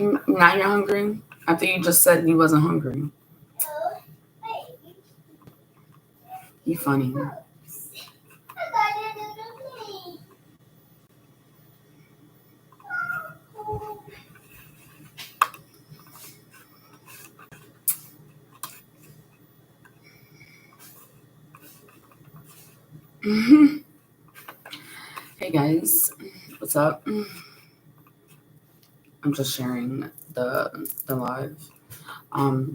Now you're hungry? After you just said you wasn't hungry. You funny. Hey guys, what's up? I'm just sharing the live. I've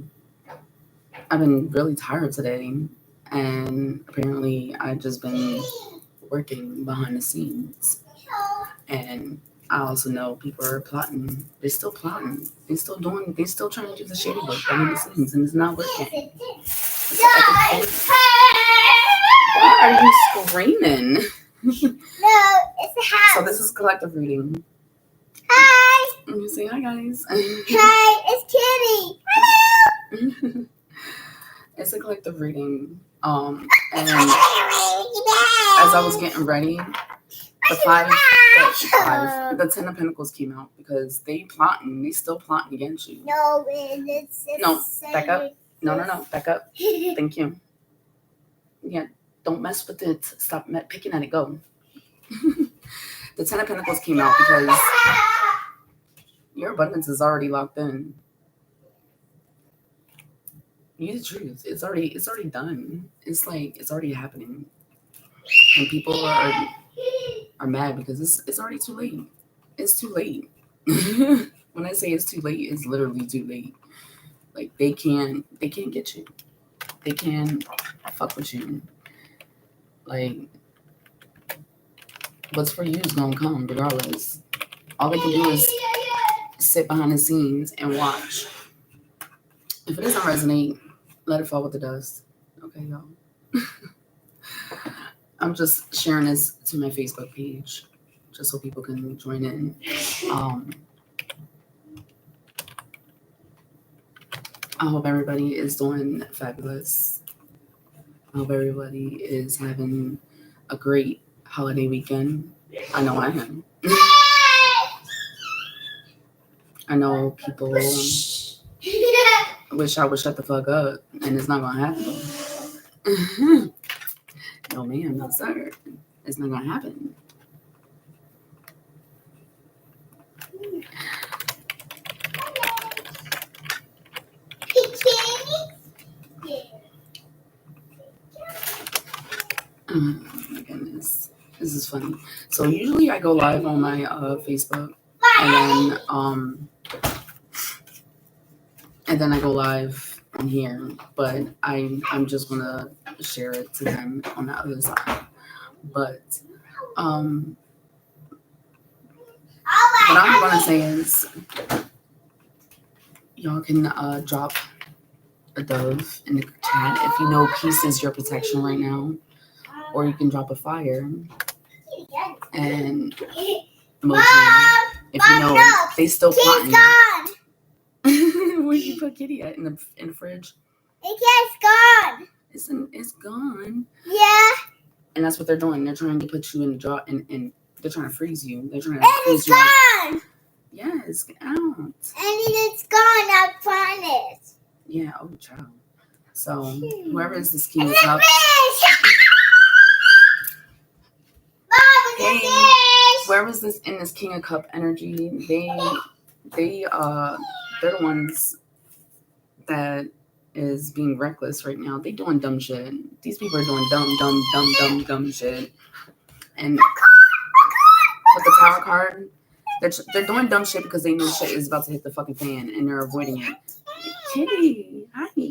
been really tired today, and apparently I've just been working behind the scenes. And I also know people are plotting. They're still plotting. They're still trying to do the shady work behind the scenes, and it's not working. Why are you screaming? No, it's a house. So this is collective reading. Hi. You say hi, guys. Hi, it's Kitty. Hello. It's a collective reading. And as I was getting ready, the 10 of Pentacles came out because they still plotting against you. No, it's No, back up. No, back up. Thank you. Yeah, don't mess with it. Stop picking at it. Go. The 10 of Pentacles came out because your abundance is already locked in. Use the truth. It's already done. It's like it's already happening, and people are mad because it's already too late. It's too late. When I say it's too late, it's literally too late. Like they can't get you. They can't fuck with you. Like what's for you is gonna come regardless. All they can do is sit behind the scenes and watch. If it doesn't resonate, let it fall with the dust. Okay, y'all. I'm just sharing this to my Facebook page just so people can join in. I hope everybody is doing fabulous. I hope everybody is having a great holiday weekend. I know I am. I know people wish I would shut the fuck up, and it's not gonna happen. No ma'am, no sir. It's not gonna happen. Oh my goodness. This is funny. So usually I go live on my Facebook and then I go live on here, but I'm just gonna share it to them on the other side. But what I'm gonna say is y'all can drop a dove in the chat if you know peace is your protection right now, or you can drop a fire and emoji if you know they still plotting. Where'd you put Kitty at in the fridge? It's gone. It's gone. Yeah. And that's what they're doing. They're trying to put you in the jar and they're trying to freeze you. They're trying to and freeze it's you gone. out. Yes, get out. And it's gone, I promise. Yeah, oh child. So whoever is this King of Cups. Whoever's this in this King of Cup energy, they're the ones that is being reckless right now. They doing dumb shit. These people are doing dumb shit. And with the Tower card, they're doing dumb shit because they know shit is about to hit the fucking fan and they're avoiding it. Kitty, hi. Hi,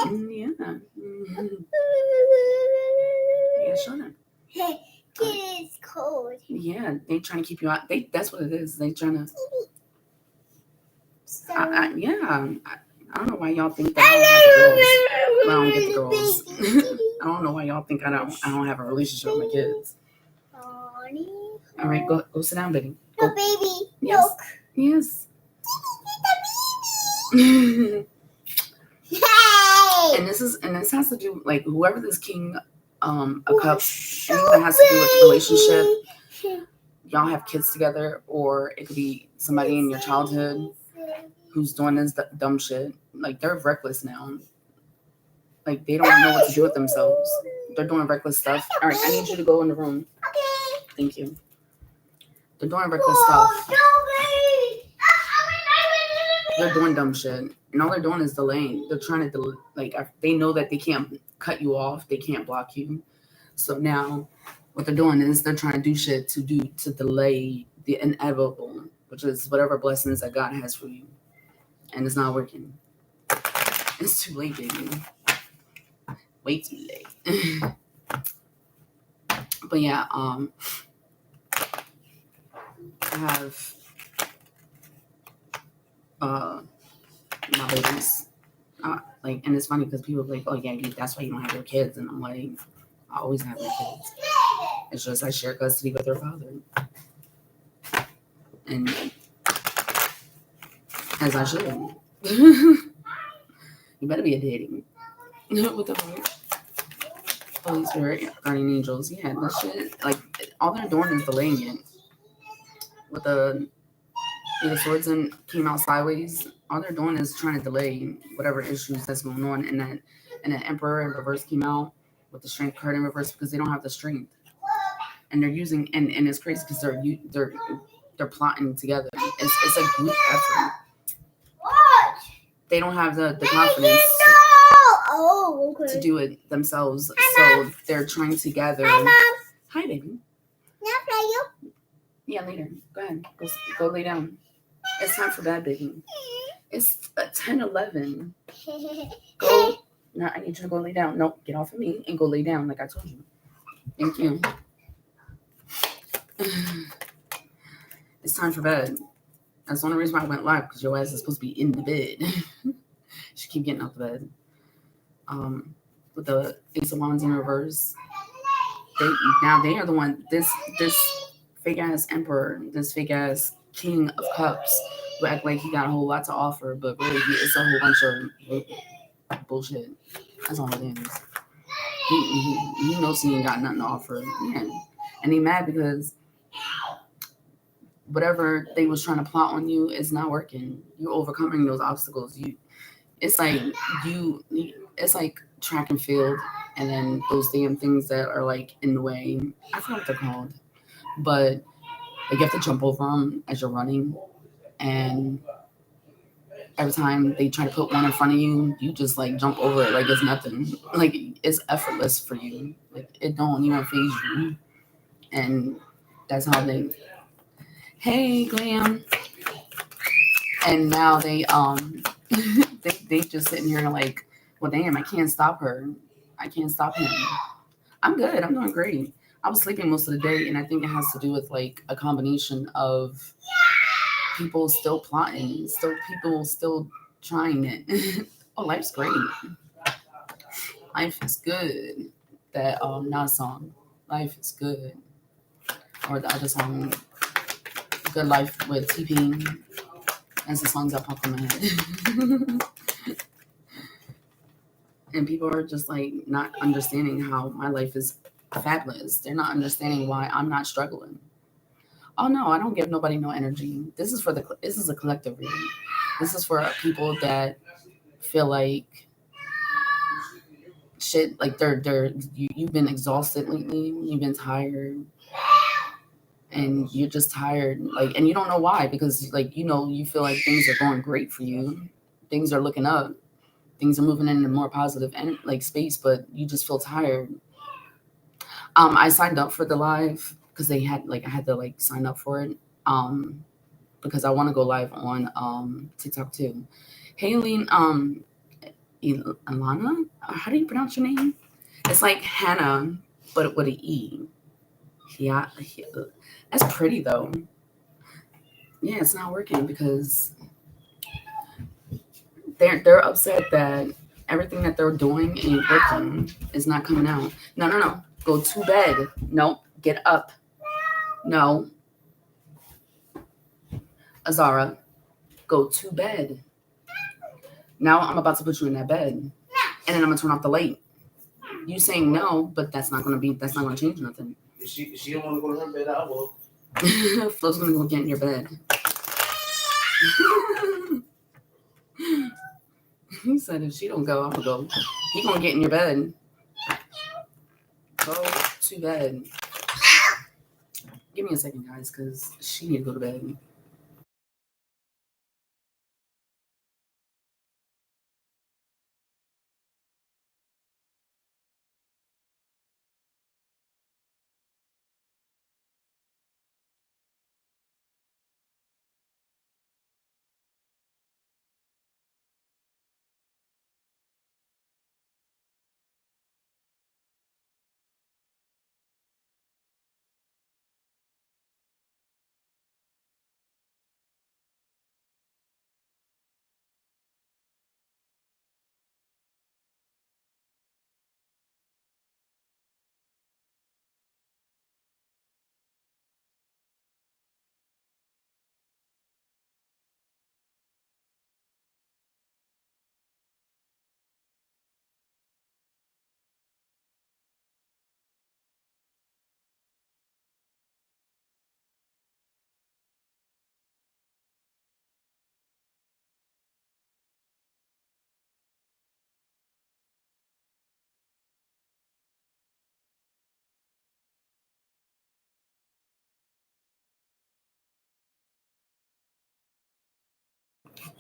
Yeah. Mm-hmm. Yeah, shut up. Kitty's cold. Yeah, they trying to keep you out. That's what it is. They trying to. I don't know why y'all think that I don't get the girls. I don't know why y'all think I don't have a relationship with my kids. All right, go sit down, baby. Go. No, baby. Yes. Milk. Yes. And this has to do like whoever this King of Cups, anything that has to do with the relationship. y'all have kids together, or it could be somebody in your childhood who's doing this dumb shit. Like, they're reckless now. Like, they don't know what to do with themselves. They're doing reckless stuff. All right, I need you to go in the room. Thank you. They're doing reckless stuff. They're doing dumb shit. And all they're doing is delaying. They're trying to, they know that they can't cut you off. They can't block you. So now what they're doing is they're trying to do shit to delay the inevitable, which is whatever blessings that God has for you. And it's not working. It's too late, baby. Way too late. But yeah, I have my babies. And it's funny because people are like, oh yeah, that's why you don't have your kids. And I'm like, I always have my kids. It's just I share custody with their father. And as I should. You better be a daddy. What the fuck? Holy Spirit, guardian angels. Yeah, that shit. Like, all they're doing is delaying it. With the swords and came out sideways. All they're doing is trying to delay whatever issues that's going on. And that Emperor in reverse came out with the strength card in reverse because they don't have the strength. And they're using and it's crazy because they're plotting together. It's a group effort. They don't have the confidence to do it themselves. So they're trying to gather. Hi, Mom. Hi, baby. Not for you. Yeah, later. Go ahead. Go lay down. It's time for bed, baby. It's 10:11. Go. No, I need you to go lay down. No, get off of me and go lay down like I told you. Thank you. It's time for bed. That's the only reason why I went live, because your ass is supposed to be in the bed. She keep getting out the bed. With the Ace of Wands in reverse. They are the one. This fake ass Emperor, this fake ass King of Cups, who act like he got a whole lot to offer, but really it's a whole bunch of bullshit. That's all it is. He knows he ain't got nothing to offer. Yeah. And he mad because whatever they was trying to plot on you is not working. You overcoming those obstacles. It's like track and field, and then those damn things that are like in the way. I forgot what they're called, but like you have to jump over them as you're running, and every time they try to put one in front of you, you just like jump over it like it's nothing. Like it's effortless for you. Like it don't even faze you, and that's how they. Hey, Glam. And now they they just sitting here like, well, damn, I can't stop her. I can't stop him. I'm good. I'm doing great. I was sleeping most of the day, and I think it has to do with like a combination of people still plotting, people still trying it. Oh, life's great. Life is good. That Nas song, Life is Good, or the other song, Good Life with T-Pain. That's the songs that pop in my head. And people are just like not understanding how my life is fabulous. They're not understanding why I'm not struggling. Oh no, I don't give nobody no energy. This is a collective reading. This is for people that feel like shit, like you've been exhausted lately, you've been tired, and you're just tired, like, and you don't know why, because like, you feel like things are going great for you, things are looking up, things are moving in a more positive space, but you just feel tired. I signed up for the live because I had to sign up for it, because I want to go live on TikTok too. Haylene, Ilana, how do you pronounce your name? It's like Hannah, but with an E. Yeah, that's pretty though. Yeah, it's not working because they're upset that everything that they're doing ain't working. It's not coming out. No. Go to bed. Nope. Get up. No. Azara, go to bed. Now I'm about to put you in that bed, and then I'm gonna turn off the light. You saying no, but that's not gonna change nothing. If she don't want to go to her bed, I will. Flo's gonna go get in your bed. He said if she don't go, I'm gonna go. He gonna get in your bed. Go to bed. Give me a second, guys, because she need to go to bed.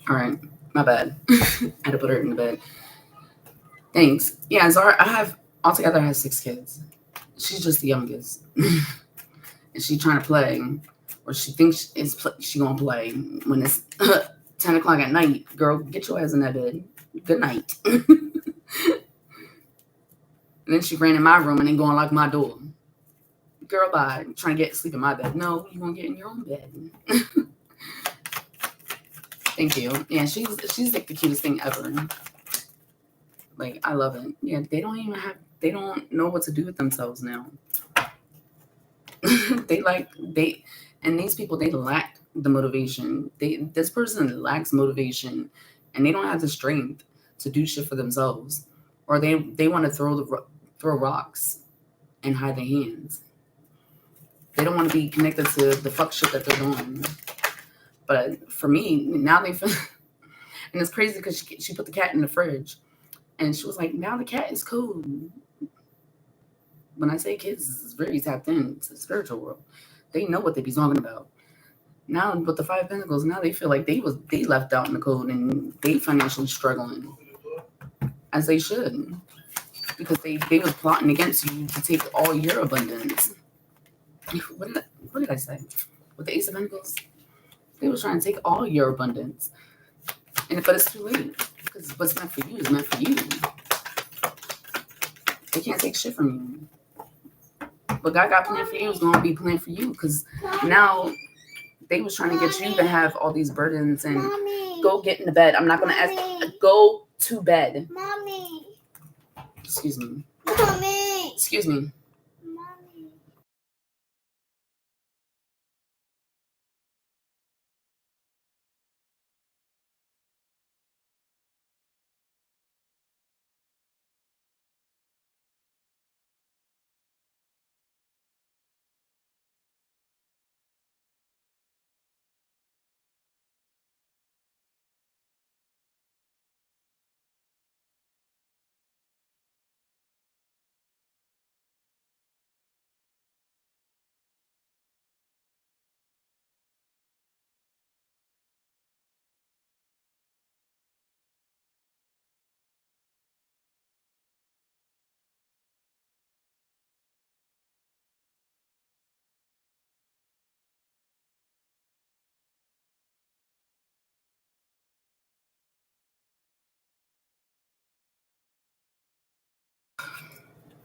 All right, my bad. I had to put her in the bed. Thanks. Yeah, Zara, I have 6 kids. She's just the youngest. And she trying to play, or she thinks she gonna play when it's 10 o'clock at night. Girl, get your ass in that bed. Good night. And then she ran in my room and then go and lock my door. Girl, bye. Trying to get to sleep in my bed. No, you gonna get in your own bed. Thank you. Yeah, she's like the cutest thing ever. Like, I love it. Yeah, they don't know what to do with themselves now. And these people, they lack the motivation. This person lacks motivation, and they don't have the strength to do shit for themselves, or they want to throw rocks and hide their hands. They don't want to be connected to the fuck shit that they're doing. But for me, now they feel, and it's crazy because she put the cat in the fridge, and she was like, now the cat is cool. When I say kids, it's very tapped in to the spiritual world. They know what they be talking about. Now with the 5 Pentacles, now they feel like they left out in the cold and they financially struggling, as they should, because they was plotting against you to take all your abundance. What did I say? With the Ace of Pentacles, they was trying to take all your abundance, but it's too late, because what's meant for you is meant for you. They can't take shit from you. What God got planned for you is going to be planned for you, because now they was trying to get you to have all these burdens and go get in the bed. I'm not going to ask. Go to bed. Mommy. Excuse me. Mommy. Excuse me. Mommy.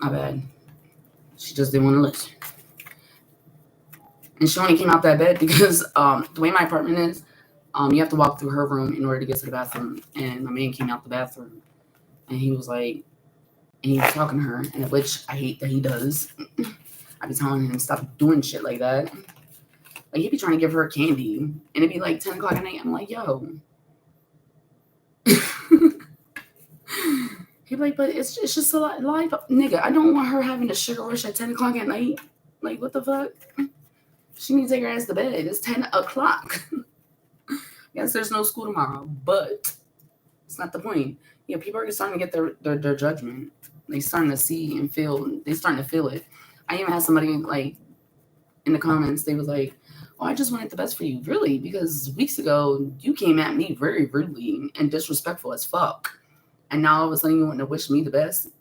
My bad. She just didn't want to listen. And she only came out that bed because the way my apartment is, you have to walk through her room in order to get to the bathroom. And my man came out the bathroom, and he was like, and he was talking to her, and which I hate that he does. I be telling him stop doing shit like that. Like, he'd be trying to give her candy, and it'd be like 10 o'clock at night. I'm like, yo. He'd be like, but it's just a life, nigga. I don't want her having a sugar rush at 10 o'clock at night. Like, what the fuck? She needs to take her ass to bed. It's 10 o'clock. Yes, there's no school tomorrow, but it's not the point. Yeah, people are starting to get their judgment. They starting to see and feel. They starting to feel it. I even had somebody like in the comments. They was like, "Oh, I just wanted the best for you." Really? Because weeks ago you came at me very rudely and disrespectful as fuck, and now all of a sudden you want to wish me the best.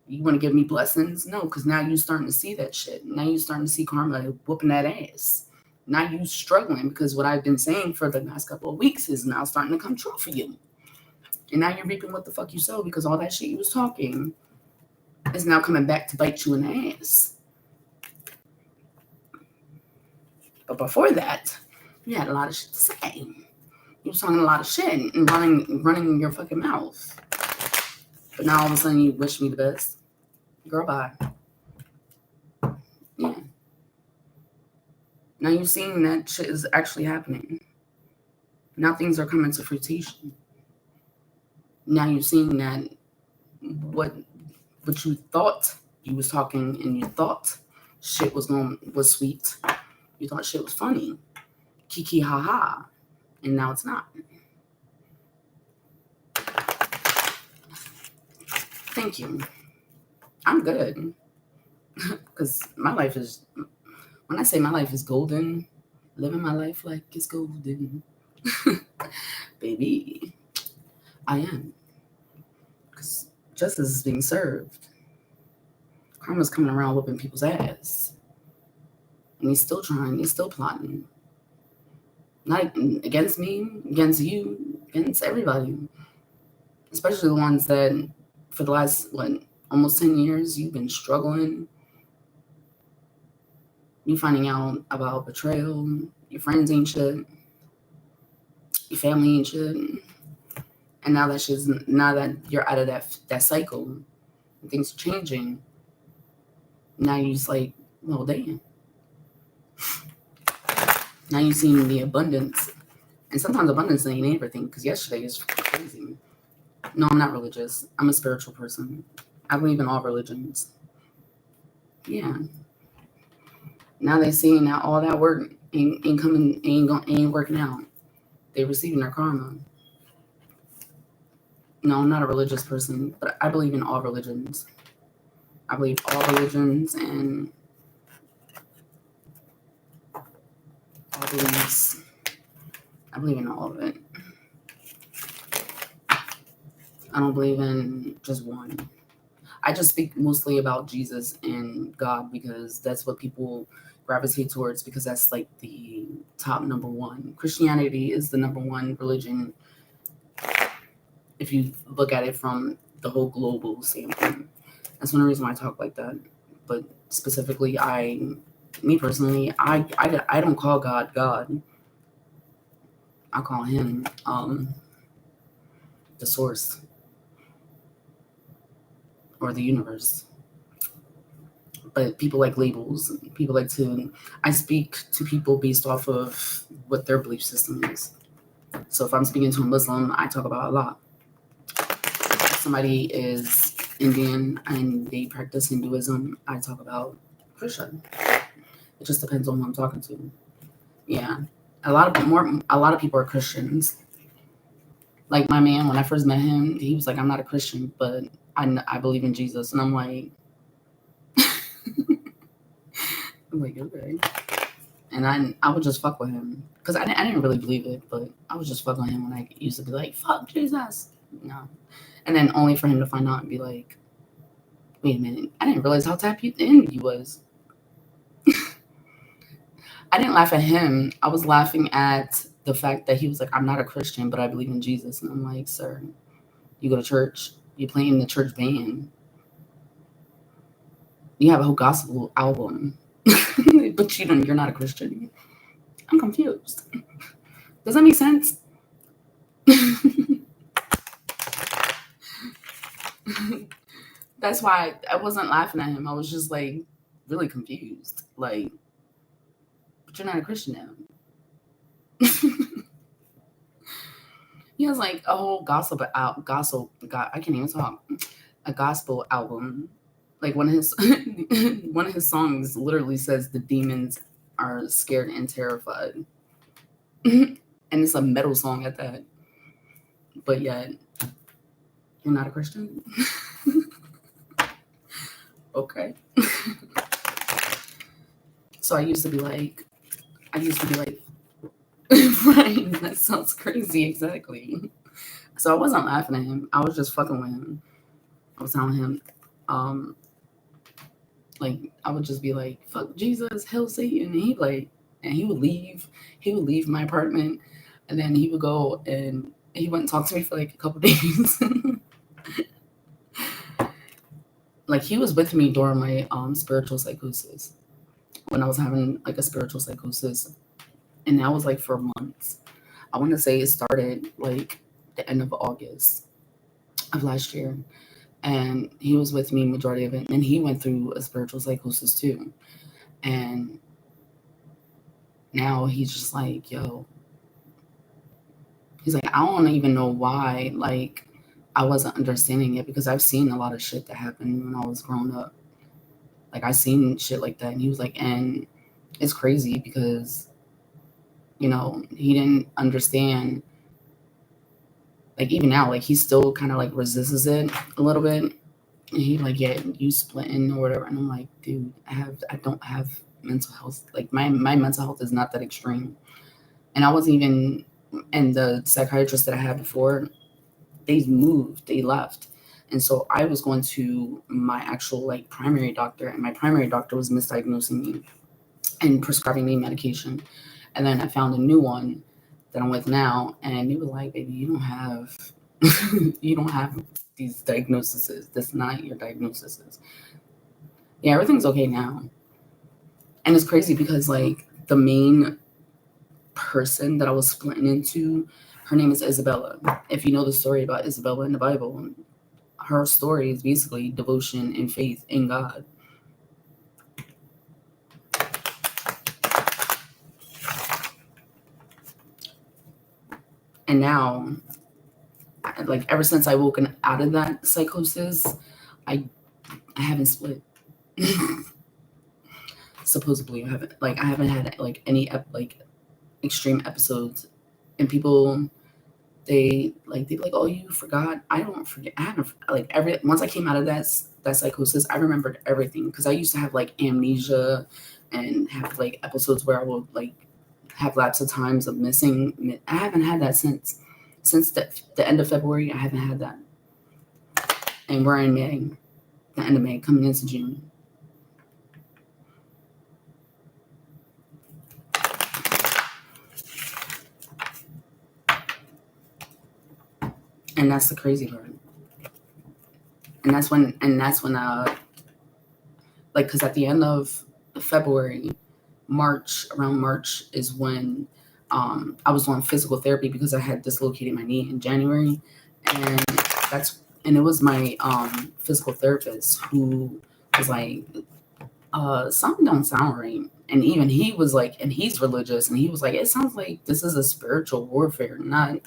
You want to give me blessings? No, because now you starting to see that shit. Now you starting to see karma whooping that ass. Now you struggling because what I've been saying for the last couple of weeks is now starting to come true for you. And now you're reaping what the fuck you sow because all that shit you was talking is now coming back to bite you in the ass. But before that, you had a lot of shit to say. You was talking a lot of shit and running your fucking mouth. But now all of a sudden you wish me the best. Girl, bye. Yeah. Now you're seeing that shit is actually happening. Now things are coming to fruition. Now you're seeing that what you thought you was talking and you thought shit was sweet. You thought shit was funny. Kiki ha ha. And now it's not. Thank you. I'm good. Because my life is, when I say my life is golden, living my life like it's golden. Baby, I am. Because justice is being served. Karma's coming around whooping people's ass. And he's still trying, he's still plotting. Not against me, against you, against everybody. Especially the ones that for the last, almost 10 years, you've been struggling. You finding out about betrayal, your friends ain't shit, your family ain't shit. And now that you're out of that cycle, and things are changing, now you're just like, well, damn. Now you're seeing the abundance. And sometimes abundance ain't everything, because yesterday is crazy. No, I'm not religious. I'm a spiritual person. I believe in all religions. Yeah. Now they seeing that all that work ain't working out. They receiving their karma. No, I'm not a religious person, but I believe in all religions. I believe all religions and all beliefs. I believe in all of it. I don't believe in just one. I just speak mostly about Jesus and God because that's what people gravitate towards, because that's like the top number one. Christianity is the number one religion if you look at it from the whole global standpoint. That's one reason why I talk like that. But specifically, me personally, I don't call God God. I call him the source or the universe. But people like labels. People like I speak to people based off of what their belief system is. So if I'm speaking to a Muslim, I talk about Allah. If somebody is Indian and they practice Hinduism, I talk about Christian. It just depends on who I'm talking to. Yeah. A lot of people are Christians. Like my man, when I first met him, he was like, I'm not a Christian, but I believe in Jesus. And I'm like, okay. And I would just fuck with him. Because I didn't really believe it, but I would just fuck with him when I used to be like, fuck Jesus. No. And then only for him to find out and be like, wait a minute, I didn't realize how tapped in he was. I didn't laugh at him. I was laughing at the fact that he was like, I'm not a Christian, but I believe in Jesus. And I'm like, sir, you go to church, you play in the church band, you have a whole gospel album, but you're not a Christian. I'm confused. Does that make sense? That's why I wasn't laughing at him. I was just like really confused. Like, but you're not a Christian now. He has like a whole I can't even talk. A gospel album, Like one of his one of his songs literally says the demons are scared and terrified. And it's a metal song at that. But yet, you're not a Christian? Okay. So I used to be like, right, that sounds crazy, exactly. So I wasn't laughing at him. I was just fucking with him. I was telling him, like, I would just be like, fuck Jesus, hell Satan. And he would leave. He would leave my apartment, and then he would go and he wouldn't talk to me for like a couple days. Like, he was with me during my spiritual psychosis, when I was having like a spiritual psychosis, and that was like for months. I want to say it started like the end of August of last year, and he was with me majority of it, and he went through a spiritual psychosis too. And now he's just like, yo, he's like, I don't even know why, like, I wasn't understanding it, because I've seen a lot of shit that happened when I was growing up. Like, I seen shit like that. And he was like, and it's crazy because, you know, he didn't understand. Like, even now, like, he still kind of like resists it a little bit. And he like, yeah, you splitting or whatever. And I'm like, dude, I don't have mental health. Like, my mental health is not that extreme. And I wasn't even, and the psychiatrist that I had before, they moved, they left. And so I was going to my actual like primary doctor, and my primary doctor was misdiagnosing me and prescribing me medication. And then I found a new one that I'm with now, and he was like, baby, you don't have you don't have these diagnoses. That's not your diagnoses. Yeah, everything's okay now. And it's crazy because like the main person that I was splitting into, her name is Isabella. If you know the story about Isabella in the Bible, her story is basically devotion and faith in God. And now, like, ever since I woken out of that psychosis, I haven't split. Supposedly, I haven't had like any like extreme episodes. And people, they're like, oh, you forgot. I don't forget. I haven't, like, once I came out of that psychosis, I remembered everything, because I used to have like amnesia and have like episodes where I would like have lots of times of missing. I haven't had that since the end of February. I haven't had that, and we're in May, the end of May, coming into June. And that's the crazy part. And that's when like, because at the end of February, around March is when I was on physical therapy, because I had dislocated my knee in January. And it was my physical therapist who was like, something don't sound right. And even he was like, and he's religious, and he was like, it sounds like this is a spiritual warfare, not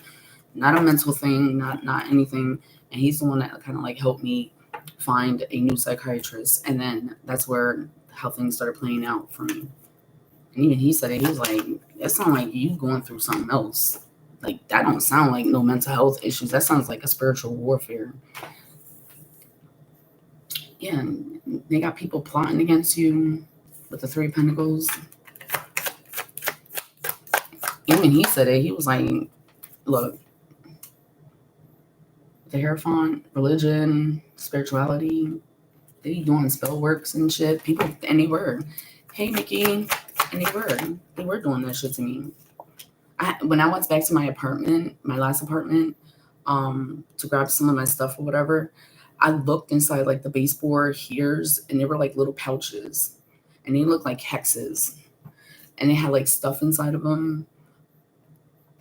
a mental thing, not anything. And he's the one that kind of like helped me find a new psychiatrist. And then that's how things started playing out for me. And even he said it. He was like, that sounds like you going through something else. Like, that don't sound like no mental health issues. That sounds like a spiritual warfare. Yeah, and they got people plotting against you with the 3 of Pentacles. Even he said it. He was like, look, the Hierophant, religion, spirituality, they doing spell works and shit. People, and they were, hey, Mickey, and they were doing that shit to me. When I went back to my apartment, my last apartment, to grab some of my stuff or whatever, I looked inside like the baseboard heaters, and they were like little pouches, and they looked like hexes, and they had like stuff inside of them.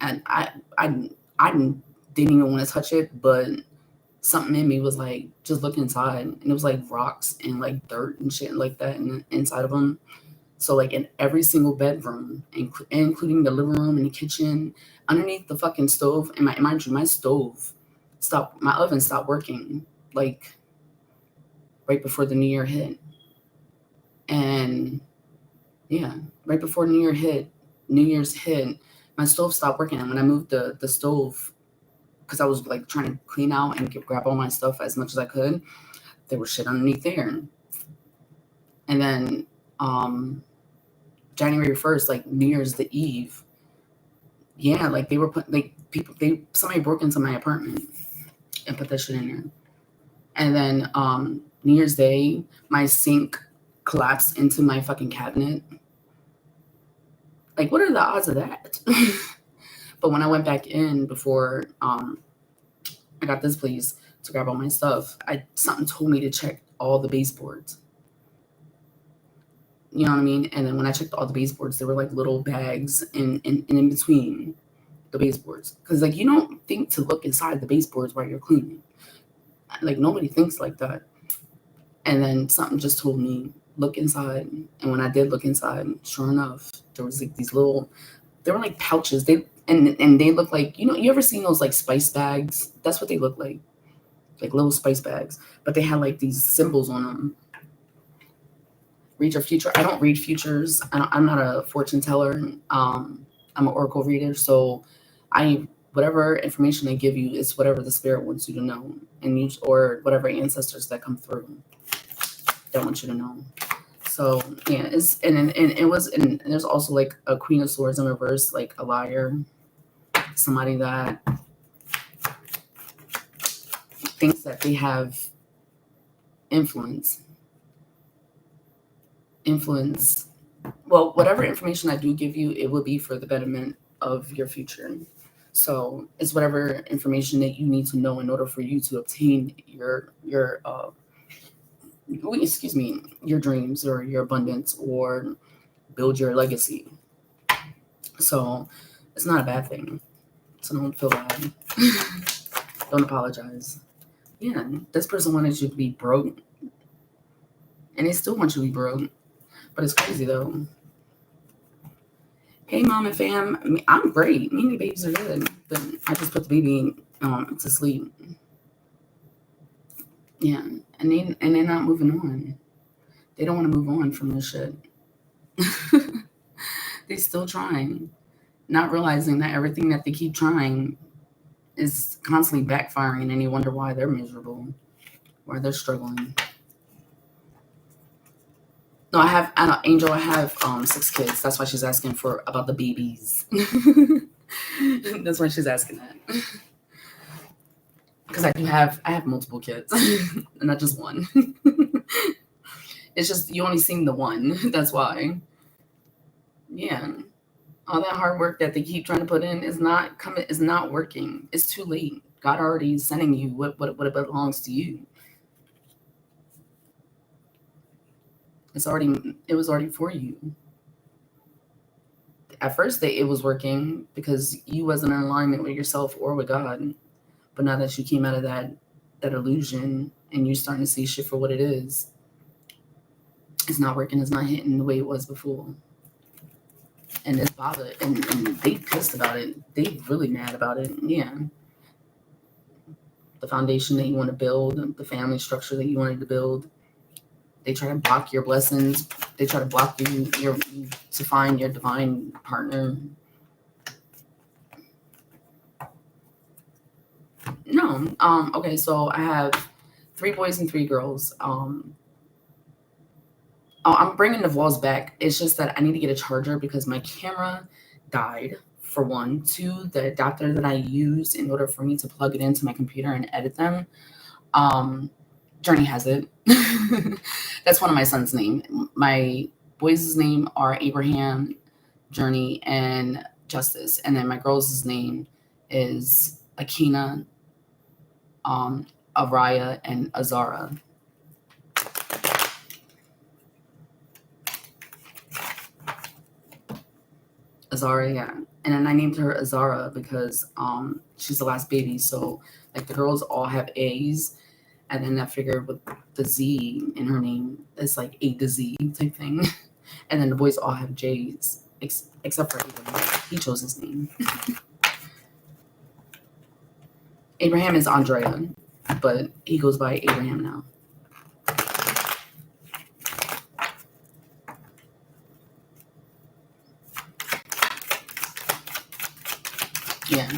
And I didn't even want to touch it, but something in me was like, just look inside, and it was like rocks and like dirt and shit like that inside of them. So like in every single bedroom, including the living room and the kitchen, underneath the fucking stove, and my stove stopped, my oven stopped working, like right before the New Year hit. And yeah, right before New Year's hit, my stove stopped working. And when I moved the stove, because I was like trying to clean out and grab all my stuff as much as I could, there was shit underneath there. And then January 1st, like New Year's the Eve, yeah, like they were somebody broke into my apartment and put that shit in there. And then New Year's Day, my sink collapsed into my fucking cabinet. Like, what are the odds of that? But when I went back in before I got this place to grab all my stuff, something told me to check all the baseboards. You know what I mean? And then when I checked all the baseboards, there were like little bags in between the baseboards. Because like you don't think to look inside the baseboards while you're cleaning. Like nobody thinks like that. And then something just told me, look inside. And when I did look inside, sure enough, there was like these little, they were like pouches. They look like, you ever seen those like spice bags? That's what they look like little spice bags. But they had like these symbols on them. Read your future. I don't read futures. I'm not a fortune teller. I'm an oracle reader. So whatever information they give you is whatever the spirit wants you to know, or whatever ancestors that come through that want you to know. So yeah, and there's also like a Queen of Swords in reverse, like a liar, somebody that thinks that they have influence. Well, whatever information I do give you, it will be for the betterment of your future. So it's whatever information that you need to know in order for you to obtain your dreams or your abundance or build your legacy. So it's not a bad thing. So don't feel bad. Don't apologize. Yeah, this person wanted you to be broke. And they still want you to be broke. But it's crazy though. Hey, mom and fam. I'm great. Me and the babies are good. But I just put the baby to sleep. Yeah. And they're not moving on. They don't want to move on from this shit. They're still trying. Not realizing that everything that they keep trying is constantly backfiring, and you wonder why they're miserable, why they're struggling. No, Angel, I have 6 kids. That's why she's asking about the babies. That's why she's asking that. Because I have multiple kids, not just one. It's just you only seen the one. That's why. Yeah. All that hard work that they keep trying to put in is not working. It's too late. God already is sending you what belongs to you. It was already for you. At first it was working because you wasn't in alignment with yourself or with God. But now that you came out of that illusion and you're starting to see shit for what it is, it's not working. It's not hitting the way it was before. And it's bothered, and they pissed about it. They really mad about it. Yeah. The foundation that you want to build, the family structure that you wanted to build, they try to block your blessings. They try to block you to find your divine partner. No. Okay, so I have 3 boys and 3 girls. I'm bringing the vlogs back. It's just that I need to get a charger because my camera died, for one. 2, the adapter that I used in order for me to plug it into my computer and edit them, Journey has it. That's one of my son's name. My boys' name are Abraham, Journey, and Justice. And then my girls' name is Akina, Araya, and Azara. Azara, yeah. And then I named her Azara because she's the last baby. So like the girls all have A's, and then I figured with the Z in her name, it's like A to Z type thing. And then the boys all have J's, except for Abraham. He chose his name. Abraham is Andrea, but he goes by Abraham now. Yeah.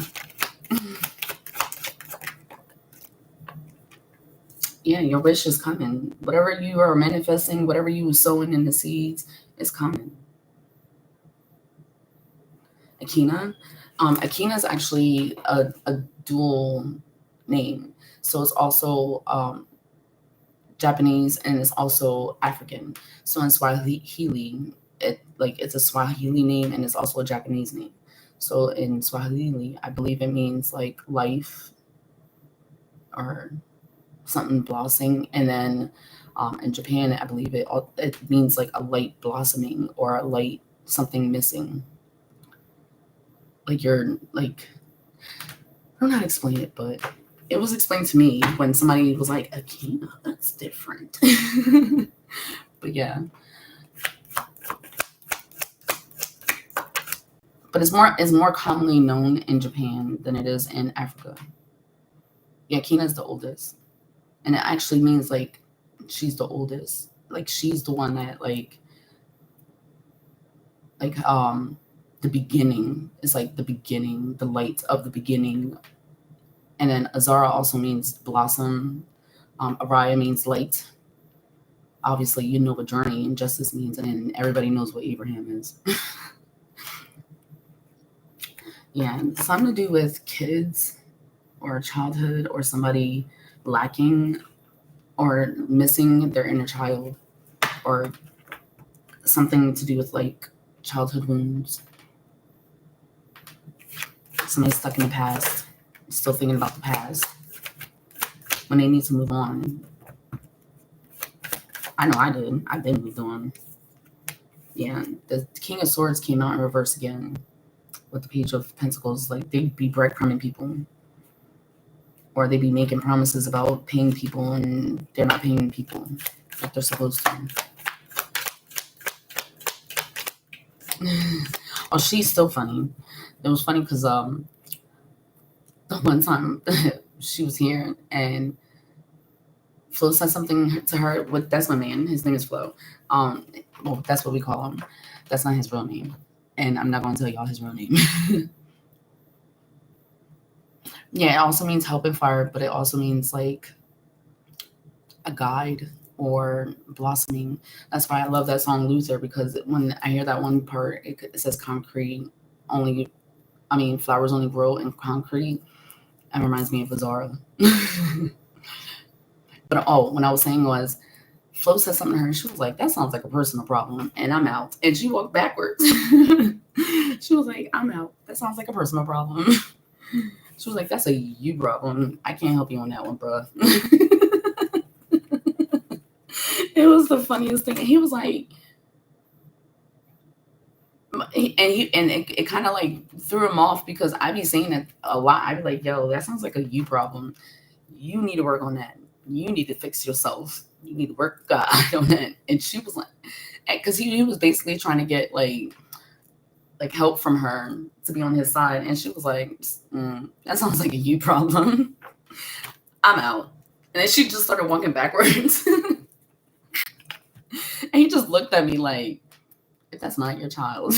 Yeah, your wish is coming. Whatever you are manifesting, whatever you were sowing in the seeds is coming. Akina. Akina is actually a dual name. So it's also Japanese and it's also African. So in Swahili, it's a Swahili name and it's also a Japanese name. So in Swahili, I believe it means like life or something blossoming, and then in Japan, I believe it means like a light blossoming or a light something missing. Like you're like I don't know how to explain it, but it was explained to me when somebody was like, Akina, that's different. But yeah. But it's more commonly known in Japan than it is in Africa. Yeah, Akina is the oldest. And it actually means like she's the oldest. Like she's the one that the beginning is like the beginning, the light of the beginning. And then Azara also means blossom. Araya means light. Obviously, you know what journey and justice means, and then everybody knows what Abraham is. Yeah, something to do with kids or childhood or somebody lacking or missing their inner child or something to do with like childhood wounds. Somebody stuck in the past, still thinking about the past when they need to move on. I know I did. I've been moved on. Yeah, the King of Swords came out in reverse again with the Page of Pentacles. Like they'd be breadcrumbing people, or they'd be making promises about paying people, and they're not paying people like they're supposed to. Oh, she's still funny. It was funny because the one time she was here and Flo said something to her. That's my man. His name is Flo. Well, that's what we call him. That's not his real name, and I'm not going to tell y'all his real name. Yeah, it also means help and fire, but it also means like a guide or blossoming. That's why I love that song Luther, because when I hear that one part, it says concrete only. I mean, flowers only grow in concrete. It reminds me of Azara. But when I was saying was, Flo said something to her, and she was like, "That sounds like a personal problem," and I'm out. And she walked backwards. She was like, "I'm out. That sounds like a personal problem." She was like, "That's a you problem. I can't help you on that one, bro." It was the funniest thing. And he was like, and it kind of like threw him off because I be saying it a lot. I be like, "Yo, that sounds like a you problem. You need to work on that. You need to fix yourself. You need to work God on that." And she was like, because he was basically trying to get like help from her to be on his side, and she was like, "That sounds like a you problem. I'm out." And then she just started walking backwards, and he just looked at me like, "If that's not your child."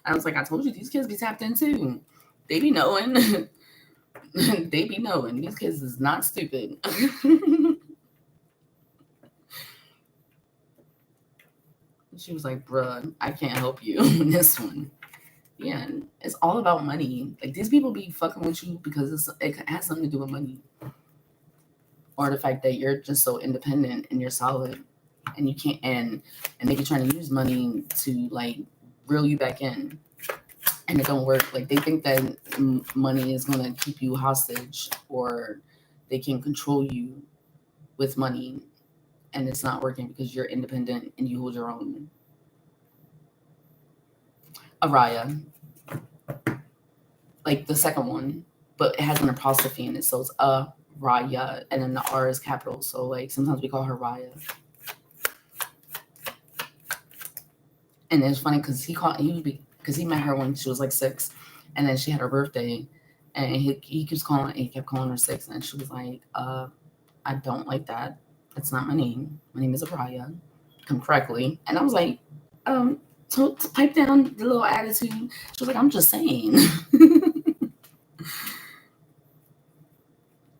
I was like, "I told you these kids be tapped in too. They be knowing." They be knowing these kids is not stupid. She was like, "Bruh, I can't help you in this one." Yeah, it's all about money. Like these people be fucking with you because it has something to do with money, or the fact that you're just so independent and you're solid, and you can't and they be trying to use money to like reel you back in, and it don't work. Like they think that money is gonna keep you hostage, or they can control you with money, and it's not working because you're independent and you hold your own. Araya, like the second one, but it has an apostrophe in it, so it's Raya, and then the R is capital. So like sometimes we call her Raya. And it's funny because he met her when she was like 6, and then she had her birthday, and he kept calling her 6, and she was like, "I don't like that. That's not my name. My name is Araya. Come correctly." And I was like, to pipe down the little attitude. She was like, I'm just saying.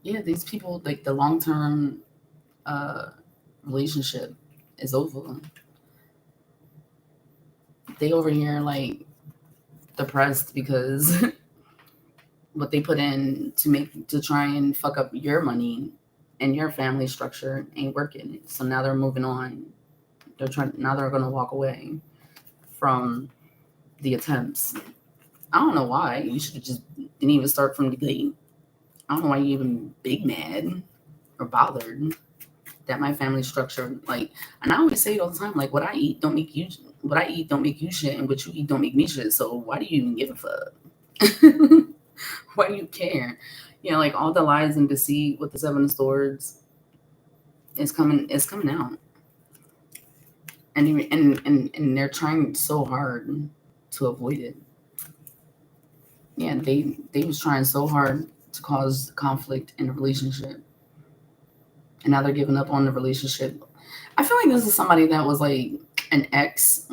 Yeah, these people, like, the long-term relationship is over. They over here, like, depressed because what they put in to try and fuck up your money and your family structure ain't working. So now they're moving on. Now they're gonna walk away from the attempts. I don't know why. You should have just didn't even start from the gate. I don't know why you even big mad or bothered that my family structure, like, and I always say it all the time, like, what I eat don't make you shit, and what you eat don't make me shit. So why do you even give a fuck? Why do you care? Like, all the lies and deceit with the seven of swords is coming out. And they're trying so hard to avoid it. Yeah, they was trying so hard to cause conflict in a relationship. And now they're giving up on the relationship. I feel like this is somebody that was like an ex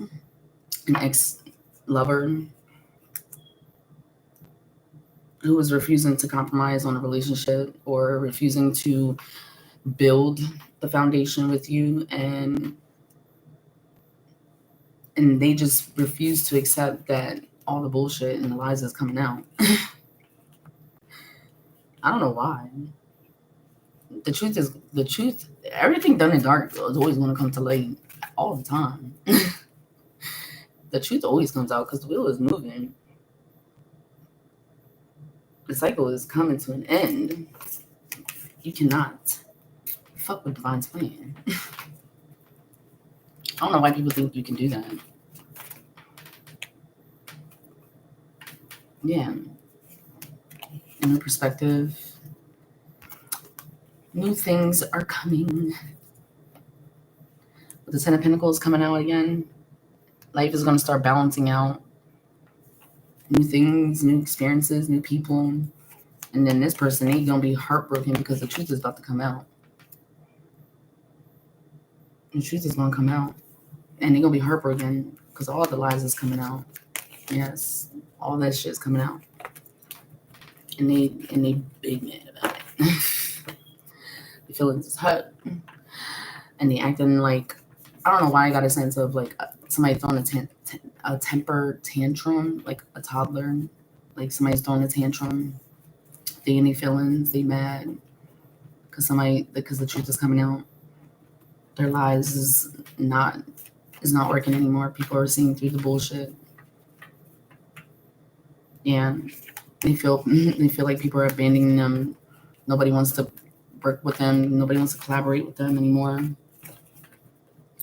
lover who was refusing to compromise on a relationship or refusing to build the foundation with you, and they just refuse to accept that all the bullshit and the lies is coming out. I don't know why. The truth. Everything done in dark is always going to come to light all the time. The truth always comes out because the wheel is moving. The cycle is coming to an end. You cannot fuck with Divine's plan. I don't know why people think you can do that. Yeah. New perspective. New things are coming. With the Ten of Pentacles coming out again, life is going to start balancing out. New things, new experiences, new people. And then this person ain't going to be heartbroken because the truth is about to come out. The truth is going to come out. And they're going to be heartbroken because all the lies is coming out. Yes, all that shit's coming out. And they big mad about it. The feelings is hurt. And they acting like, I don't know why I got a sense of like somebody throwing a temper tantrum, like a toddler. Like somebody's throwing a tantrum. They any feelings, they mad. Because the truth is coming out. Their lies is not working anymore. People are seeing through the bullshit. Yeah. They feel like people are abandoning them. Nobody wants to work with them. Nobody wants to collaborate with them anymore.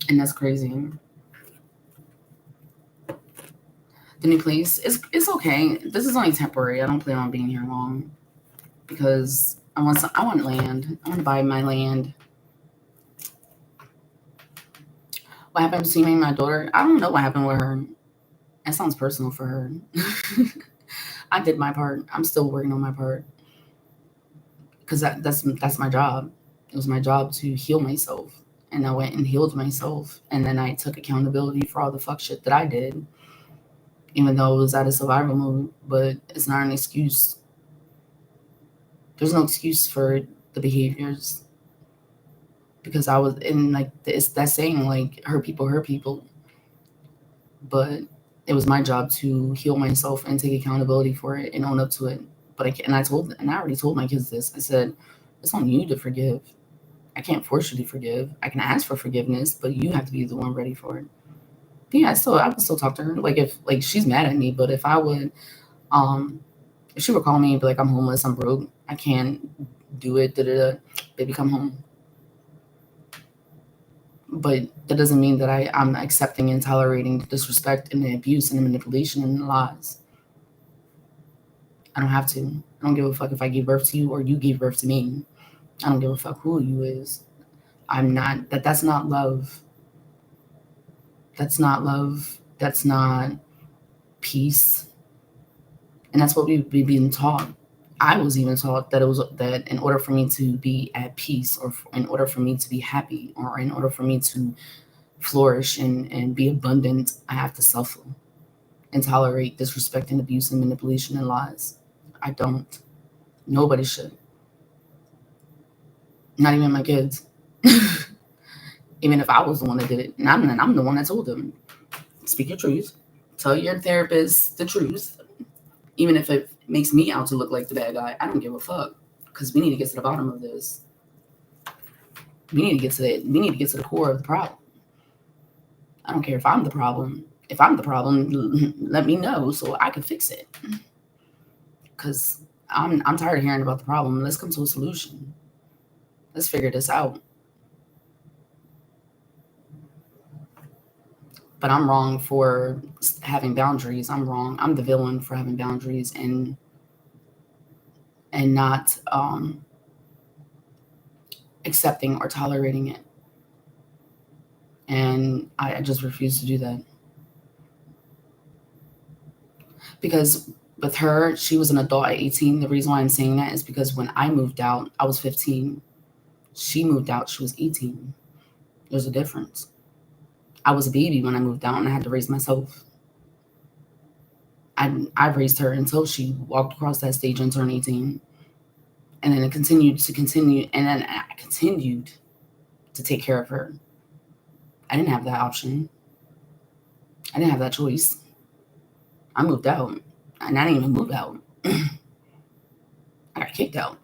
And that's crazy. The new place, it's okay. This is only temporary. I don't plan on being here long because I want land. I want to buy my land. What happened to me and my daughter? I don't know what happened with her. That sounds personal for her. I did my part. I'm still working on my part because that's my job. It was my job to heal myself, and I went and healed myself, and then I took accountability for all the fuck shit that I did, even though it was out of survival mode. But it's not an excuse. There's no excuse for the behaviors because I was in like it's that saying like hurt people, but it was my job to heal myself and take accountability for it and own up to it. But I already told my kids this. I said, it's on you to forgive. I can't force you to forgive. I can ask for forgiveness, but you have to be the one ready for it. But yeah, I would still talk to her. Like if like she's mad at me, but if I would, if she would call me and be like, I'm homeless, I'm broke, I can't do it, baby, come home. But that doesn't mean that I'm accepting and tolerating the disrespect and the abuse and the manipulation and the lies. I don't have to. I don't give a fuck if I give birth to you or you gave birth to me. I don't give a fuck who you is. I'm not. That's not love. That's not love. That's not peace. And that's what we've been taught. I was even taught that that in order for me to be at peace, or in order for me to be happy, or in order for me to flourish and be abundant, I have to suffer and tolerate disrespect and abuse and manipulation and lies. I don't. Nobody should. Not even my kids. Even if I was the one that did it. And I'm the one that told them. Speak your truth. Tell your therapist the truth. Even if it makes me out to look like the bad guy, I don't give a fuck. Because we need to get to the bottom of this. We need to get to the core of the problem. I don't care if I'm the problem. If I'm the problem, let me know so I can fix it. Because I'm tired of hearing about the problem. Let's come to a solution. Let's figure this out. But I'm wrong for having boundaries. I'm wrong. I'm the villain for having boundaries and not accepting or tolerating it. And I just refuse to do that. Because with her, she was an adult at 18. The reason why I'm saying that is because when I moved out, I was 15. She moved out, she was 18. There's a difference. I was a baby when I moved out and I had to raise myself. I raised her until she walked across that stage and turned 18. And then it continued, and then I continued to take care of her. I didn't have that option. I didn't have that choice. I moved out, and I didn't even move out. I got kicked out.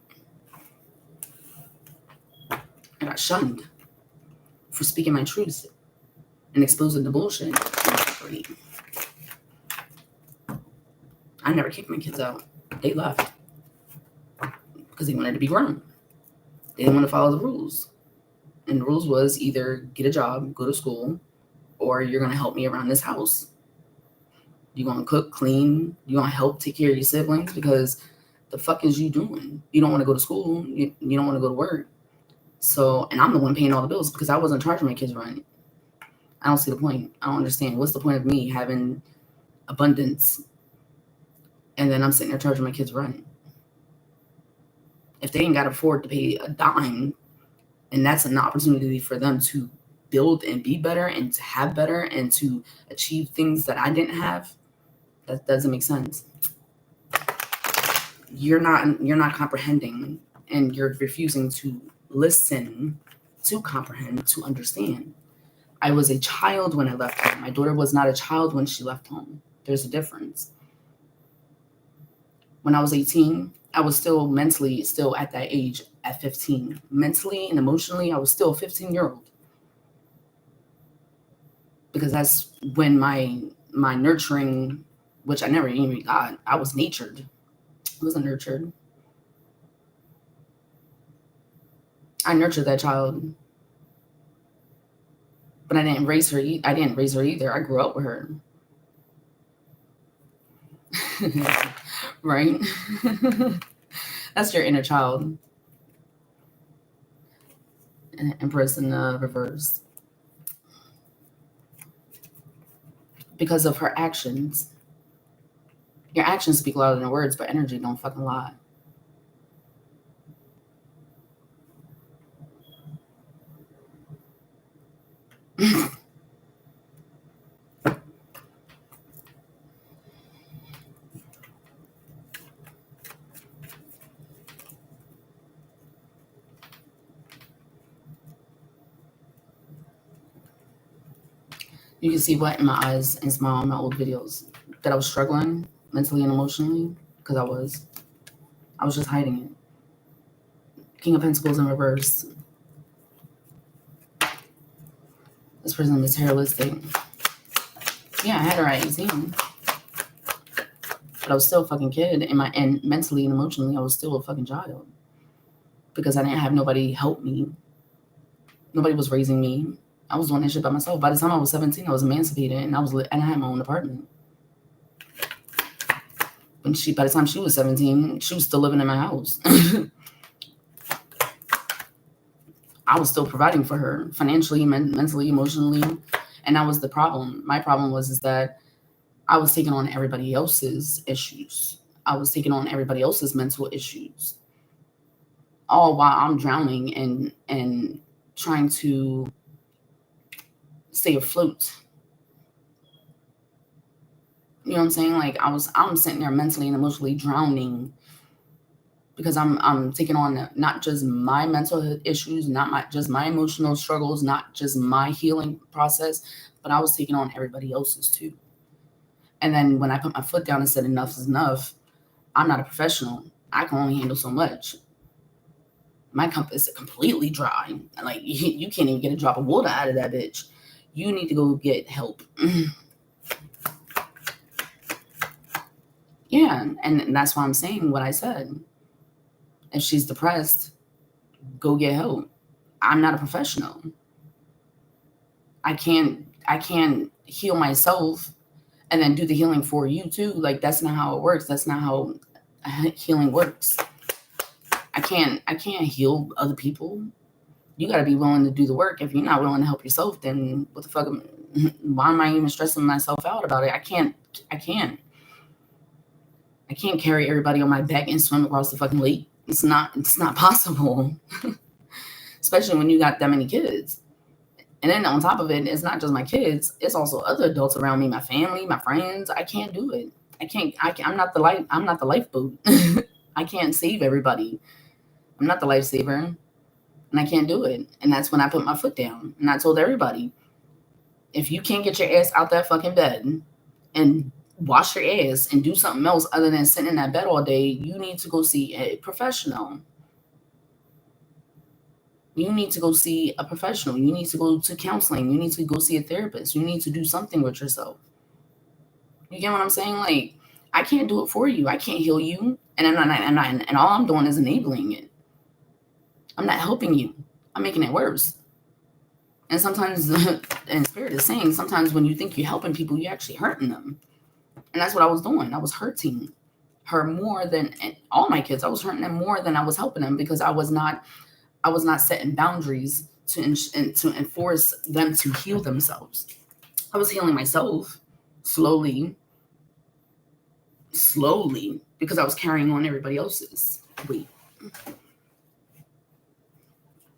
I got shunned for speaking my truth and exposing the bullshit. I never kicked my kids out. They left because they wanted to be grown. They didn't want to follow the rules. And the rules was either get a job, go to school, or you're going to help me around this house. You're going to cook, clean. You're going to help take care of your siblings because the fuck is you doing? You don't want to go to school. You don't want to go to work. So, and I'm the one paying all the bills because I wasn't charging my kids rent. I don't see the point. I don't understand. What's the point of me having abundance and then I'm sitting there charging my kids rent? If they ain't got to afford to pay a dime, and that's an opportunity for them to build and be better and to have better and to achieve things that I didn't have, that doesn't make sense. You're not comprehending, and you're refusing to listen, to comprehend, to understand. I was a child when I left home. My daughter was not a child when she left home. There's a difference. When I was 18, I was still mentally at that age at 15. Mentally and emotionally, I was still a 15-year-old. Because that's when my nurturing, which I never even got, I was natured. I wasn't nurtured. I nurtured that child. But I didn't raise her either. I grew up with her. Right? That's your inner child. Empress in the reverse. Because of her actions. Your actions speak louder than words, but energy don't fucking lie. You can see what in my eyes and smile in my old videos that I was struggling mentally and emotionally because I was just hiding it. King of Pentacles in reverse. This person is materialistic. Yeah, I had her at 18. But I was still a fucking kid, and mentally and emotionally, I was still a fucking child. Because I didn't have nobody help me. Nobody was raising me. I was doing that shit by myself. By the time I was 17, I was emancipated, and I had my own apartment. By the time she was 17, she was still living in my house. I was still providing for her financially, mentally, emotionally, and that was the problem. My problem was that I was taking on everybody else's issues. I was taking on everybody else's mental issues, all while I'm drowning and trying to stay afloat. You know what I'm saying? Like I'm sitting there mentally and emotionally drowning because I'm taking on not just my mental issues, not just my emotional struggles, not just my healing process, but I was taking on everybody else's too. And then when I put my foot down and said enough is enough, I'm not a professional. I can only handle so much. My cup is completely dry. Like you can't even get a drop of water out of that bitch. You need to go get help. Yeah, and that's why I'm saying what I said. If she's depressed, go get help. I'm not a professional. I can't heal myself and then do the healing for you too. Like that's not how it works. That's not how healing works. I can't heal other people. You got to be willing to do the work. If you're not willing to help yourself, then what the fuck? Why am I even stressing myself out about it? I can't carry everybody on my back and swim across the fucking lake. It's not possible. Especially when you got that many kids. And then on top of it, it's not just my kids, it's also other adults around me, my family, my friends. I can't do it. I'm not the lifeboat. I can't save everybody. I'm not the lifesaver. And I can't do it. And that's when I put my foot down. And I told everybody, if you can't get your ass out that fucking bed and wash your ass and do something else other than sitting in that bed all day, you need to go see a professional. You need to go see a professional. You need to go to counseling. You need to go see a therapist. You need to do something with yourself. You get what I'm saying? Like, I can't do it for you. I can't heal you. And all I'm doing is enabling it. I'm not helping you. I'm making it worse. And sometimes, and Spirit is saying, sometimes when you think you're helping people, you're actually hurting them. And that's what I was doing. I was hurting her more than all my kids. I was hurting them more than I was helping them because I was not setting boundaries to enforce them to heal themselves. I was healing myself slowly, because I was carrying on everybody else's weight.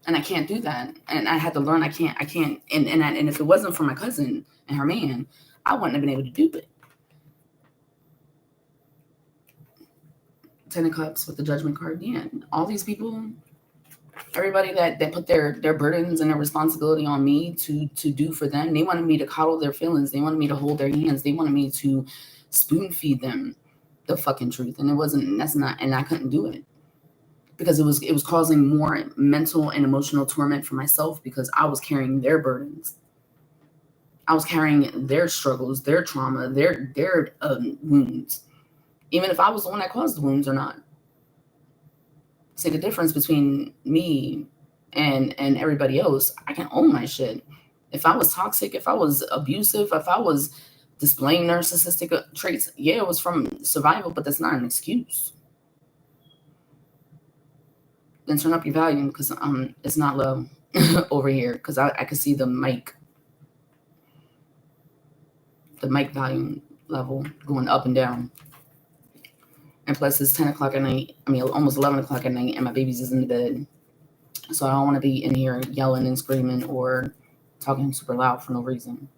And I can't do that. And I had to learn I can't. And if it wasn't for my cousin and her man, I wouldn't have been able to do it. 10 of Cups with the Judgment card. Yeah, all these people, everybody that put their burdens and their responsibility on me to do for them, they wanted me to coddle their feelings. They wanted me to hold their hands. They wanted me to spoon feed them the fucking truth. And I couldn't do it because it was causing more mental and emotional torment for myself because I was carrying their burdens. I was carrying their struggles, their trauma, their wounds, even if I was the one that caused the wounds or not. See, the difference between me and everybody else, I can own my shit. If I was toxic, if I was abusive, if I was displaying narcissistic traits, yeah, it was from survival, but that's not an excuse. Then turn up your volume because it's not low over here because I can see the mic volume level going up and down. And plus it's 10 o'clock at night. I mean, almost 11 o'clock at night and my baby's is in the bed. So I don't want to be in here yelling and screaming or talking super loud for no reason.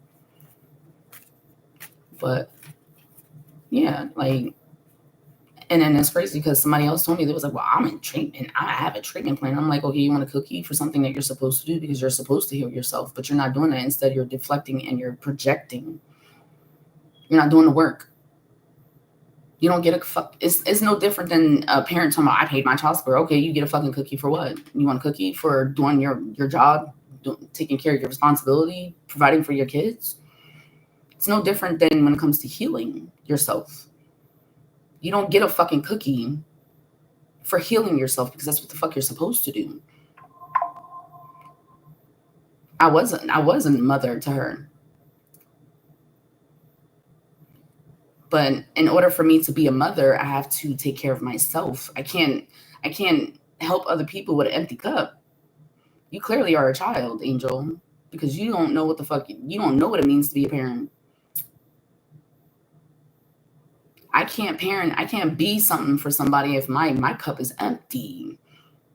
But yeah, like, and then it's crazy because somebody else told me, they was like, well, I'm in treatment. I have a treatment plan. I'm like, okay, you want a cookie for something that you're supposed to do because you're supposed to heal yourself, but you're not doing that. Instead, you're deflecting and you're projecting. You're not doing the work. You don't get a fuck. It's no different than a parent talking about, I paid my child support. Okay, you get a fucking cookie for what? You want a cookie for doing your job, taking care of your responsibility, providing for your kids? It's no different than when it comes to healing yourself. You don't get a fucking cookie for healing yourself because that's what the fuck you're supposed to do. I wasn't a mother to her. But in order for me to be a mother, I have to take care of myself. I can't help other people with an empty cup. You clearly are a child, Angel, because you don't know you don't know what it means to be a parent. I can't be something for somebody if my cup is empty.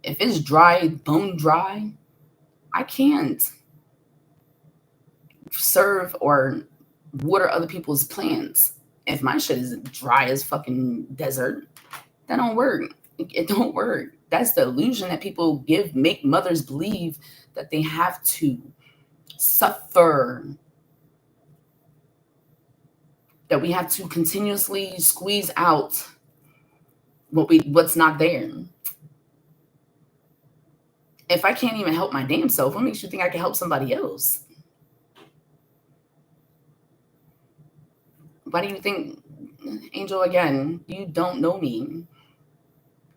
If it's dry, bone dry, I can't. serve or water other people's plants. If my shit is dry as fucking desert, that don't work. It don't work. That's the illusion that people make mothers believe that they have to suffer, that we have to continuously squeeze out what's not there. If I can't even help my damn self, what makes you think I can help somebody else? Why do you think, Angel, again, you don't know me?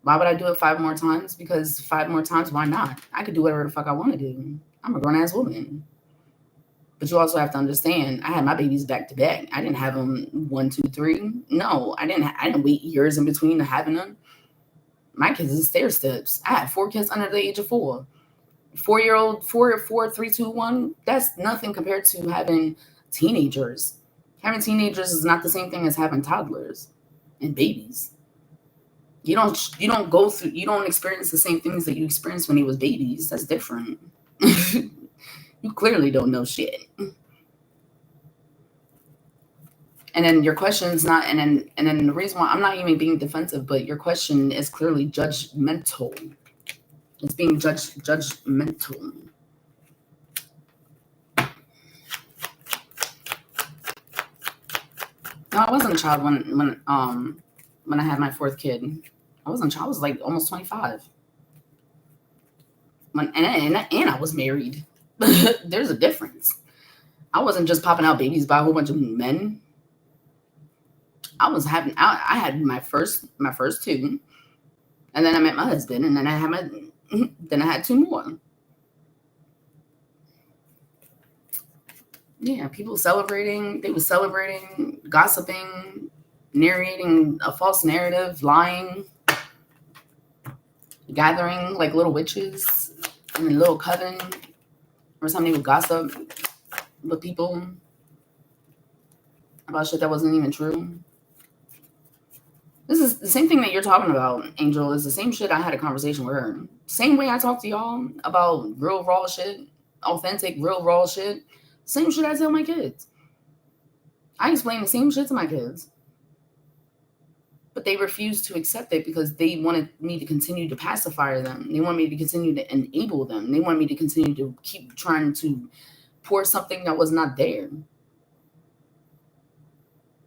Why would I do it 5 more times? Because 5 more times, why not? I could do whatever the fuck I want to do. I'm a grown-ass woman. But you also have to understand, I had my babies back to back. I didn't have them 1, 2, 3. No, I didn't wait years in between to having them. My kids is stair steps. I had 4 kids under the age of 4. 4-year-old, 4, 3, 2, 1. That's nothing compared to having teenagers. Having teenagers is not the same thing as having toddlers and babies. You don't experience the same things that you experienced when you was babies. That's different. You clearly don't know shit. And then your question is not, and then the reason why I'm not even being defensive, but your question is clearly judgmental. It's being judgmental. No, I wasn't a child when I had my 4th kid. I wasn't a child. I was like almost 25. And I was married. There's a difference. I wasn't just popping out babies by a whole bunch of men. I had my first 2, and then I met my husband, and then I had 2 more. Yeah, people celebrating. They were celebrating, gossiping, narrating a false narrative, lying, gathering like little witches in a little coven, or something would gossip with people about shit that wasn't even true. This is the same thing that you're talking about, Angel. Is the same shit I had a conversation with her. Same way I talk to y'all about real raw shit, authentic, real raw shit. Same shit I tell my kids. I explain the same shit to my kids. But they refuse to accept it because they wanted me to continue to pacify them. They want me to continue to enable them. They want me to continue to keep trying to pour something that was not there.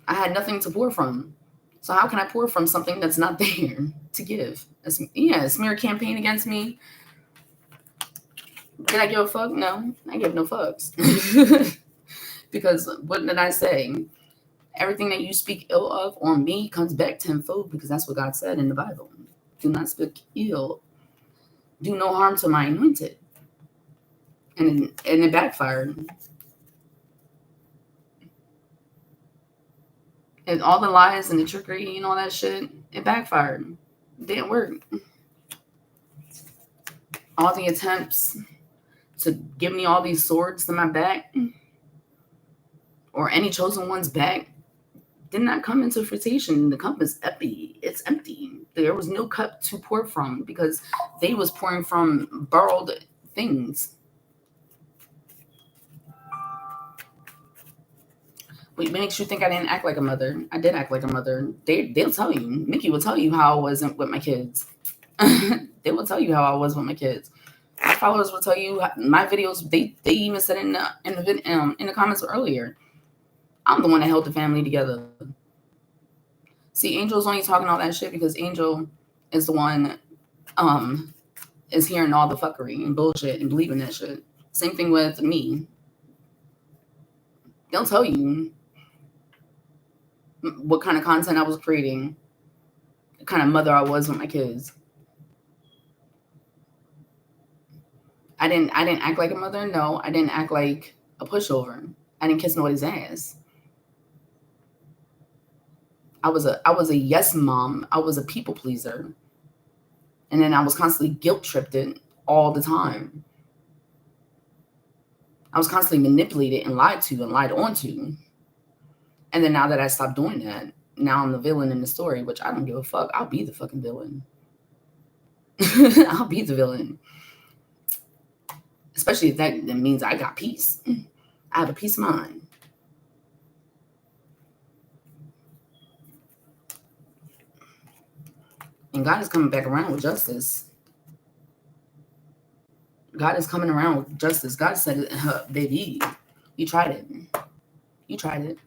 I had nothing to pour from. So how can I pour from something that's not there to give? A smear campaign against me. Did I give a fuck? No, I give no fucks. Because what did I say? Everything that you speak ill of on me comes back tenfold, because that's what God said in the Bible. Do not speak ill. Do no harm to my anointed. And it backfired. And all the lies and the trickery and all that shit, it backfired. It didn't work. All the attempts to give me all these swords to my back, or any chosen one's back, did not come into fruition. The cup is empty. It's empty. There was no cup to pour from because they was pouring from borrowed things. What makes you think I didn't act like a mother? I did act like a mother. They'll tell you. Mickey will tell you how I wasn't with my kids. They will tell you how I was with my kids. My followers will tell you my videos. They even said in the comments earlier, I'm the one that held the family together. See, Angel's only talking all that shit because Angel is the one is hearing all the fuckery and bullshit and believing that shit. Same thing with me. They'll tell you what kind of content I was creating, the kind of mother I was with my kids. I didn't act like a mother. No, I didn't act like a pushover. I didn't kiss nobody's ass. I was a yes mom. I was a people pleaser. And then I was constantly guilt tripped all the time. I was constantly manipulated and lied to and lied onto. And then now that I stopped doing that, now I'm the villain in the story, which I don't give a fuck. I'll be the fucking villain. I'll be the villain. Especially if that means I got peace. I have a peace of mind. And God is coming back around with justice. God is coming around with justice. God said, baby, you tried it. You tried it.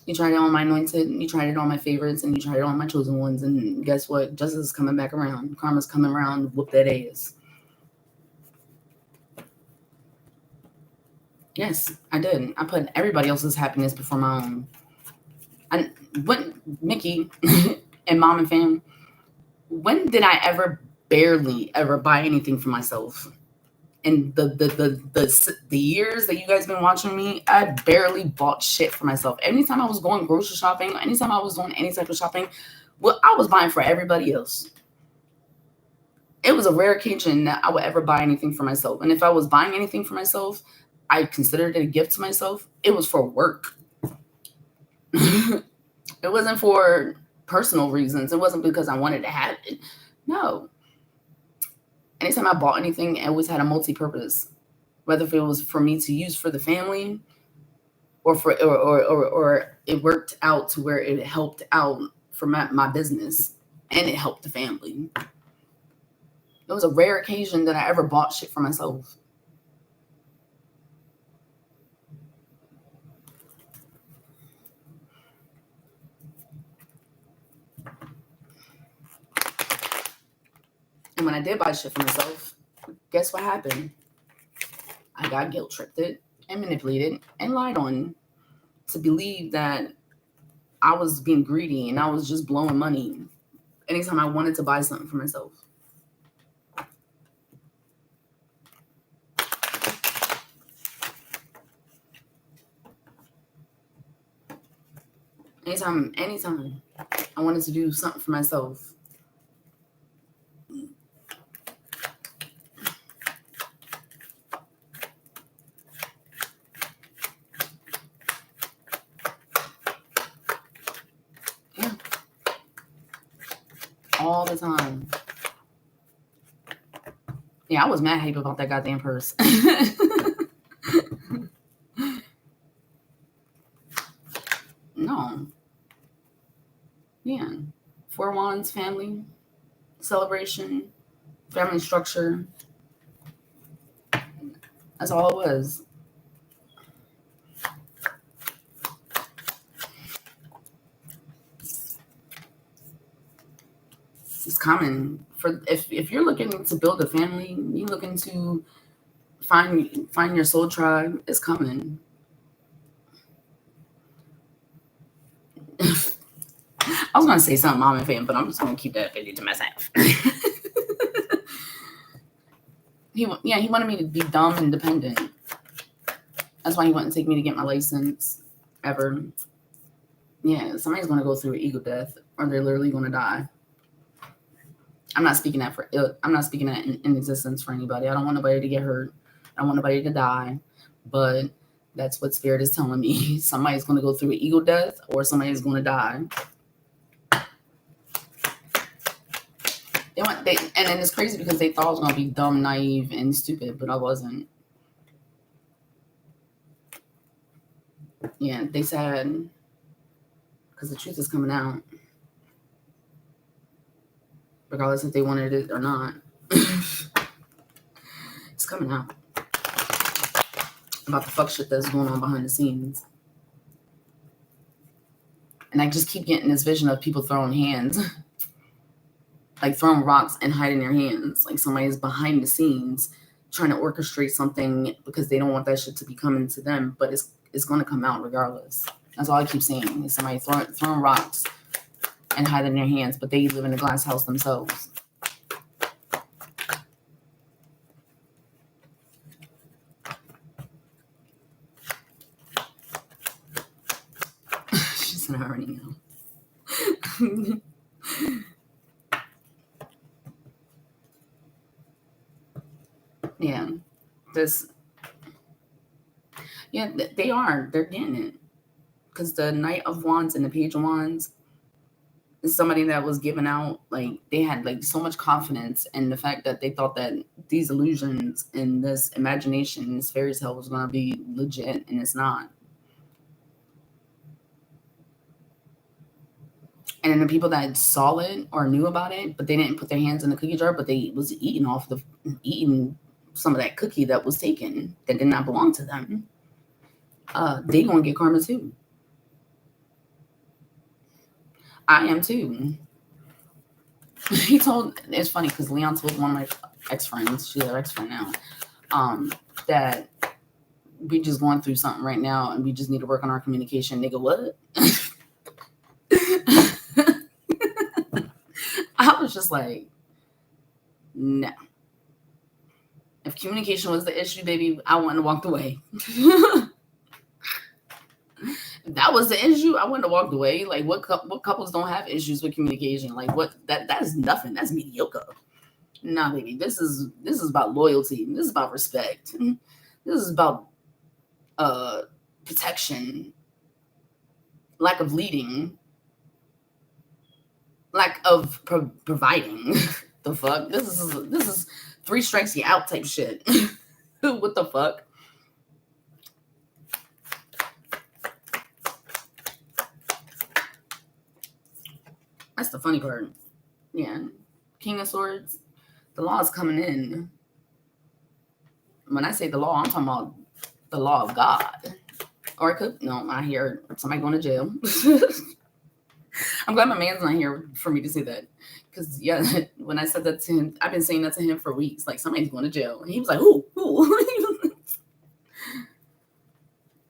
You tried it on my anointed, you tried it on my favorites, and you tried it on my chosen ones. And guess what? Justice is coming back around. Karma's coming around. Whoop that ass. Yes, I did. I put everybody else's happiness before my own. And when Mickey and mom and fam, when did I ever barely ever buy anything for myself? And the years that you guys been watching me, I barely bought shit for myself. Anytime I was going grocery shopping, anytime I was doing any type of shopping, well, I was buying for everybody else. It was a rare occasion that I would ever buy anything for myself. And if I was buying anything for myself, I considered it a gift to myself. It was for work. It wasn't for personal reasons. It wasn't because I wanted to have it. No. Anytime I bought anything, it always had a multi-purpose. Whether if it was for me to use for the family, or it worked out to where it helped out for my business, and it helped the family. It was a rare occasion that I ever bought shit for myself. And when I did buy shit for myself, guess what happened? I got guilt tripped and manipulated and lied on to believe that I was being greedy and I was just blowing money anytime I wanted to buy something for myself. Anytime I wanted to do something for myself, yeah, all the time. Yeah, I was mad hype about that goddamn purse. No. Yeah. 4 Wands, family, celebration, family structure. That's all it was. It's common for if you're looking to build a family, you're looking to find your soul tribe. It's coming. I was gonna say something mom and fam, but I'm just gonna keep that video to myself. He wanted me to be dumb and dependent. That's why he wouldn't take me to get my license ever. Yeah, somebody's gonna go through an ego death, or they're literally gonna die. I'm not speaking that in existence for anybody. I don't want nobody to get hurt. I don't want nobody to die. But that's what spirit is telling me. Somebody's gonna go through an ego death, or somebody's gonna die. And then it's crazy because they thought I was gonna be dumb, naive, and stupid, but I wasn't. Yeah, they said, because the truth is coming out, regardless if they wanted it or not. It's coming out about the fuck shit that's going on behind the scenes. And I just keep getting this vision of people throwing hands, like throwing rocks and hiding their hands, like somebody's behind the scenes trying to orchestrate something because they don't want that shit to be coming to them, but it's going to come out regardless. That's all I keep saying, is somebody throwing rocks and hiding their hands, but they live in a glass house themselves. She said, I already know. Yeah, they're getting it, because the Knight of Wands and the Page of Wands, somebody that was giving out, like, they had like so much confidence in the fact that they thought that these illusions and this imagination, this fairy tale was gonna be legit, and it's not. And then the people that saw it or knew about it, but they didn't put their hands in the cookie jar, but they was eating some of that cookie that was taken that did not belong to them. They gonna get karma too. I am too. It's funny because Leon told one of my ex-friends, she's our ex-friend now, that we just going through something right now and we just need to work on our communication. Nigga, what? I was just like, no. If communication was the issue, baby, I wouldn't have walked away. If that was the issue, I wouldn't have walked away. Like, what couples don't have issues with communication? Like, what? That's nothing. That's mediocre. Nah, baby, this is about loyalty. This is about respect. This is about protection, lack of leading, lack of providing. The fuck? This is 3 strikes you out type shit. What the fuck? That's the funny part. Yeah. King of Swords. The law is coming in. When I say the law, I'm talking about the law of God. Or it could, no, I hear somebody going to jail. I'm glad my man's not here for me to say that. Because, yeah, when I said that to him, I've been saying that to him for weeks. Like, somebody's going to jail. And he was like, who?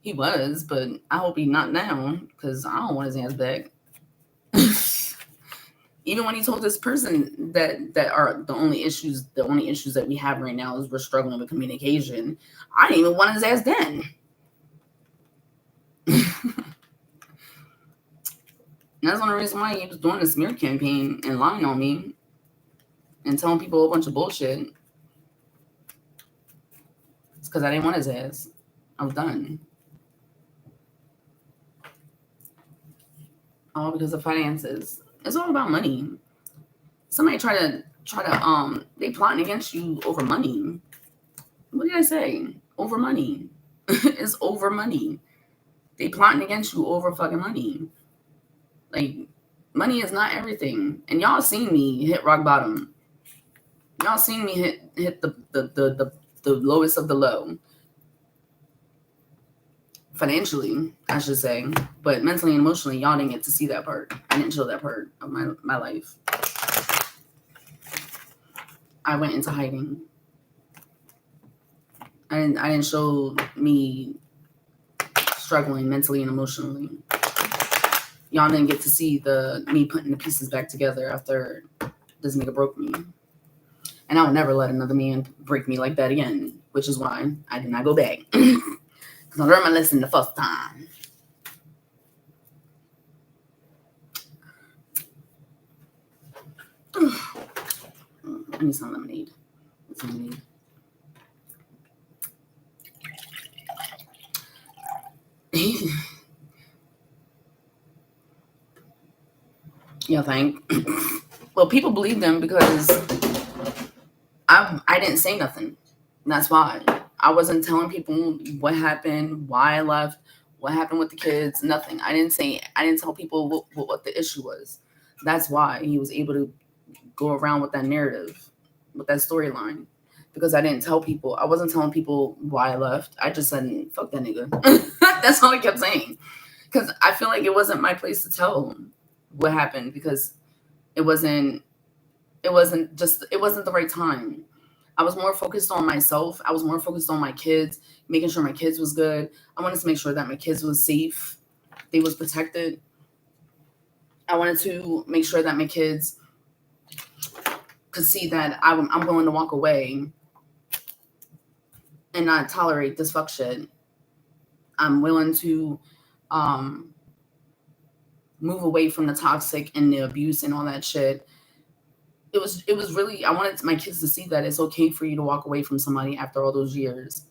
He was, but I hope he's not now. Because I don't want his ass back. Even when he told this person that are the only issues that we have right now is we're struggling with communication, I didn't even want his ass then. And that's one of the reasons why he was doing the smear campaign and lying on me and telling people a bunch of bullshit. It's because I didn't want his ass. I was done. All because of finances. It's all about money. Somebody try to they plotting against you over money. What did I say? Over money. It's over money. They plotting against you over fucking money. Like, money is not everything. And y'all seen me hit rock bottom. Y'all seen me hit the lowest of the low. Financially, I should say. But mentally and emotionally, y'all didn't get to see that part. I didn't show that part of my life. I went into hiding. I didn't show me struggling mentally and emotionally. Y'all didn't get to see me putting the pieces back together after this nigga broke me. And I would never let another man break me like that again, which is why I did not go back. Because I learned my lesson the first time. I need some lemonade. You think? Well, people believe them because I didn't say nothing. That's why. I wasn't telling people what happened, why I left, what happened with the kids, nothing. I didn't tell people what the issue was. That's why he was able to go around with that narrative, with that storyline. Because I didn't tell people. I wasn't telling people why I left. I just said, fuck that nigga. That's all I kept saying. Because I feel like it wasn't my place to tell what happened, because it wasn't the right time. I was more focused on myself. I was more focused on my kids, making sure my kids was good. I wanted to make sure that my kids was safe. They was protected. I wanted to make sure that my kids could see that I'm willing to walk away and not tolerate this fuck shit. I'm willing to move away from the toxic and the abuse and all that shit. It was really, I wanted my kids to see that it's okay for you to walk away from somebody after all those years.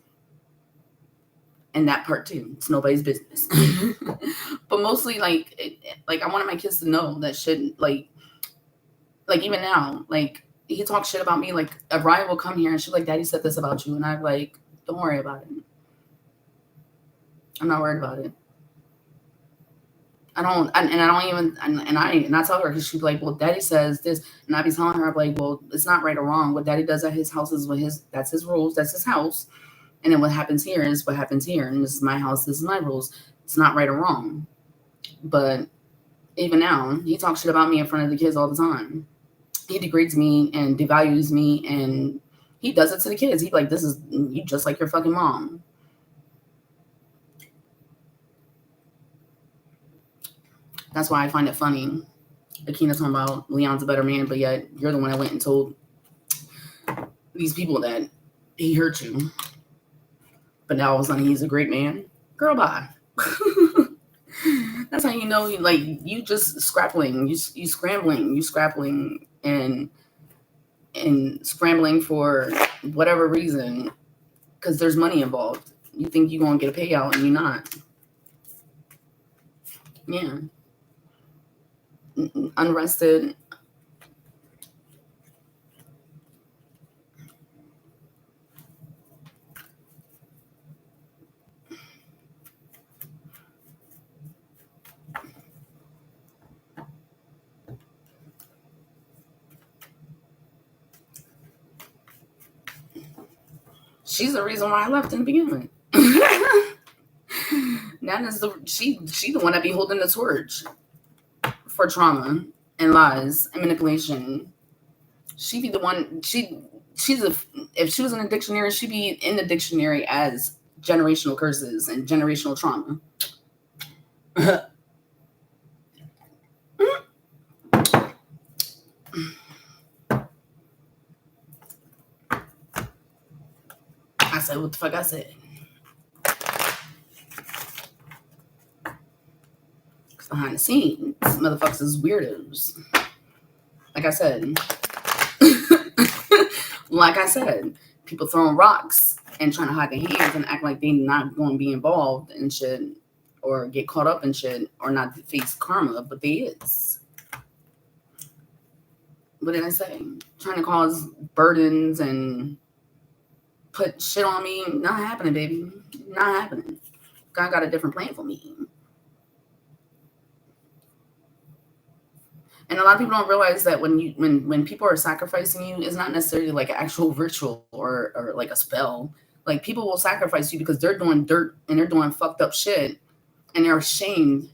And that part too, it's nobody's business. But mostly, like, I wanted my kids to know that shit. Like even now, like, he talks shit about me. Like, a Ryan will come here and she's like, "Daddy said this about you," and I'm like, "Don't worry about it. I'm not worried about it. I don't." And I don't even. And I tell her, because she's like, "Well, Daddy says this," and I be telling her, I'm like, "Well, it's not right or wrong. What Daddy does at his house is that's his rules. That's his house. And then what happens here is what happens here. And this is my house. This is my rules. It's not right or wrong." But even now, he talks shit about me in front of the kids all the time. He degrades me and devalues me, and he does it to the kids. He's like, "This is you, just like your fucking mom." That's why I find it funny. Akina talking about Leon's a better man, but yet you're the one that went and told these people that he hurt you. But now all of a sudden he's a great man. Girl, bye. That's how you know, like, you just scrappling, you scrappling and scrambling for whatever reason, because there's money involved. You think you're gonna get a payout and you're not. Yeah. Unrested. She's the reason why I left in the beginning. Nana's she the one that be holding the torch for trauma and lies and manipulation. She be the one. If she was in a dictionary, she'd be in the dictionary as generational curses and generational trauma. I said, what the fuck I said? Behind the scenes, motherfuckers is weirdos. Like I said, people throwing rocks and trying to hide their hands and act like they not going to be involved in shit or get caught up in shit or not face karma, but they is. What did I say? Trying to cause burdens and put shit on me. Not happening, baby. Not happening. God got a different plan for me. And a lot of people don't realize that when people are sacrificing you, it's not necessarily like an actual ritual or like a spell. Like, people will sacrifice you because they're doing dirt and they're doing fucked up shit, and they're ashamed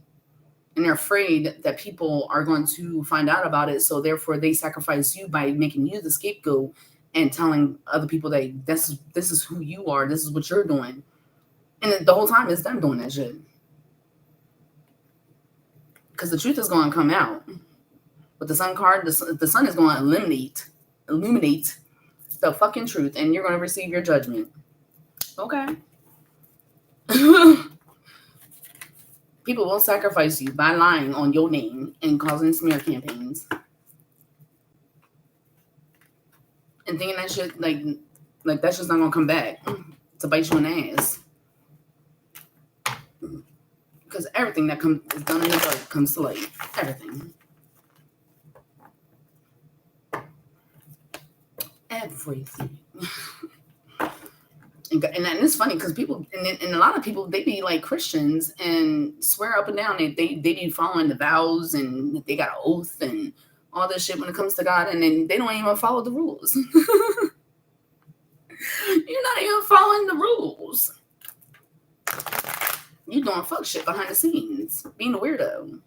and they're afraid that people are going to find out about it. So therefore they sacrifice you by making you the scapegoat and telling other people that this is who you are, this is what you're doing. And the whole time it's them doing that shit. Because the truth is going to come out. With the sun card, the sun is going to illuminate the fucking truth, and you're going to receive your judgment. Okay. People will sacrifice you by lying on your name and causing smear campaigns. And thinking that shit, like that's just not going to come back to bite you in the ass. Because everything that is done in the dark comes to light. Everything. Everything. And it's funny because people and a lot of people, they be like Christians and swear up and down that they be following the vows and they got an oath and all this shit when it comes to God, and then they don't even follow the rules. You're not even following the rules. You doing fuck shit behind the scenes, being a weirdo.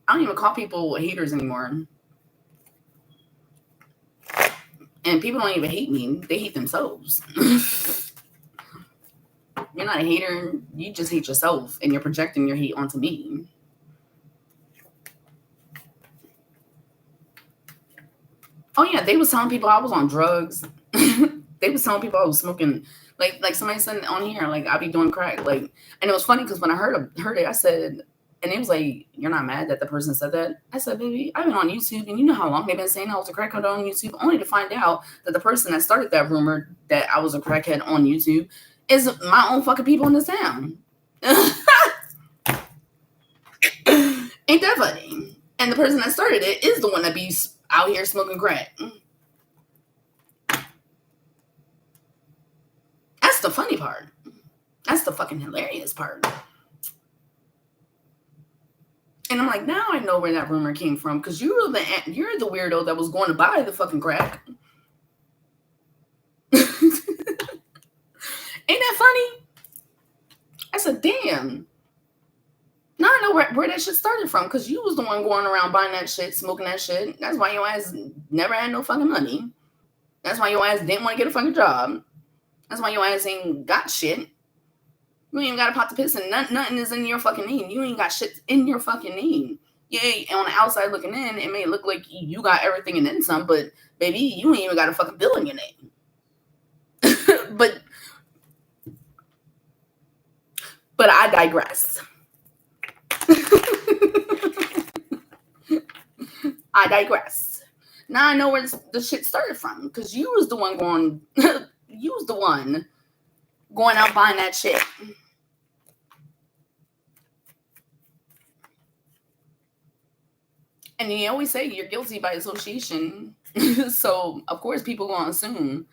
I don't even call people haters anymore. And people don't even hate me. They hate themselves. You're not a hater. You just hate yourself, and you're projecting your hate onto me. Oh, yeah. They was telling people I was on drugs. They was telling people I was smoking. Like somebody said on here, like, I be doing crack. Like, and it was funny because when I heard it, I said, and it was like, you're not mad that the person said that? I said, baby, I've been on YouTube, and you know how long they've been saying I was a crackhead on YouTube, only to find out that the person that started that rumor that I was a crackhead on YouTube is my own fucking people in this town. Ain't that funny? And the person that started it is the one that be out here smoking crack. That's the funny part. That's the fucking hilarious part. And I'm like, now I know where that rumor came from, because you're the weirdo that was going to buy the fucking crack. Ain't that funny? I said, damn. Now I know where that shit started from, because you was the one going around buying that shit, smoking that shit. That's why your ass never had no fucking money. That's why your ass didn't want to get a fucking job. That's why your ass ain't got shit. You ain't even got a pot to piss, and nothing is in your fucking name. You ain't got shit in your fucking name. Yeah, on the outside looking in, it may look like you got everything and then some, but baby, you ain't even got a fucking bill in your name. But I digress. I digress. Now I know where the shit started from, because you was the one going out buying that shit. And you always say you're guilty by association. So of course people gonna assume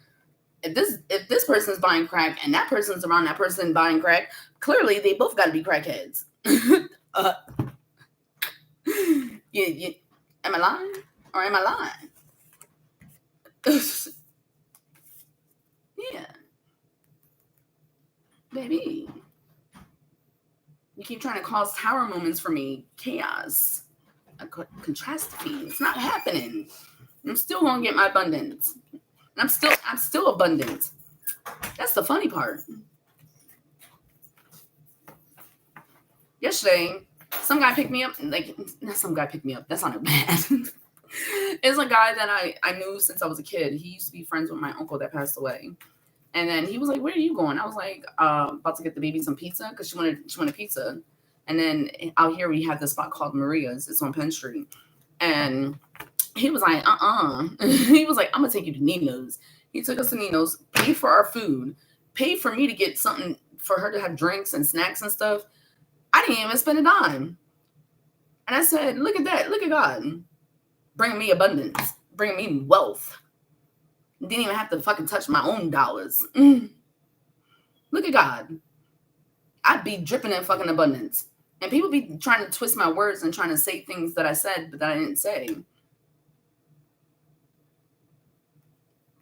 if this person's buying crack and that person's around that person buying crack, clearly they both gotta be crackheads. Am I lying? Or am I lying? Yeah. Baby. You keep trying to cause tower moments for me. Chaos. A catastrophe. It's not happening. I'm still gonna get my abundance. And I'm still abundant. That's the funny part. Yesterday, some guy picked me up. Like, not some guy picked me up. That sounded bad. It's a guy that I knew since I was a kid. He used to be friends with my uncle that passed away. And then he was like, "Where are you going?" I was like, "About to get the baby some pizza," because she wanted pizza. And then out here we have this spot called Maria's. It's on Penn Street. And he was like, He was like, "I'm gonna take you to Nino's." He took us to Nino's, paid for our food, paid for me to get something for her to have drinks and snacks and stuff. I didn't even spend a dime. And I said, "Look at that. Look at God. Bringing me abundance. Bringing me wealth. Didn't even have to fucking touch my own dollars. Look at God. I'd be dripping in fucking abundance." And people be trying to twist my words and trying to say things that I said, but that I didn't say.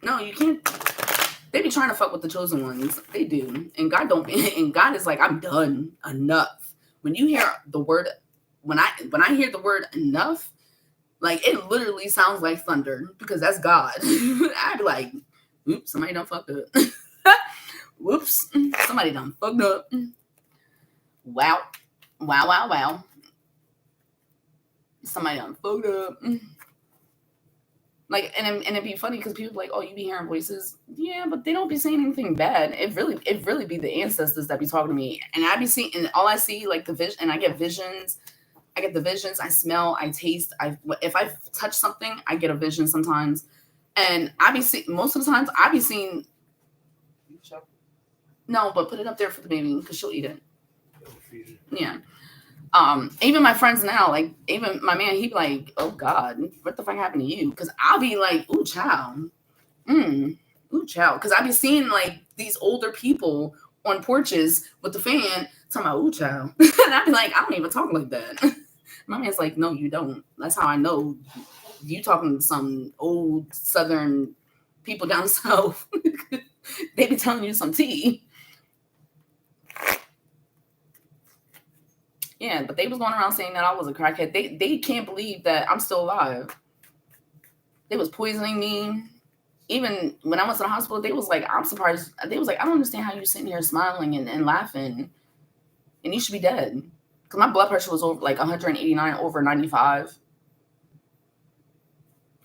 No, you can't. They be trying to fuck with the chosen ones. They do. And God don't. And God is like, "I'm done. Enough." When you hear the word, when I hear the word enough, like, it literally sounds like thunder, because that's God. I'd be like, "Oops, somebody done fucked up." Whoops, somebody done fucked up. Wow. Wow. Somebody done fucked up. Like, and it'd be funny because people be like, "Oh, you be hearing voices." Yeah, but they don't be saying anything bad. It really be the ancestors that be talking to me. And I be seeing, and all I see, like, the vision, and I get visions. I get the visions. I smell, I taste. If I touch something, I get a vision sometimes. And I be seeing, most of the times, I be seeing. No, but put it up there for the baby, because she'll eat it. Yeah. Even my friends now, like, even my man, he be like, "Oh God, what the fuck happened to you?" Because I'll be like, "Ooh, child. Ooh, child." Because I be seeing, like, these older people on porches with the fan talking about, "Ooh, child." And I be like, "I don't even talk like that." My man's like, "No, you don't. That's how I know you talking to some old Southern people down south." They be telling you some tea. Yeah, but they was going around saying that I was a crackhead. They can't believe that I'm still alive. They was poisoning me. Even when I went to the hospital, they was like, "I'm surprised." They was like, "I don't understand how you sitting here smiling and laughing, and you should be dead." Because my blood pressure was over like 189 over 95.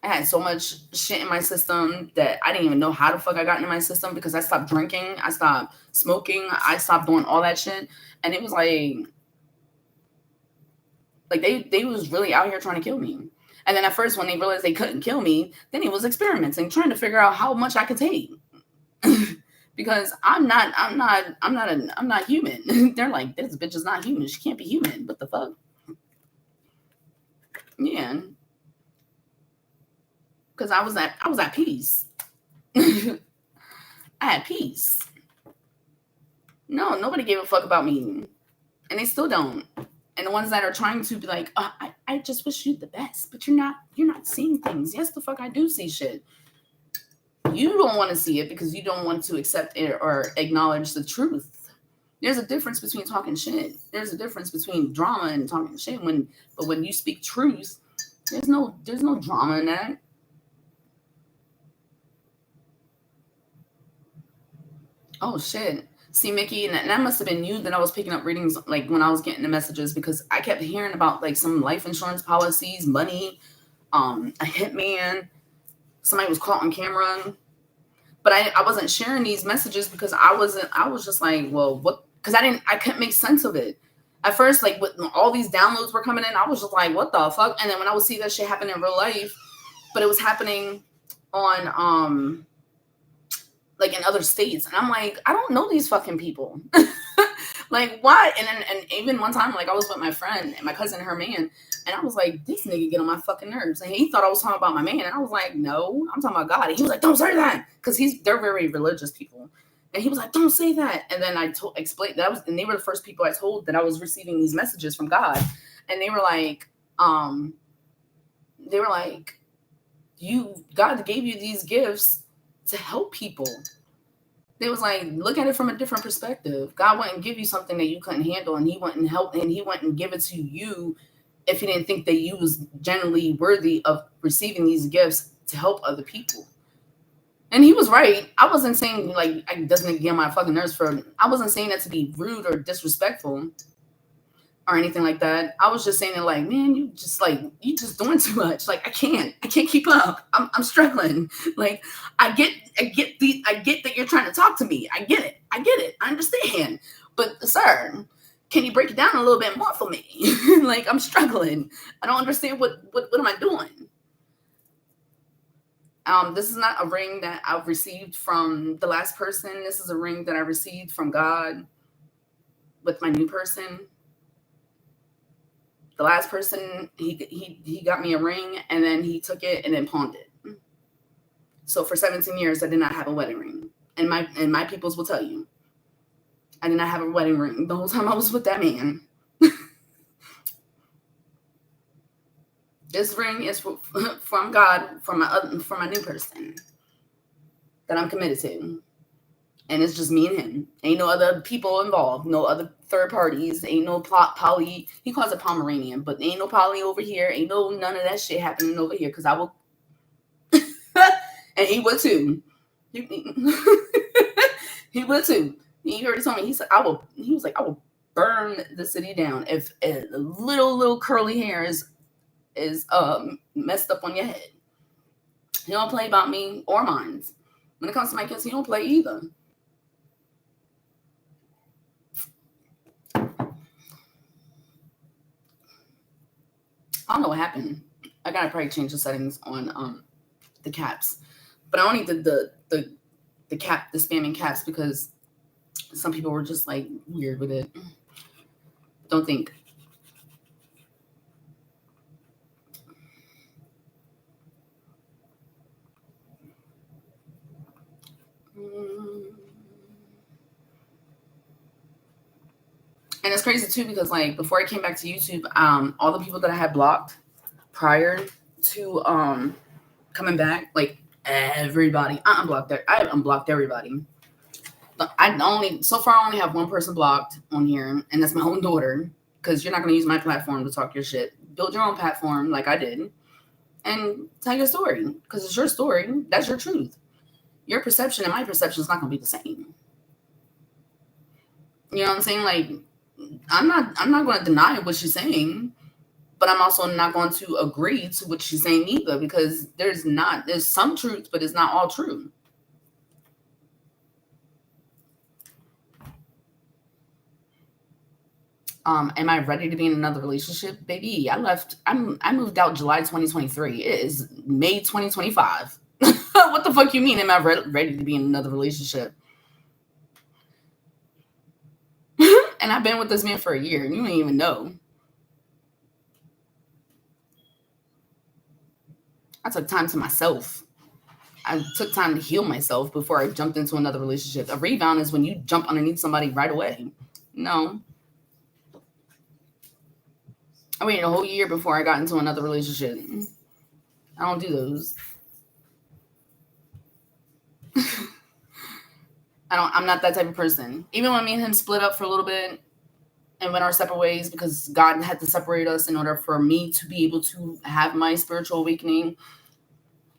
I had so much shit in my system that I didn't even know how the fuck I got into my system, because I stopped drinking, I stopped smoking, I stopped doing all that shit. And it was like they was really out here trying to kill me. And then at first, when they realized they couldn't kill me, then he was experimenting, trying to figure out how much I could take. because I'm not human. They're like, this bitch is not human. She can't be human. What the fuck? Yeah, because I was at peace. I had peace. No, nobody gave a fuck about me, and they still don't. And the ones that are trying to be like, I just wish you the best, but you're not seeing things. Yes, the fuck I do see shit. You don't want to see it because you don't want to accept it or acknowledge the truth. There's a difference between talking shit. There's a difference between drama and talking shit. But when you speak truth, there's no drama in that. Oh shit. See, Mickey, and that must have been you that I was picking up readings like when I was getting the messages, because I kept hearing about like some life insurance policies, money, a hitman, somebody was caught on camera. But I wasn't sharing these messages because I was just like, well, what? Because I couldn't make sense of it. At first, like, when all these downloads were coming in, I was just like, what the fuck? And then when I would see that shit happen in real life, but it was happening on, like, in other states. And I'm like, I don't know these fucking people. Like, why? And even one time, like, I was with my friend and my cousin and her man, and I was like, this nigga get on my fucking nerves. And he thought I was talking about my man, and I was like, no, I'm talking about God. And he was like, don't say that, because they're very religious people. And he was like, don't say that. And then I explained that and they were the first people I told that I was receiving these messages from God. And they were like, God gave you these gifts to help people. They was like, look at it from a different perspective. God wouldn't give you something that you couldn't handle, and he wouldn't help, and he wouldn't give it to you if he didn't think that you was generally worthy of receiving these gifts to help other people. And he was right. I wasn't saying like it doesn't get on my fucking nerves I wasn't saying that to be rude or disrespectful or anything like that. I was just saying that, like, man, you just doing too much. Like, I can't keep up. I'm struggling. Like, I get that you're trying to talk to me. I get it. I understand. But sir, can you break it down a little bit more for me? Like, I'm struggling. I don't understand what am I doing? This is not a ring that I've received from the last person. This is a ring that I received from God with my new person. The last person, he got me a ring, and then he took it and then pawned it. So for 17 years, I did not have a wedding ring. And my peoples will tell you, I did not have a wedding ring the whole time I was with that man. This ring is from God, from my new person that I'm committed to. And it's just me and him. Ain't no other people involved. No other third parties. Ain't no poly. He calls it Pomeranian, but ain't no poly over here. Ain't none of that shit happening over here. Because I will. And he would too. He would too. He already told me. He said, He was like, I will burn the city down if a little curly hair is messed up on your head. He don't play about me or mine. When it comes to my kids, he don't play either. I don't know what happened. I gotta probably change the settings on the caps, but I only did the spamming caps because some people were just like weird with it. Don't think. And it's crazy too because like before I came back to YouTube, all the people that I had blocked prior to coming back, like everybody, I unblocked everybody. But I only have one person blocked on here, and that's my own daughter. Because you're not gonna use my platform to talk your shit. Build your own platform like I did, and tell your story. Because it's your story. That's your truth. Your perception and my perception is not gonna be the same. You know what I'm saying? Like, I'm not going to deny what she's saying, but I'm also not going to agree to what she's saying either, because there's some truth, but it's not all true. Am I ready to be in another relationship? Baby, I moved out July 2023. It is May 2025. What the fuck you mean? Am I ready to be in another relationship? And I've been with this man for a year, and you don't even know. I took time to myself. I took time to heal myself before I jumped into another relationship. A rebound is when you jump underneath somebody right away. No. I waited a whole year before I got into another relationship. I don't do those. I'm not that type of person. Even when me and him split up for a little bit and went our separate ways because God had to separate us in order for me to be able to have my spiritual awakening.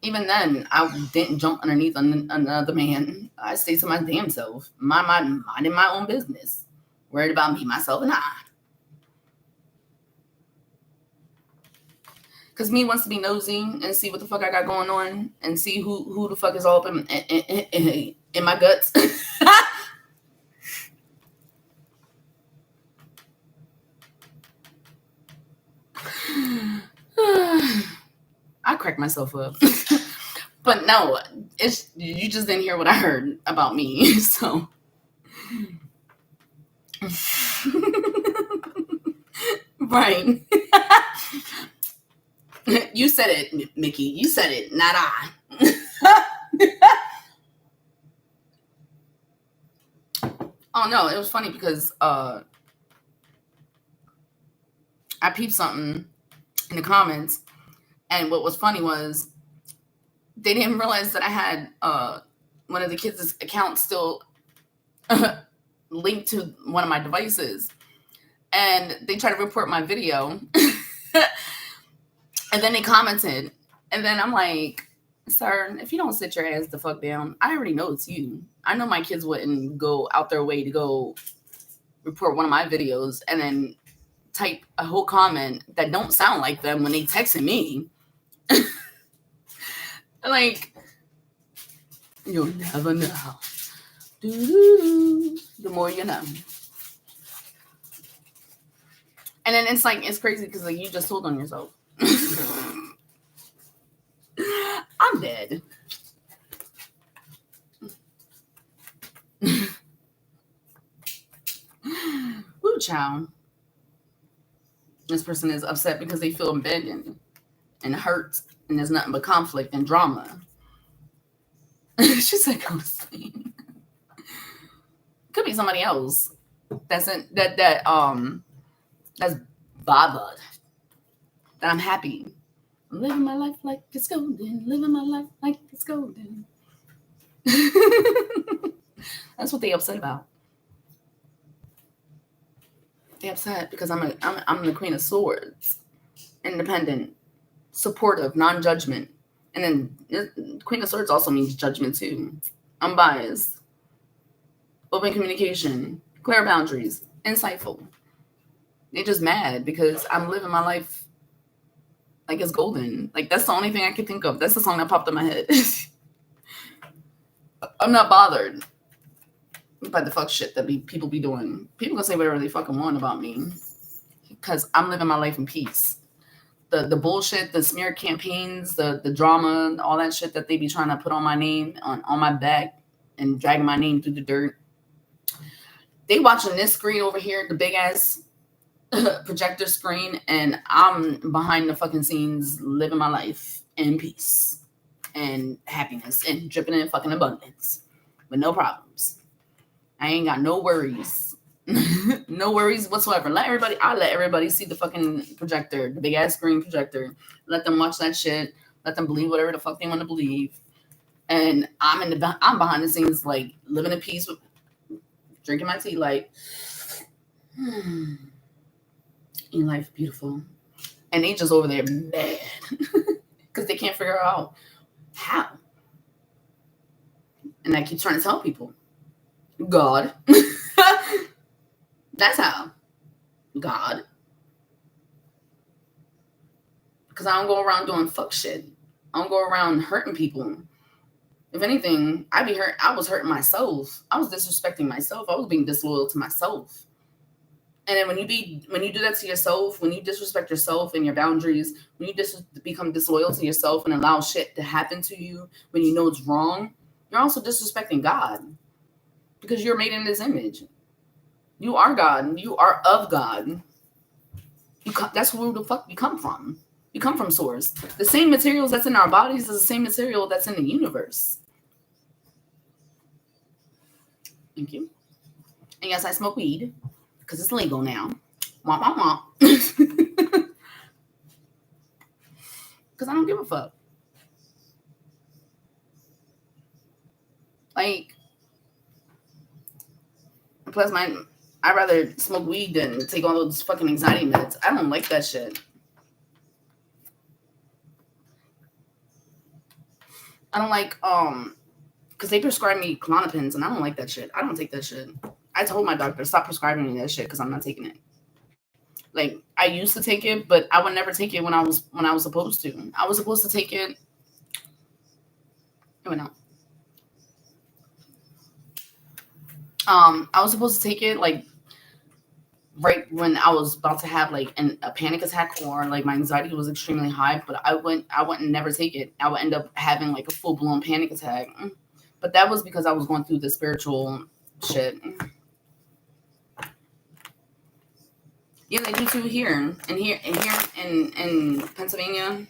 Even then, I didn't jump underneath another man. I stayed to my damn self, minding my own business, worried about me, myself, and I. Because me wants to be nosy and see what the fuck I got going on and see who the fuck is all up in my guts. I crack myself up. But no, it's you just didn't hear what I heard about me. So right. You said it, Mickey. You said it, not I. Oh no, it was funny because I peeped something in the comments, and what was funny was they didn't realize that I had one of the kids' accounts still linked to one of my devices, and they tried to report my video, and then they commented, and then I'm like, sir, if you don't sit your ass the fuck down, I already know it's you. I know my kids wouldn't go out their way to go report one of my videos and then type a whole comment that don't sound like them when they texting me. Like, you'll never know. The more you know. And then it's like, it's crazy because like you just told on yourself. I'm dead. Woo, child. This person is upset because they feel abandoned and hurt, and there's nothing but conflict and drama. She's like, go to sleep. Could be somebody else that's bothered. That I'm happy. I'm living my life like it's golden. Living my life like it's golden. That's what they upset about. They upset because I'm the Queen of Swords, independent, supportive, non-judgment, and then Queen of Swords also means judgment too. Unbiased, open communication, clear boundaries, insightful. They're just mad because I'm living my life like it's golden. Like that's the only thing I could think of. That's the song that popped in my head. I'm not bothered by the fuck shit that people be doing. People can say whatever they fucking want about me because I'm living my life in peace. The bullshit, the smear campaigns, the drama, all that shit that they be trying to put on my name, on my back and dragging my name through the dirt. They watching this screen over here, the big ass projector screen, and I'm behind the fucking scenes living my life in peace and happiness and dripping in fucking abundance with no problems. I ain't got no worries. No worries whatsoever. I let everybody see the fucking projector, the big ass screen projector. Let them watch that shit. Let them believe whatever the fuck they want to believe. And I'm behind the scenes, like living in peace, with drinking my tea, like in life, beautiful. And they just over there mad because they can't figure out how. And I keep trying to tell people, God. That's how. God. Because I don't go around doing fuck shit. I don't go around hurting people. If anything, I was hurting myself. I was disrespecting myself. I was being disloyal to myself. And then when you do that to yourself, when you disrespect yourself and your boundaries, when you become disloyal to yourself and allow shit to happen to you when you know it's wrong, you're also disrespecting God. Because you're made in His image. You are God. You are of God. That's where the fuck you come from. You come from source. The same materials that's in our bodies is the same material that's in the universe. Thank you. And yes, I smoke weed because it's legal now. Wah, wah, wah. Because I don't give a fuck. Like, plus I'd rather smoke weed than take all those fucking anxiety meds. I don't like that shit. I don't like, because they prescribe me Klonopins, and I don't like that shit. I don't take that shit. I told my doctor, stop prescribing me that shit because I'm not taking it. Like, I used to take it, but I would never take it when I was supposed to. I was supposed to take it. I went out. I was supposed to take it like right when I was about to have like a panic attack or like my anxiety was extremely high, but I wouldn't never take it. I would end up having like a full blown panic attack. But that was because I was going through the spiritual shit. Yeah, they do too here. And here in Pennsylvania,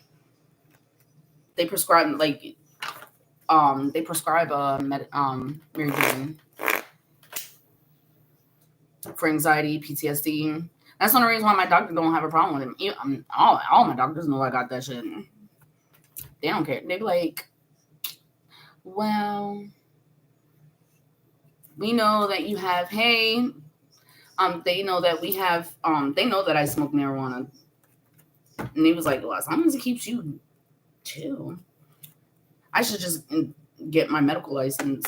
they prescribe Mary Jane for anxiety, PTSD. That's one of the reasons why my doctor don't have a problem with it. All my doctors know I got that shit. They don't care. They be like, well, we know that you have, they know that we have, they know that I smoke marijuana. And he was like, well, as long as it keeps you chill, I should just get my medical license.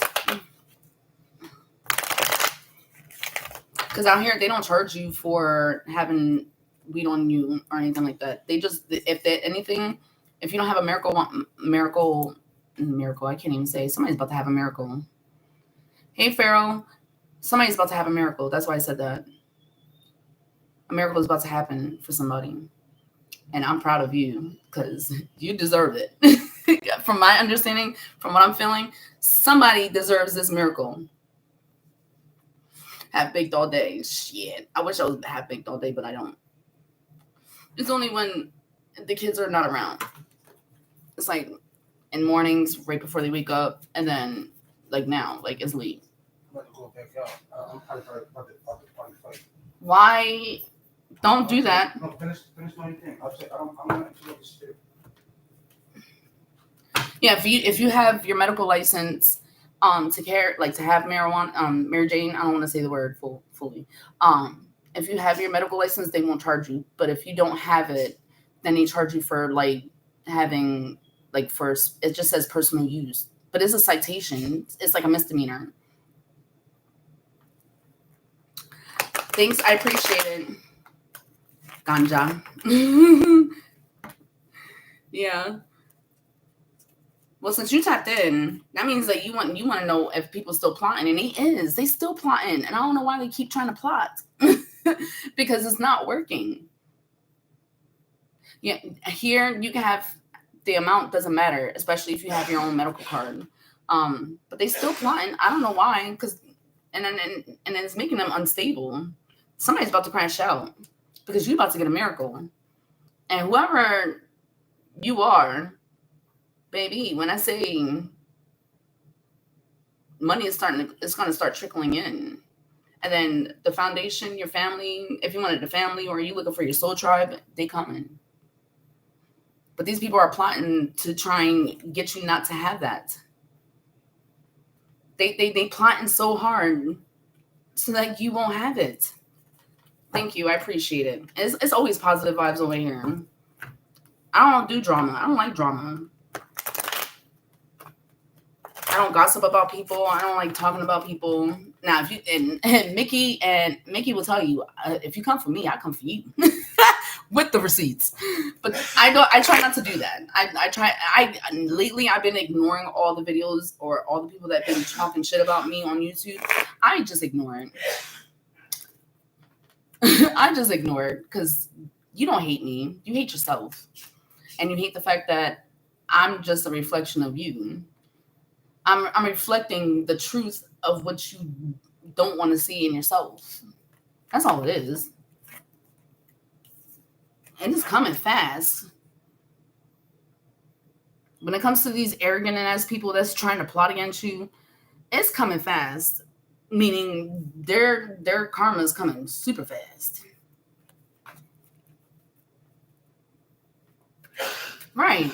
Because out here, they don't charge you for having weed on you or anything like that. They just, if you don't have a miracle, I can't even say. Somebody's about to have a miracle. Hey, Pharaoh, somebody's about to have a miracle. That's why I said that. A miracle is about to happen for somebody. And I'm proud of you because you deserve it. From my understanding, from what I'm feeling, somebody deserves this miracle. Have baked all day. Shit. I wish I was half baked all day, but I don't. It's only when the kids are not around. It's like in mornings, right before they wake up, and then like now, like it's late. I'm about to go back out. I'm about to. Why? Don't do that. No, finish my thing. I'm not into this shit. Yeah, if you have your medical license, to have marijuana, Mary Jane, I don't want to say the word fully. If you have your medical license, they won't charge you. But if you don't have it, then they charge you for like having like first. It just says personal use, but it's a citation. It's like a misdemeanor. Thanks, I appreciate it. Ganja. Yeah. Well, since you tapped in, that means that you want to know if people still plotting, and they still plotting, and I don't know why they keep trying to plot because it's not working. Yeah, here you can have the amount doesn't matter, especially if you have your own medical card. But they still plotting. I don't know why, because and then it's making them unstable. Somebody's about to crash out because you're about to get a miracle, and whoever you are. Baby, when I say money it's going to start trickling in. And then the foundation, your family, if you wanted a family or you looking for your soul tribe, they coming. But these people are plotting to try and get you not to have that. They plotting so hard so that you won't have it. Thank you. I appreciate it. It's always positive vibes over here. I don't do drama. I don't like drama. I don't gossip about people. I don't like talking about people. Now, if you and Mickey will tell you, if you come for me, I come for you with the receipts. But I try not to do that. Lately I've been ignoring all the videos or all the people that have been talking shit about me on YouTube. I just ignore it. I just ignore it because you don't hate me. You hate yourself, and you hate the fact that I'm just a reflection of you. I'm reflecting the truth of what you don't want to see in yourself. That's all it is. And it's coming fast. When it comes to these arrogant ass people that's trying to plot against you, it's coming fast. Meaning their karma is coming super fast. Right.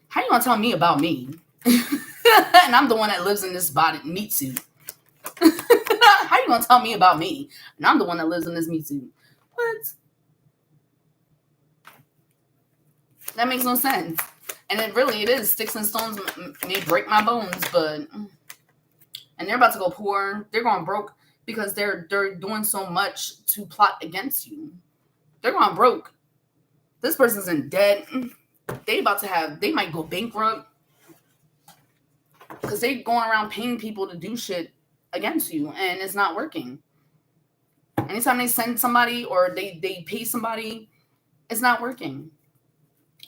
How you gonna tell me about me? And I'm the one that lives in this meat suit. How you gonna tell me about me? And I'm the one that lives in this meat suit. What? That makes no sense. And it is. Sticks and stones may break my bones, but and they're about to go poor. They're going broke because they're doing so much to plot against you. They're going broke. This person's in debt. They might go bankrupt because they going around paying people to do shit against you, and it's not working. Anytime they send somebody or they pay somebody, it's not working.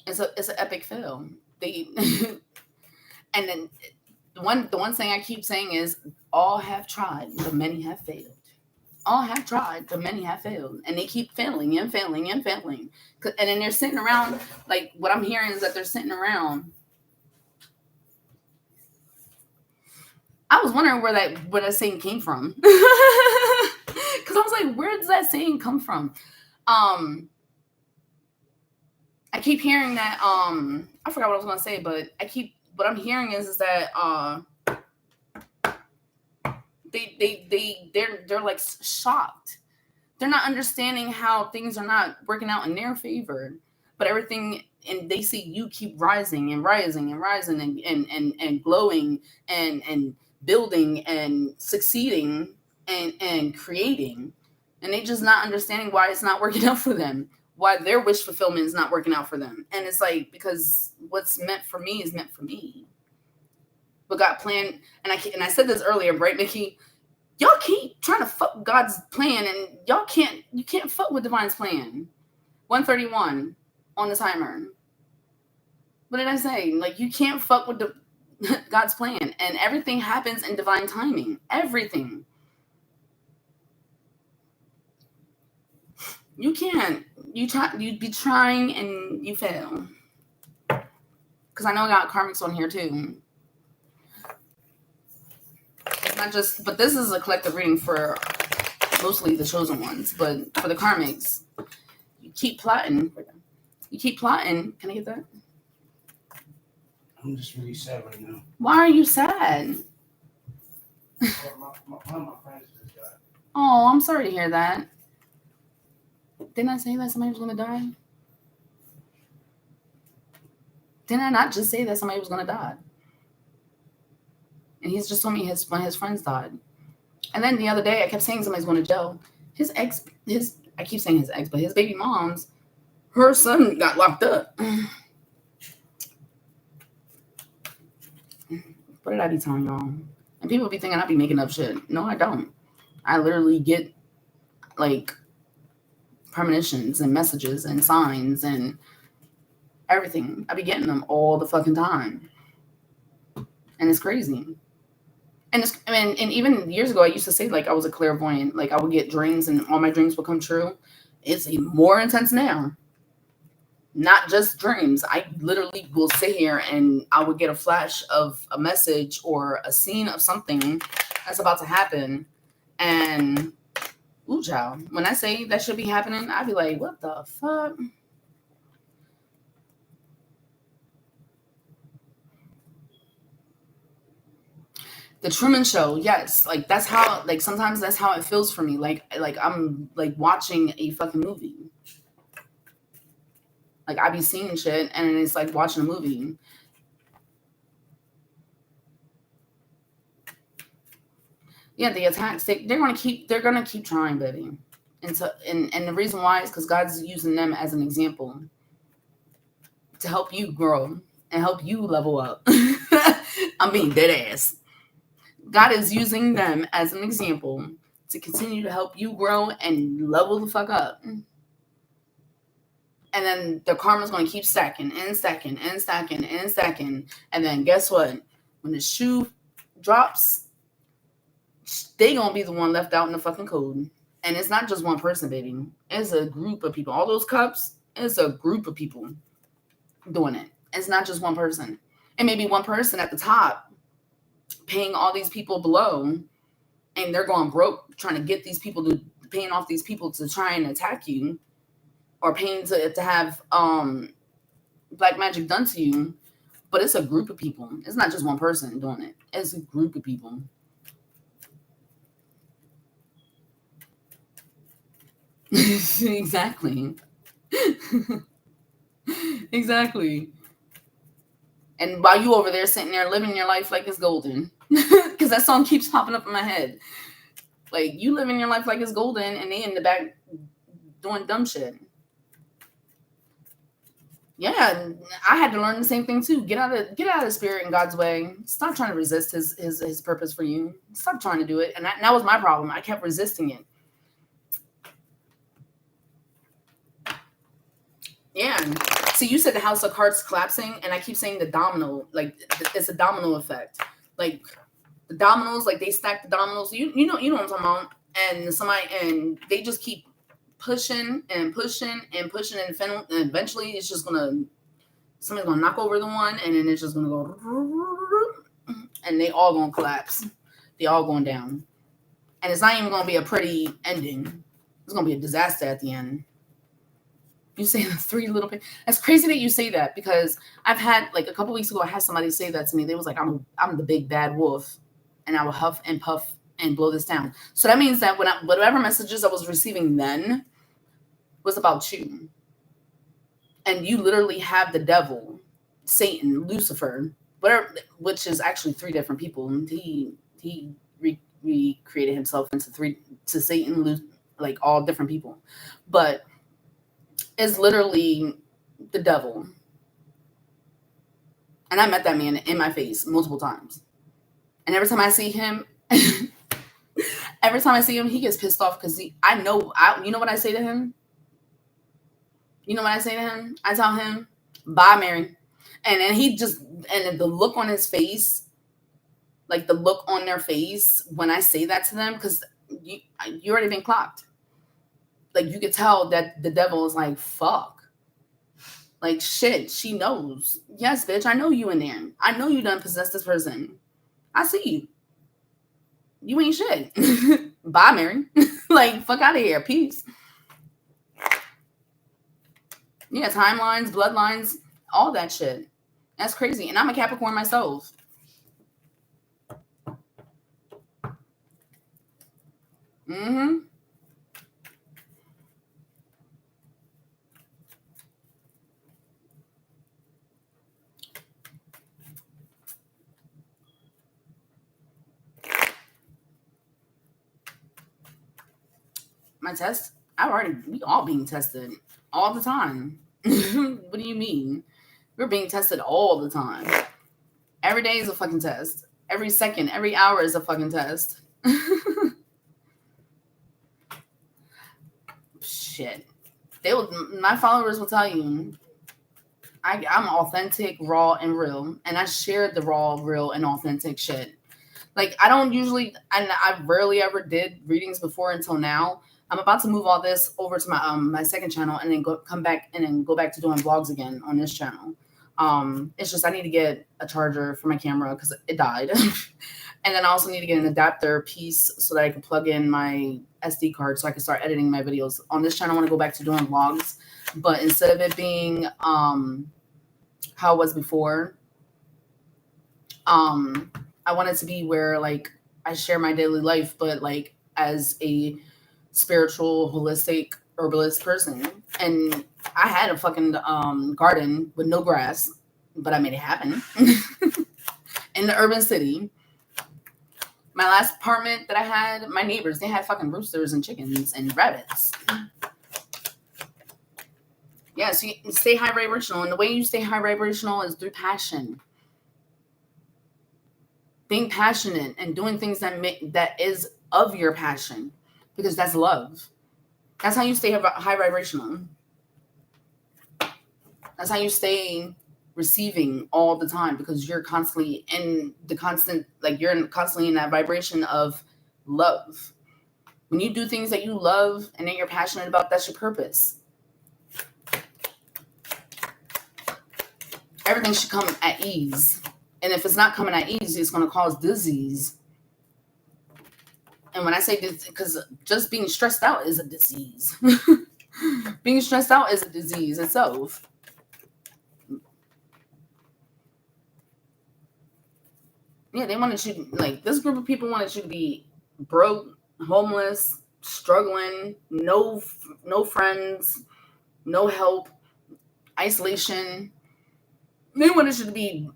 It's an epic fail. And then the one thing I keep saying is all have tried, but many have failed. All have tried, but many have failed, and they keep failing and failing and failing. And then they're sitting around. Like what I'm hearing is that they're sitting around. I was wondering where that saying came from, because I was like, where does that saying come from? I keep hearing that. I forgot what I was gonna say, but what I'm hearing is that they're like shocked. They're not understanding how things are not working out in their favor, but everything, and they see you keep rising and rising and rising and glowing and building and succeeding and creating, and they just not understanding why it's not working out for them, why their wish fulfillment is not working out for them. And it's like, because what's meant for me is meant for me. What God planned, and I said this earlier, right, Vicki? Y'all keep trying to fuck God's plan, and you can't fuck with Divine's plan. 131 on the timer. What did I say? Like, you can't fuck with God's plan, and everything happens in divine timing. Everything. You can't. You'd be trying and you fail. Because I know I got karmics on here too. It's not just, but this is a collective reading for mostly the chosen ones. But for the karmics, you keep plotting. You keep plotting. Can I get that? I'm just really sad right now. Why are you sad? One of my friends just died. Oh, I'm sorry to hear that. Didn't I say that somebody was going to die? Didn't I not just say that somebody was going to die? And he's just told me one of his friends died. And then the other day, I kept saying somebody's going to jail. I keep saying his ex, but his baby mom's, her son got locked up. What did I be telling y'all? And people be thinking I be making up shit. No, I don't. I literally get, like, premonitions and messages and signs and everything. I be getting them all the fucking time. And it's crazy. And and even years ago, I used to say, like, I was a clairvoyant. Like, I would get dreams and all my dreams would come true. It's even more intense now. Not just dreams. I literally will sit here and I would get a flash of a message or a scene of something that's about to happen. And, ooh, child, when I say that should be happening, I'd be like, what the fuck? The Truman Show, yes. Like, that's how, like, sometimes that's how it feels for me. Like I'm, like, watching a fucking movie. Like, I be seeing shit, and it's like watching a movie. Yeah, the attacks, they're gonna keep trying, baby. And the reason why is because God's using them as an example to help you grow and help you level up. I'm being dead ass. God is using them as an example to continue to help you grow and level the fuck up. And then the karma's going to keep stacking and stacking and stacking and stacking. And then guess what? When the shoe drops, they going to be the one left out in the fucking cold. And it's not just one person, baby. It's a group of people. All those cups, it's a group of people doing it. It's not just one person. It may be one person at the top paying all these people below, and they're going broke trying to get these people to paying off these people to try and attack you, or paying to have black magic done to you. But it's a group of people. It's not just one person doing it. It's a group of people. Exactly. Exactly. And while you over there sitting there living your life like it's golden, because that song keeps popping up in my head. Like, you living your life like it's golden, and they in the back doing dumb shit. Yeah, I had to learn the same thing too. Get out of the spirit in God's way. Stop trying to resist his purpose for you. Stop trying to do it. And that was my problem. I kept resisting it. Yeah. So you said the house of cards collapsing, and I keep saying the domino, like it's a domino effect. Like the dominoes, like they stack the dominoes. You know what I'm talking about. And they just keep pushing and pushing and pushing, and eventually it's just somebody's gonna knock over the one, and then it's just gonna go, and they all gonna collapse. They all going down, and it's not even gonna be a pretty ending. It's gonna be a disaster at the end. You say the three little pigs. It's crazy that you say that, because I've had, like, a couple weeks ago, I had somebody say that to me. They was like, I'm the big bad wolf, and I will huff and puff and blow this down. So that means that whatever messages I was receiving then was about you. And you literally have the devil, Satan, Lucifer, whatever, which is actually three different people. He recreated himself to Satan, like all different people. But it's literally the devil. And I met that man in my face multiple times. And every time I see him, he gets pissed off, because you know what I say to him? You know what I say to him? I tell him, bye, Mary. And then and the look on his face, like the look on their face when I say that to them, because you already been clocked. Like, you could tell that the devil is like, fuck. Like, shit, she knows. Yes, bitch, I know you in there. I know you done possessed this person. I see you. You ain't shit. Bye, Mary. Like, fuck out of here. Peace. Yeah, timelines, bloodlines, all that shit. That's crazy. And I'm a Capricorn myself. Mm-hmm. My test? We all being tested all the time. What do you mean? We're being tested all the time. Every day is a fucking test. Every second, every hour is a fucking test. Shit. My followers will tell you, I'm authentic, raw, and real. And I shared the raw, real, and authentic shit. Like, I don't usually, and I rarely ever did readings before until now. I'm about to move all this over to my second channel, and then go back to doing vlogs again on this channel. It's just I need to get a charger for my camera because it died. And then I also need to get an adapter piece so that I can plug in my SD card so I can start editing my videos. On this channel, I want to go back to doing vlogs, but instead of it being how it was before, I want it to be where, like, I share my daily life, but like as a spiritual, holistic, herbalist person. And I had a fucking garden with no grass, but I made it happen in the urban city. My last apartment that I had, my neighbors, they had fucking roosters and chickens and rabbits. Yeah, so you stay high vibrational, and the way you stay high vibrational is through passion. Being passionate and doing things that is of your passion, because that's love. That's how you stay high vibrational. That's how you stay receiving all the time, because you're constantly in the constant, like, constantly in that vibration of love. When you do things that you love and that you're passionate about, that's your purpose. Everything should come at ease. And if it's not coming at ease, it's going to cause disease. And when I say this, because just being stressed out is a disease. Being stressed out is a disease itself. Yeah, they wanted you, like, this group of people wanted you to be broke, homeless, struggling, no friends, no help, isolation. They wanted you to be,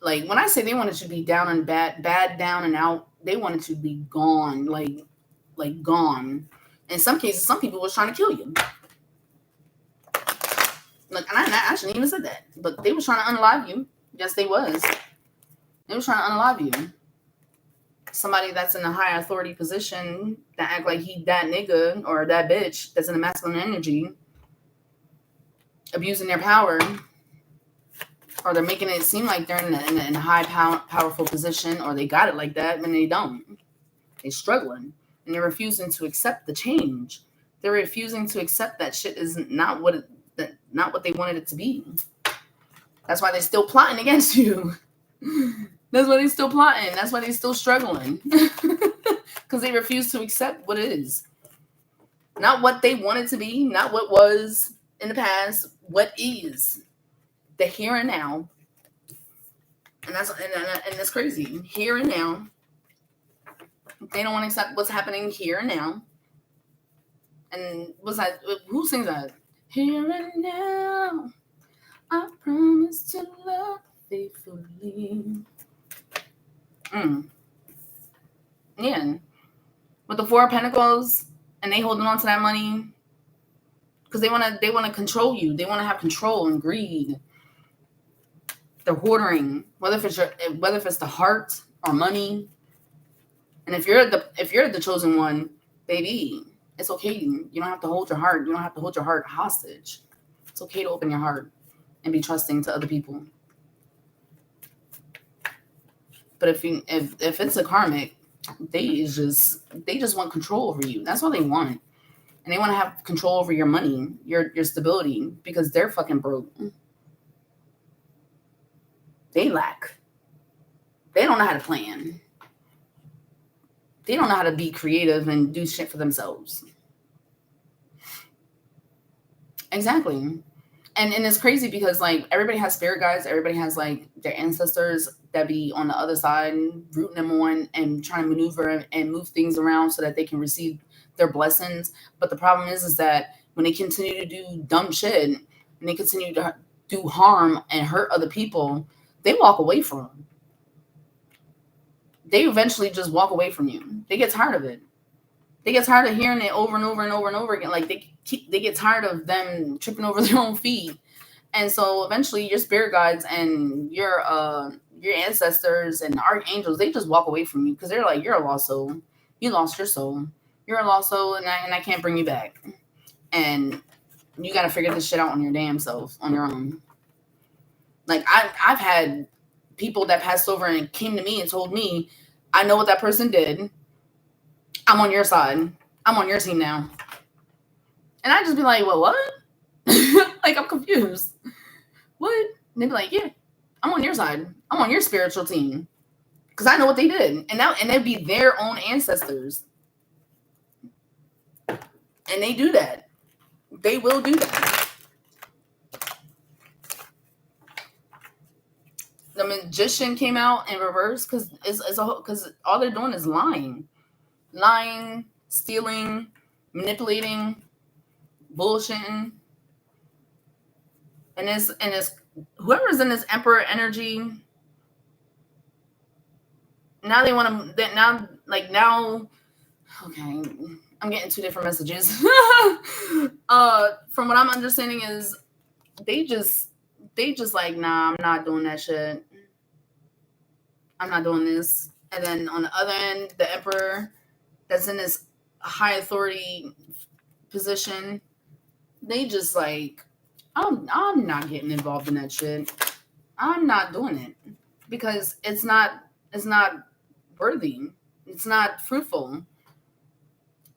like, when I say they wanted you to be down and bad down and out, they wanted you to be gone, like gone. In some cases, some people was trying to kill you. Like, and I shouldn't even said that, but they was trying to unalive you. Yes, they was. They was trying to unalive you. Somebody that's in a high authority position that act like he that nigga or that bitch that's in a masculine energy, abusing their power, or they're making it seem like they're in a high powerful position, or they got it like that when they don't. They're struggling and they're refusing to accept the change. They're refusing to accept that shit is not what they wanted it to be. That's why they're still plotting against you. That's why they're still plotting. That's why they're still struggling. Because they refuse to accept what it is. Not what they wanted to be, not what was in the past, what is. The here and now. And that's crazy. Here and now. They don't want to accept what's happening here and now. And what's that? Who sings that? Here and now, I promise to love faithfully. Yeah. With the Four of Pentacles, and they holding on to that money because they want to control you. They want to have control and greed. They're hoarding, whether if it's the heart or money. And if you're the chosen one, baby, it's okay. You don't have to hold your heart. You don't have to hold your heart hostage. It's okay to open your heart and be trusting to other people. But if it's a karmic, they just want control over you. That's all they want. And they want to have control over your money, your stability, because they're fucking broke. They lack. They don't know how to plan. They don't know how to be creative and do shit for themselves. Exactly. And it's crazy because, like, everybody has spirit guides. Everybody has, like, their ancestors that be on the other side, rooting them on and trying to maneuver and move things around so that they can receive their blessings. But the problem is that when they continue to do dumb shit and they continue to do harm and hurt other people, they walk away from them. They eventually just walk away from you. They get tired of it. They get tired of hearing it over and over and over and over again. Like, they get tired of them tripping over their own feet. And so eventually your spirit guides and your ancestors and archangels, they just walk away from you because they're like, you're a lost soul. You lost your soul. You're a lost soul, and I can't bring you back. And you got to figure this shit out on your damn self, on your own. Like, I've had people that passed over and came to me and told me, I know what that person did. I'm on your side. I'm on your team now. And I just be like, well, what? Like, I'm confused. What? And they be like, yeah, I'm on your side. I'm on your spiritual team. Because I know what they did. And they'd be their own ancestors. And they do that. They will do that. The Magician came out in reverse because all they're doing is lying, stealing, manipulating, bullshitting, and it's whoever's in this Emperor energy. Now they want to now. Okay, I'm getting two different messages. From what I'm understanding is they just like, nah, I'm not doing that shit. I'm not doing this. And then on the other end, the Emperor that's in this high authority position, they just like, I'm not getting involved in that shit. I'm not doing it because it's not worthy. It's not fruitful.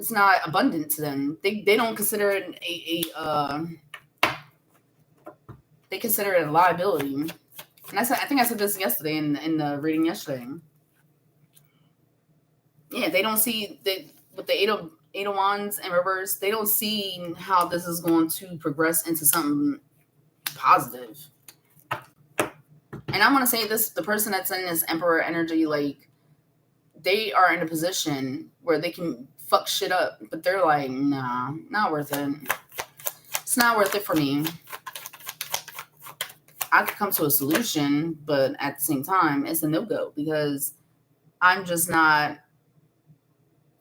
It's not abundant to them. They don't consider it they consider it a liability. And I think I said this yesterday in the reading yesterday. Yeah, they don't see that with the eight of wands and reverse. They don't see how this is going to progress into something positive. And I'm gonna say this: the person that's in this emperor energy, like, they are in a position where they can fuck shit up, but they're like, nah, not worth it. It's not worth it for me. I could come to a solution, but at the same time, it's a no-go because I'm just not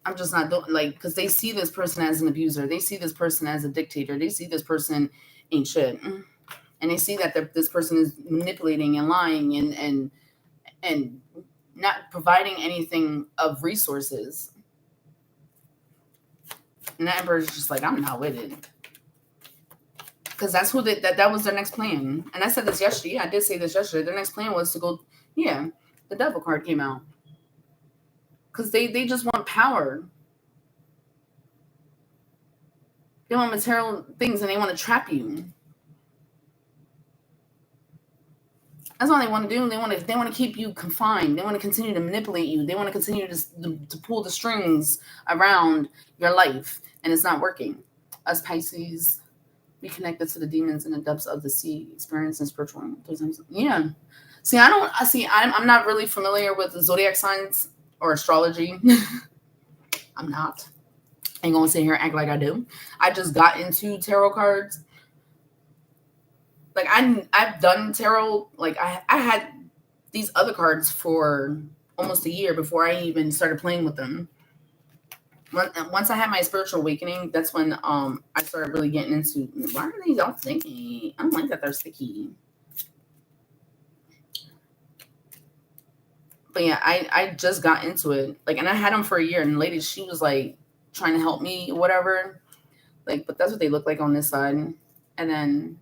doing, like, because they see this person as an abuser. They see this person as a dictator. They see this person ain't shit. And they see that this person is manipulating and lying and not providing anything of resources. And that emperor is just like, I'm not with it. Because that's who that was their next plan. And I said this yesterday. Yeah, I did say this yesterday. Their next plan was to go, yeah, the devil card came out. Because they just want power. They want material things and they want to trap you. That's all they want to do. They want to keep you confined. They want to continue to manipulate you. They want to continue to pull the strings around your life. And it's not working. Us Pisces, be connected to the demons in the depths of the sea, experiencing spiritual. Yeah. I'm not really familiar with the zodiac signs or astrology. I'm not. I ain't gonna sit here and act like I do. I just got into tarot cards. Like, I've done tarot. Like, I had these other cards for almost a year before I even started playing with them. Once I had my spiritual awakening, that's when I started really getting into. Why are these all sticky? I don't like that they're sticky. But yeah, I just got into it. Like, and I had them for a year. And the lady, she was like trying to help me, whatever. Like, but that's what they look like on this side. And then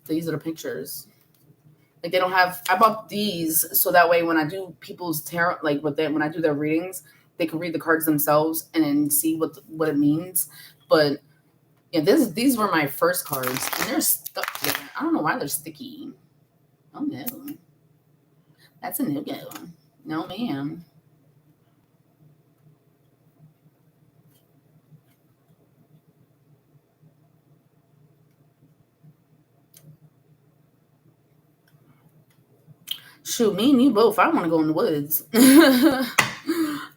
these are the pictures. Like, they don't have. I bought these so that way when I do people's tarot, like when I do their readings, they can read the cards themselves and then see what it means. But yeah, these were my first cards, and they're stuck together. I don't know why they're sticky. Oh no, that's a no-go. No, ma'am. Shoot, me and you both. I want to go in the woods.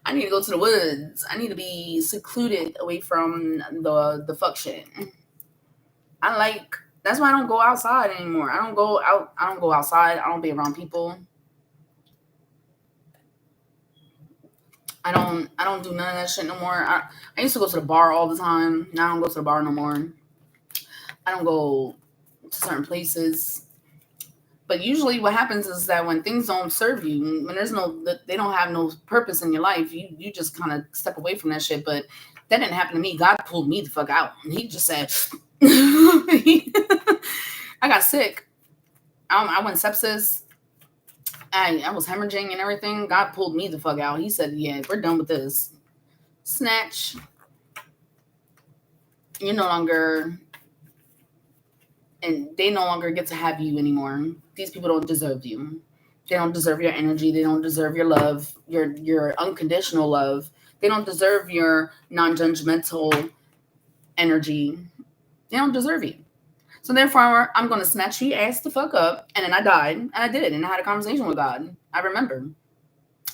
I need to go to the woods. I need to be secluded away from the fuck shit. That's why I don't go outside anymore. I don't go outside. I don't be around people. I don't do none of that shit no more. I used to go to the bar all the time. Now I don't go to the bar no more. I don't go to certain places. But usually what happens is that when things don't serve you, when they don't have no purpose in your life, you just kind of step away from that shit. But that didn't happen to me. God pulled me the fuck out. And he just said, I got sick. I went sepsis. I was hemorrhaging and everything. God pulled me the fuck out. He said, yeah, we're done with this. Snatch. You're no longer... And they no longer get to have you anymore. These people don't deserve you. They don't deserve your energy. They don't deserve your love, your unconditional love. They don't deserve your non-judgmental energy. They don't deserve you. So therefore, I'm going to snatch your ass the fuck up. And then I died. And I did. And I had a conversation with God. I remember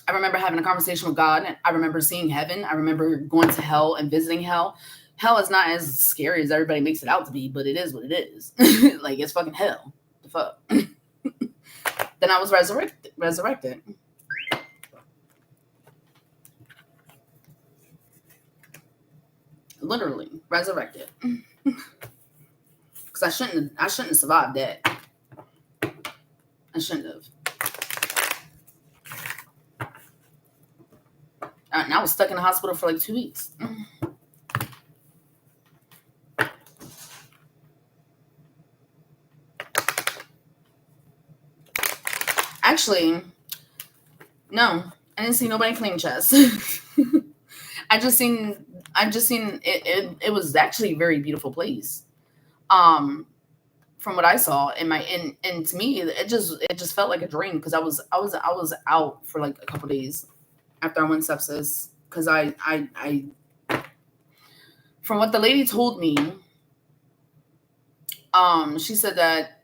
having a conversation with God. I remember seeing heaven. I remember going to hell and visiting hell. Hell is not as scary as everybody makes it out to be, but it is what it is. Like, it's fucking hell. The fuck. Then I was resurrected. Literally resurrected. Because I shouldn't have survived that. I shouldn't have. And I was stuck in the hospital for like 2 weeks. Actually, no, I didn't see nobody clean chest. I just seen I just seen it was actually a very beautiful place. From what I saw in my and to me it just felt like a dream because I was out for like a couple days after I went sepsis because I from what the lady told me, she said that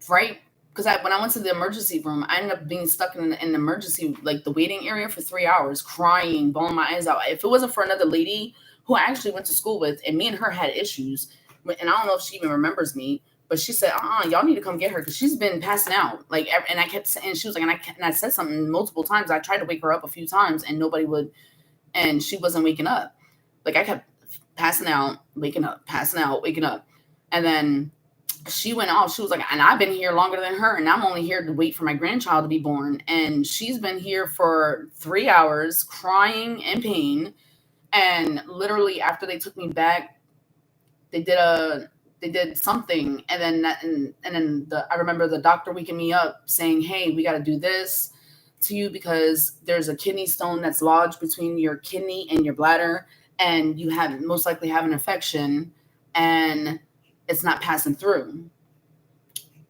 right because when I went to the emergency room, I ended up being stuck in the emergency like the waiting area for 3 hours, crying, bawling my eyes out. If it wasn't for another lady who I actually went to school with, and me and her had issues, and I don't know if she even remembers me, but she said, y'all need to come get her because she's been passing out. Like, and I kept saying, she was like, and I said something multiple times. I tried to wake her up a few times, and nobody would, and she wasn't waking up. Like I kept passing out, waking up, passing out, waking up, and then she went off. She was like, and I've been here longer than her, and I'm only here to wait for my grandchild to be born. And she's been here for 3 hours, crying in pain. And literally, after they took me back, they did something, and then I remember the doctor waking me up saying, "Hey, we got to do this to you because there's a kidney stone that's lodged between your kidney and your bladder, and you have most likely have an infection, and it's not passing through.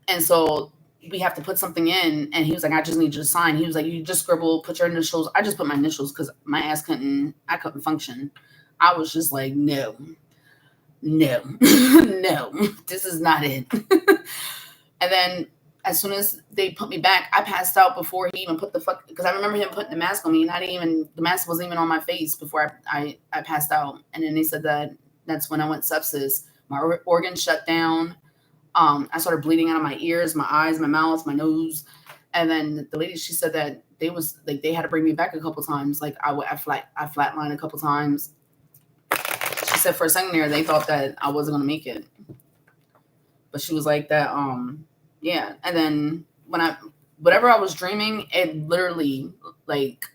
And so we have to put something in." And he was like, "I just need you to sign." He was like, "You just scribble, put your initials." I just put my initials because my ass couldn't function. I was just like, no, no, this is not it. And then as soon as they put me back, I passed out before he even put because I remember him putting the mask on me, and the mask wasn't even on my face before I passed out. And then they said that's when I went sepsis. My organs shut down. I started bleeding out of my ears, my eyes, my mouth, my nose. And then the lady, she said that they had to bring me back a couple times. Like I flatlined a couple times. She said for a second there, they thought that I wasn't going to make it. But she was like that, yeah. And then whatever I was dreaming, it literally, like,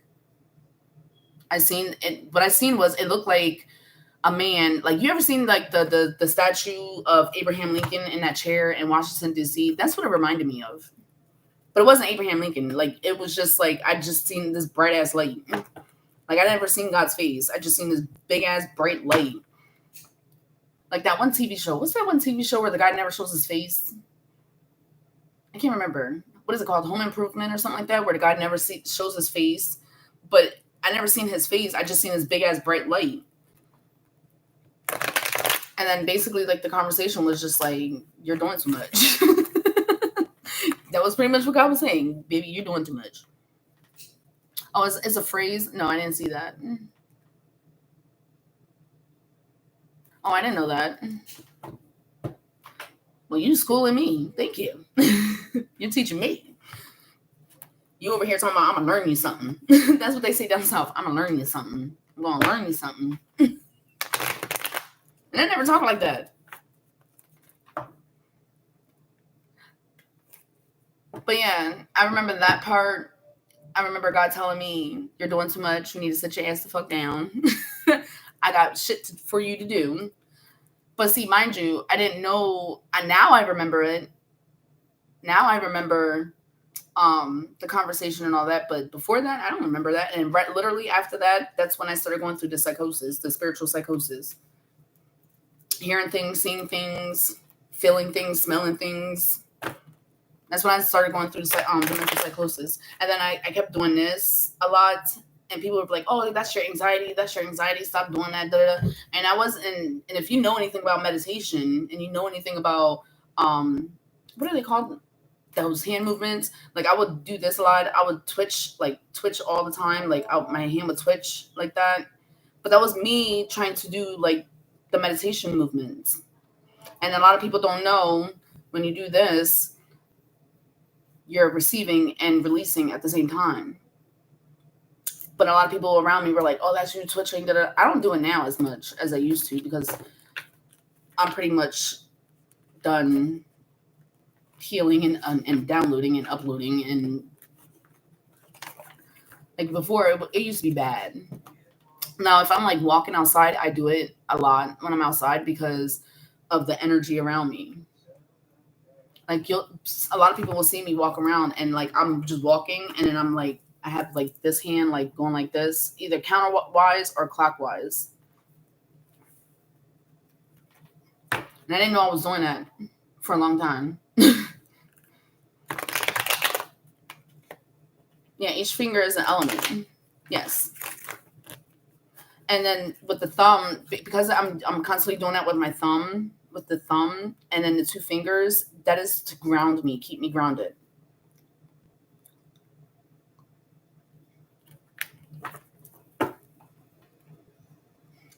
what I seen was, it looked like a man, like, you ever seen like the statue of Abraham Lincoln in that chair in Washington, D.C.? That's what it reminded me of. But it wasn't Abraham Lincoln. Like, it was just like, I just seen this bright ass light. Like, I never seen God's face. I just seen this big ass bright light. Like that one TV show. What's that one TV show where the guy never shows his face? I can't remember. What is it called? Home Improvement or something like that, where the guy never shows his face. But I never seen his face. I just seen this big ass bright light. And then basically, like, the conversation was just like, "You're doing too much." That was pretty much what God was saying. "Baby, you're doing too much." Oh, it's a phrase? No, I didn't see that. Oh, I didn't know that. Well, you schooling me. Thank you. You're teaching me. You over here talking about, "I'm going to learn you something." That's what they say down south. "I'm going to learn you something. I'm going to learn you something." And they never talk like that. But yeah, I remember that part. I remember God telling me, "You're doing too much. You need to sit your ass the fuck down. I got shit for you to do." But see, mind you, I didn't know. And now I remember it. Now I remember the conversation and all that. But before that, I don't remember that. And literally after that, that's when I started going through the psychosis, the spiritual psychosis. Hearing things, seeing things, feeling things, smelling things. That's when I started going through the mental psychosis. And then I kept doing this a lot. And people would be like, "Oh, that's your anxiety. That's your anxiety. Stop doing that." Da, da. And I wasn't. And if you know anything about meditation, and you know anything about what are they called? Those hand movements. Like, I would do this a lot. I would twitch all the time. Like, my hand would twitch like that. But that was me trying to do like the meditation movements. And a lot of people don't know, when you do this, you're receiving and releasing at the same time. But a lot of people around me were like, "Oh, that's you twitching." Da, da. I don't do it now as much as I used to because I'm pretty much done healing and downloading and uploading. And like before, it used to be bad. Now, if I'm like walking outside, I do it a lot when I'm outside because of the energy around me. Like, a lot of people will see me walk around and like I'm just walking, and then I'm like, I have like this hand like going like this, either counterwise or clockwise. And I didn't know I was doing that for a long time. Yeah, each finger is an element. Yes. And then with the thumb, because I'm constantly doing that with my thumb, with the thumb, and then the two fingers, that is to ground me, keep me grounded.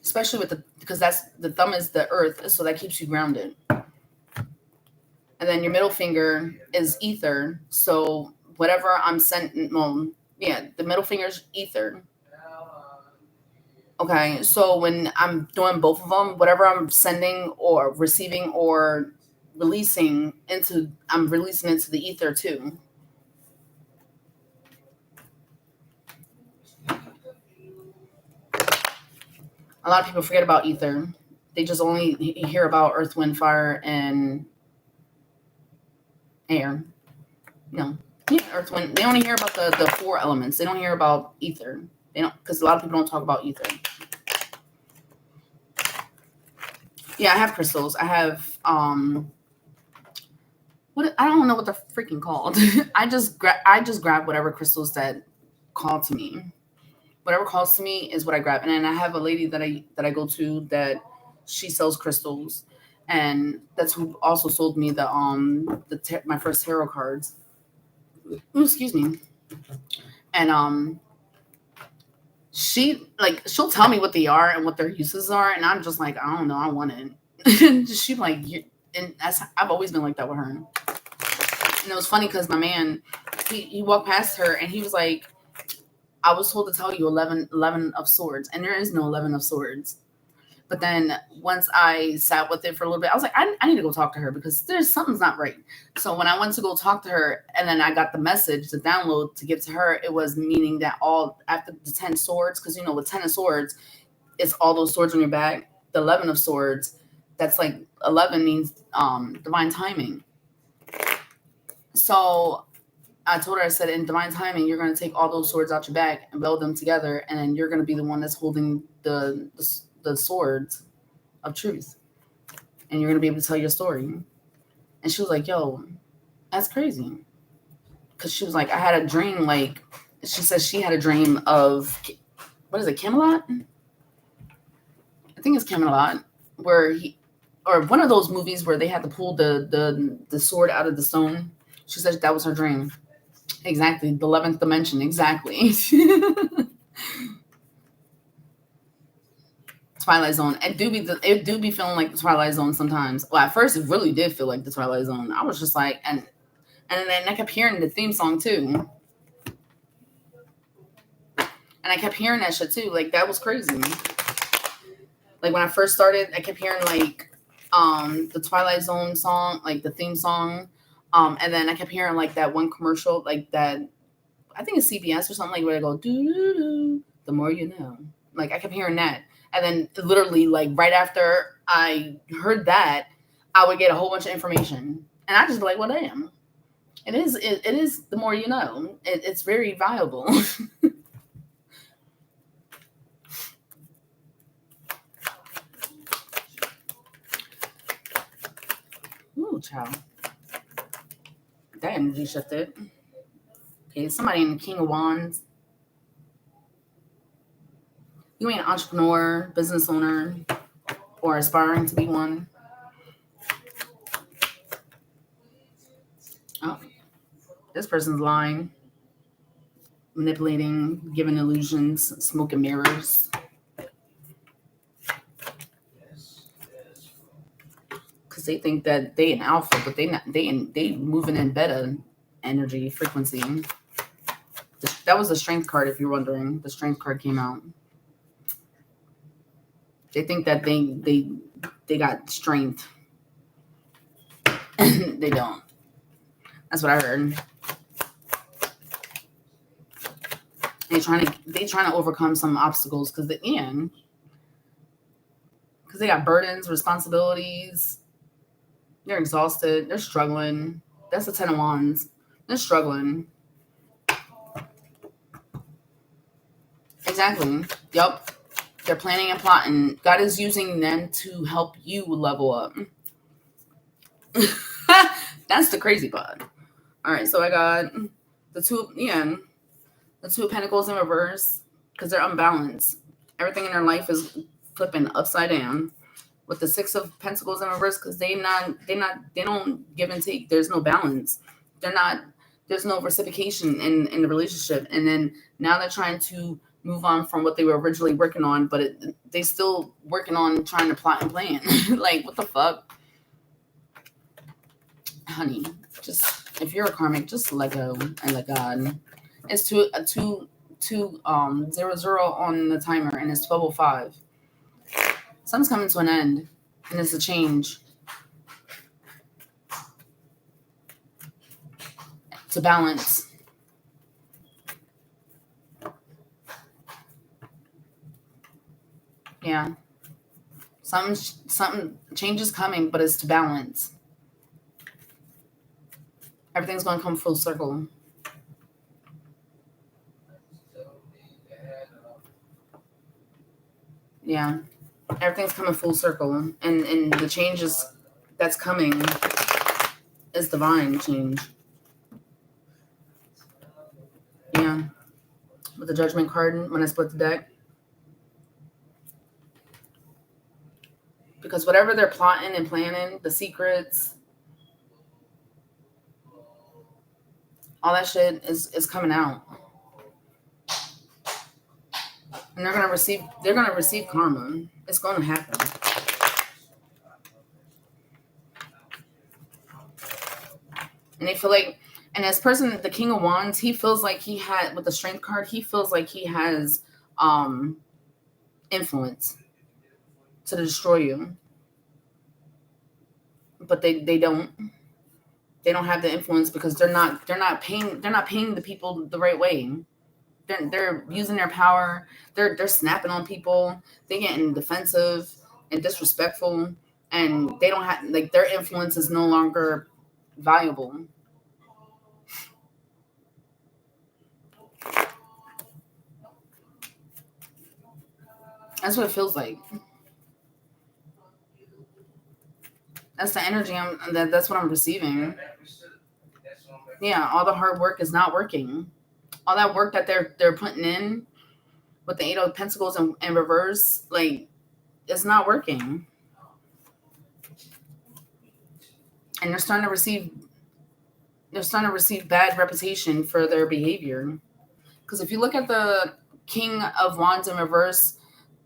Especially with because the thumb is the earth, so that keeps you grounded. And then your middle finger is ether, so whatever I'm sending, well, yeah, the middle finger is ether. Okay, so when I'm doing both of them, whatever I'm sending or receiving or releasing into, I'm releasing into the ether too. A lot of people forget about ether. They just only hear about earth, wind, fire, and air. No, yeah, earth, wind. They only hear about the four elements. They don't hear about ether. They don't, because a lot of people don't talk about ether. Yeah, I have crystals. I have what, I don't know what they're freaking called. I just grab whatever crystals that call to me. Whatever calls to me is what I grab. And then I have a lady that I go to that she sells crystals, and that's who also sold me my first tarot cards. Ooh, excuse me. And she'll tell me what they are and what their uses are, and I'm just like, I don't know, I want it. She like, and I've always been like that with her. And it was funny because my man, he walked past her and he was like, I was told to tell you 11 of swords, and there is no 11 of swords. But then once I sat with it for a little bit, I was like, I need to go talk to her because there's something's not right. So when I went to go talk to her, and then I got the message, the download to give to her, it was meaning that all after the 10 swords, because with 10 of swords, it's all those swords on your back. The 11 of swords, that's like 11 means divine timing. So I told her, I said, in divine timing, you're going to take all those swords out your back and weld them together, and then you're going to be the one that's holding the swords of truth, and you're going to be able to tell your story. And she was like, yo, that's crazy. Because she was like, I had a dream, like, she says she had a dream of, what is it, Camelot? I think it's Camelot, where or one of those movies where they had to pull the sword out of the stone. She said that was her dream. Exactly. The 11th dimension. Exactly. Twilight Zone. It do be feeling like the Twilight Zone sometimes. Well, at first it really did feel like the Twilight Zone. I was just like, and then I kept hearing the theme song too. And I kept hearing that shit too. Like, that was crazy. Like, when I first started, I kept hearing like the Twilight Zone song, like the theme song. And then I kept hearing like that one commercial, like that, I think it's CBS or something, like where they go, doo-doo-doo, the more you know. Like, I kept hearing that. And then literally, like, right after I heard that, I would get a whole bunch of information. And I just be like, well, damn. It is the more you know. It's very viable. Ooh, child. That energy shifted. Okay, somebody in the King of Wands. You ain't an entrepreneur, business owner, or aspiring to be one. Oh, this person's lying, manipulating, giving illusions, smoke and mirrors. Because they think that they an alpha, but they moving in beta energy frequency. That was the strength card, if you're wondering. The strength card came out. They think that they got strength. They don't. That's what I heard. They trying to overcome some obstacles because they got burdens, responsibilities. They're exhausted. They're struggling. That's the 10 of Wands. They're struggling. Exactly. Yup. They're planning and plotting. God is using them to help you level up. That's the crazy part. All right, so I got the two of Pentacles in reverse because they're unbalanced. Everything in their life is flipping upside down. With the Six of Pentacles in reverse because they don't give and take. There's no balance. There's no reciprocation in the relationship. And then now they're trying to move on from what they were originally working on, but they still working on trying to plot and plan. Like, what the fuck? Honey, just, if you're a karmic, just let go and let God. It's 200 on the timer, and it's 12:05. Something's coming to an end, and it's a change. To balance. Yeah. Something change is coming, but it's to balance. Everything's going to come full circle. Yeah. Everything's coming full circle. And the changes that's coming is divine change. Yeah. With the Judgment card when I split the deck. Because whatever they're plotting and planning, the secrets, all that shit is coming out. And they're gonna receive karma. It's gonna happen. And they feel like, and as person, the King of Wands, he feels like he had, with the Strength card, he feels like he has influence to destroy you. But they don't have the influence because they're not paying the people the right way. They're using their power. They're snapping on people. They're getting defensive and disrespectful, and they don't have, like, their influence is no longer valuable. That's what it feels like. That's the energy that's what I'm receiving. Yeah, all the hard work is not working. All that work that they're putting in with the Eight of Pentacles in reverse, like, it's not working. And they're starting to receive bad reputation for their behavior. Because if you look at the King of Wands in reverse,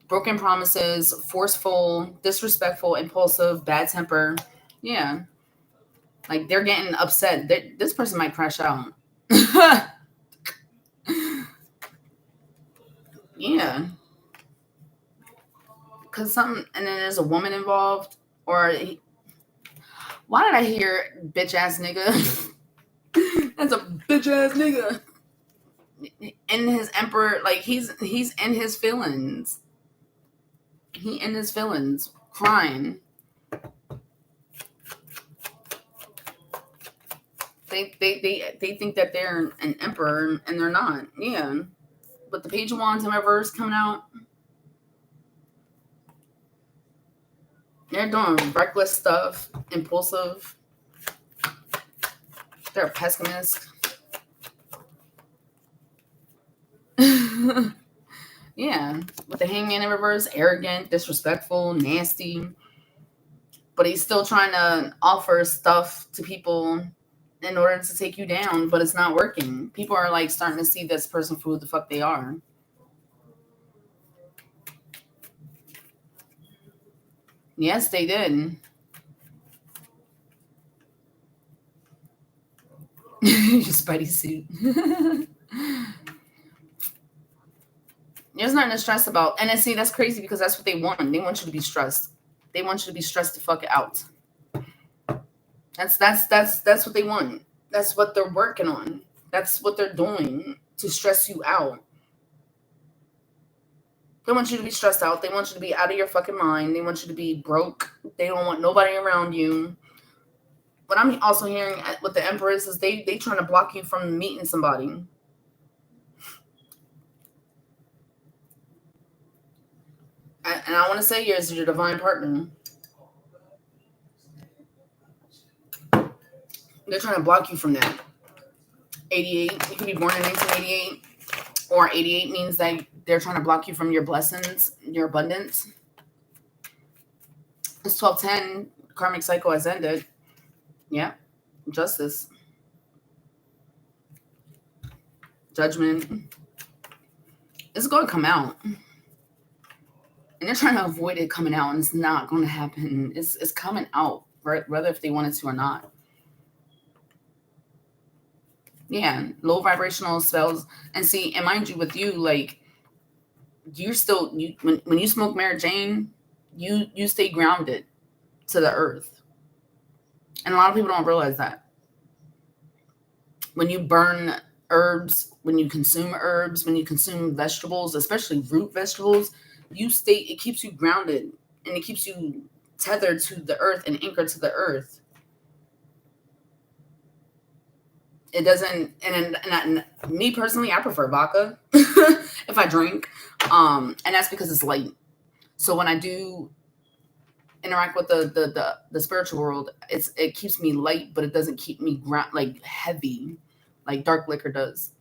broken promises, forceful, disrespectful, impulsive, bad temper. Yeah. Like, they're getting upset. This person might crash out. Yeah. Because something, and then there's a woman involved. Or, why did I hear bitch ass nigga? That's a bitch ass nigga. In his emperor, like, he's in his feelings. He in his feelings, crying. They think that they're an emperor, and they're not. Yeah. But the Page of Wands in reverse coming out, they're doing reckless stuff, impulsive. They're a pessimist. Yeah. With the Hangman in reverse, arrogant, disrespectful, nasty. But he's still trying to offer stuff to people in order to take you down, but it's not working. People are, like, starting to see this person for who the fuck they are. Yes, they did. Your Spidey suit. There's nothing to stress about. And see, that's crazy because that's what they want. They want you to be stressed. They want you to be stressed the fuck out. That's what they want. That's what they're working on. That's what they're doing to stress you out. They want you to be stressed out. They want you to be out of your fucking mind. They want you to be broke. They don't want nobody around you. What I'm also hearing with the Empress is they trying to block you from meeting somebody. And I want to say yours is your divine partner. They're trying to block you from that. 88, you could be born in 1988, or 88 means that they're trying to block you from your blessings, your abundance. It's 1210, karmic cycle has ended. Yeah, justice, judgment. It's going to come out. And they're trying to avoid it coming out, and it's not going to happen. It's coming out, right? Whether if they wanted to or not. Yeah, low vibrational spells. And see, and mind you, with you, like, you're still, when you smoke Mary Jane, you stay grounded to the earth. And a lot of people don't realize that. When you burn herbs, when you consume herbs, when you consume vegetables, especially root vegetables, it keeps you grounded, and it keeps you tethered to the earth and anchored to the earth. It doesn't, and me personally, I prefer vodka if I drink, and that's because it's light. So when I do interact with the spiritual world, it keeps me light, but it doesn't keep me like heavy, like dark liquor does.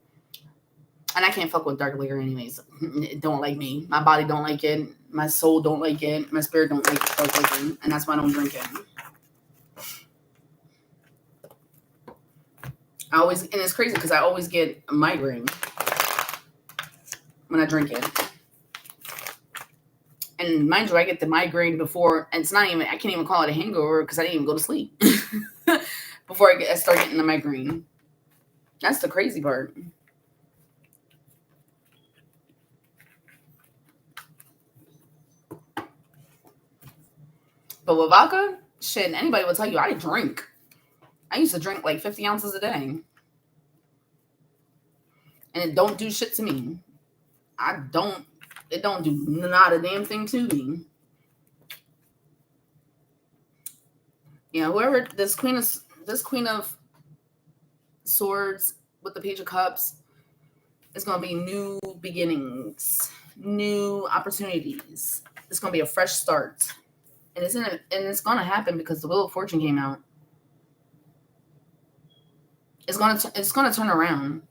And I can't fuck with dark liquor anyways. It don't like me. My body don't like it. My soul don't like it. My spirit don't like dark liquor, and that's why I don't drink it. And it's crazy because I always get a migraine when I drink it. And mind you, I get the migraine before, and I can't even call it a hangover because I didn't even go to sleep before I start getting the migraine. That's the crazy part. But with vodka, shit, anybody will tell you I drink. I used to drink like 50 ounces a day. And it don't do shit to me. It don't do not a damn thing to me. Yeah, whoever this queen of swords with the page of cups is gonna be new beginnings, new opportunities. It's gonna be a fresh start. And it's gonna happen because the Wheel of Fortune came out. It's gonna turn around.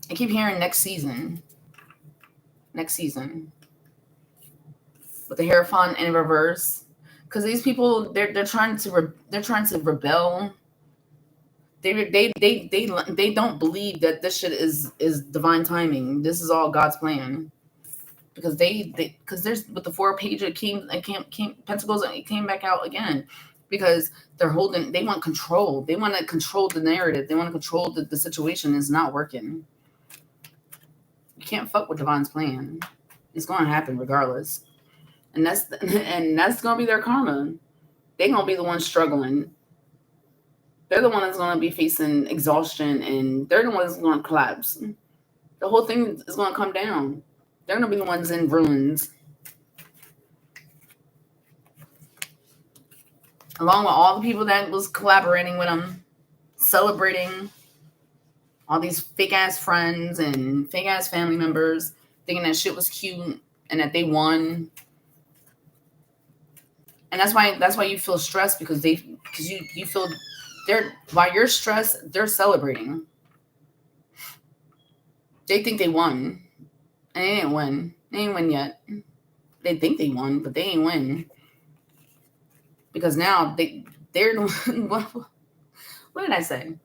I keep hearing next season. Next season. With the Hierophant in reverse. Because these people, they're trying to rebel. They don't believe that this shit is divine timing. This is all God's plan. Because because there's with the 4-page it came Pentacles, and it came back out again. Because they want control. They want to control the narrative. They want to control the situation. It's not working. You can't fuck with divine's plan. It's going to happen regardless. And that's going to be their karma. They're going to be the ones struggling. They're the ones that's going to be facing exhaustion, and they're the ones that's going to collapse. The whole thing is going to come down. They're going to be the ones in ruins. Along with all the people that was collaborating with them, celebrating all these fake-ass friends and fake-ass family members, thinking that shit was cute and that they won. And that's why you feel stressed, because you feel while you're stressed, they're celebrating. They think they won. And they didn't win. They ain't win yet. They think they won, but they ain't win. Because now they're what did I say?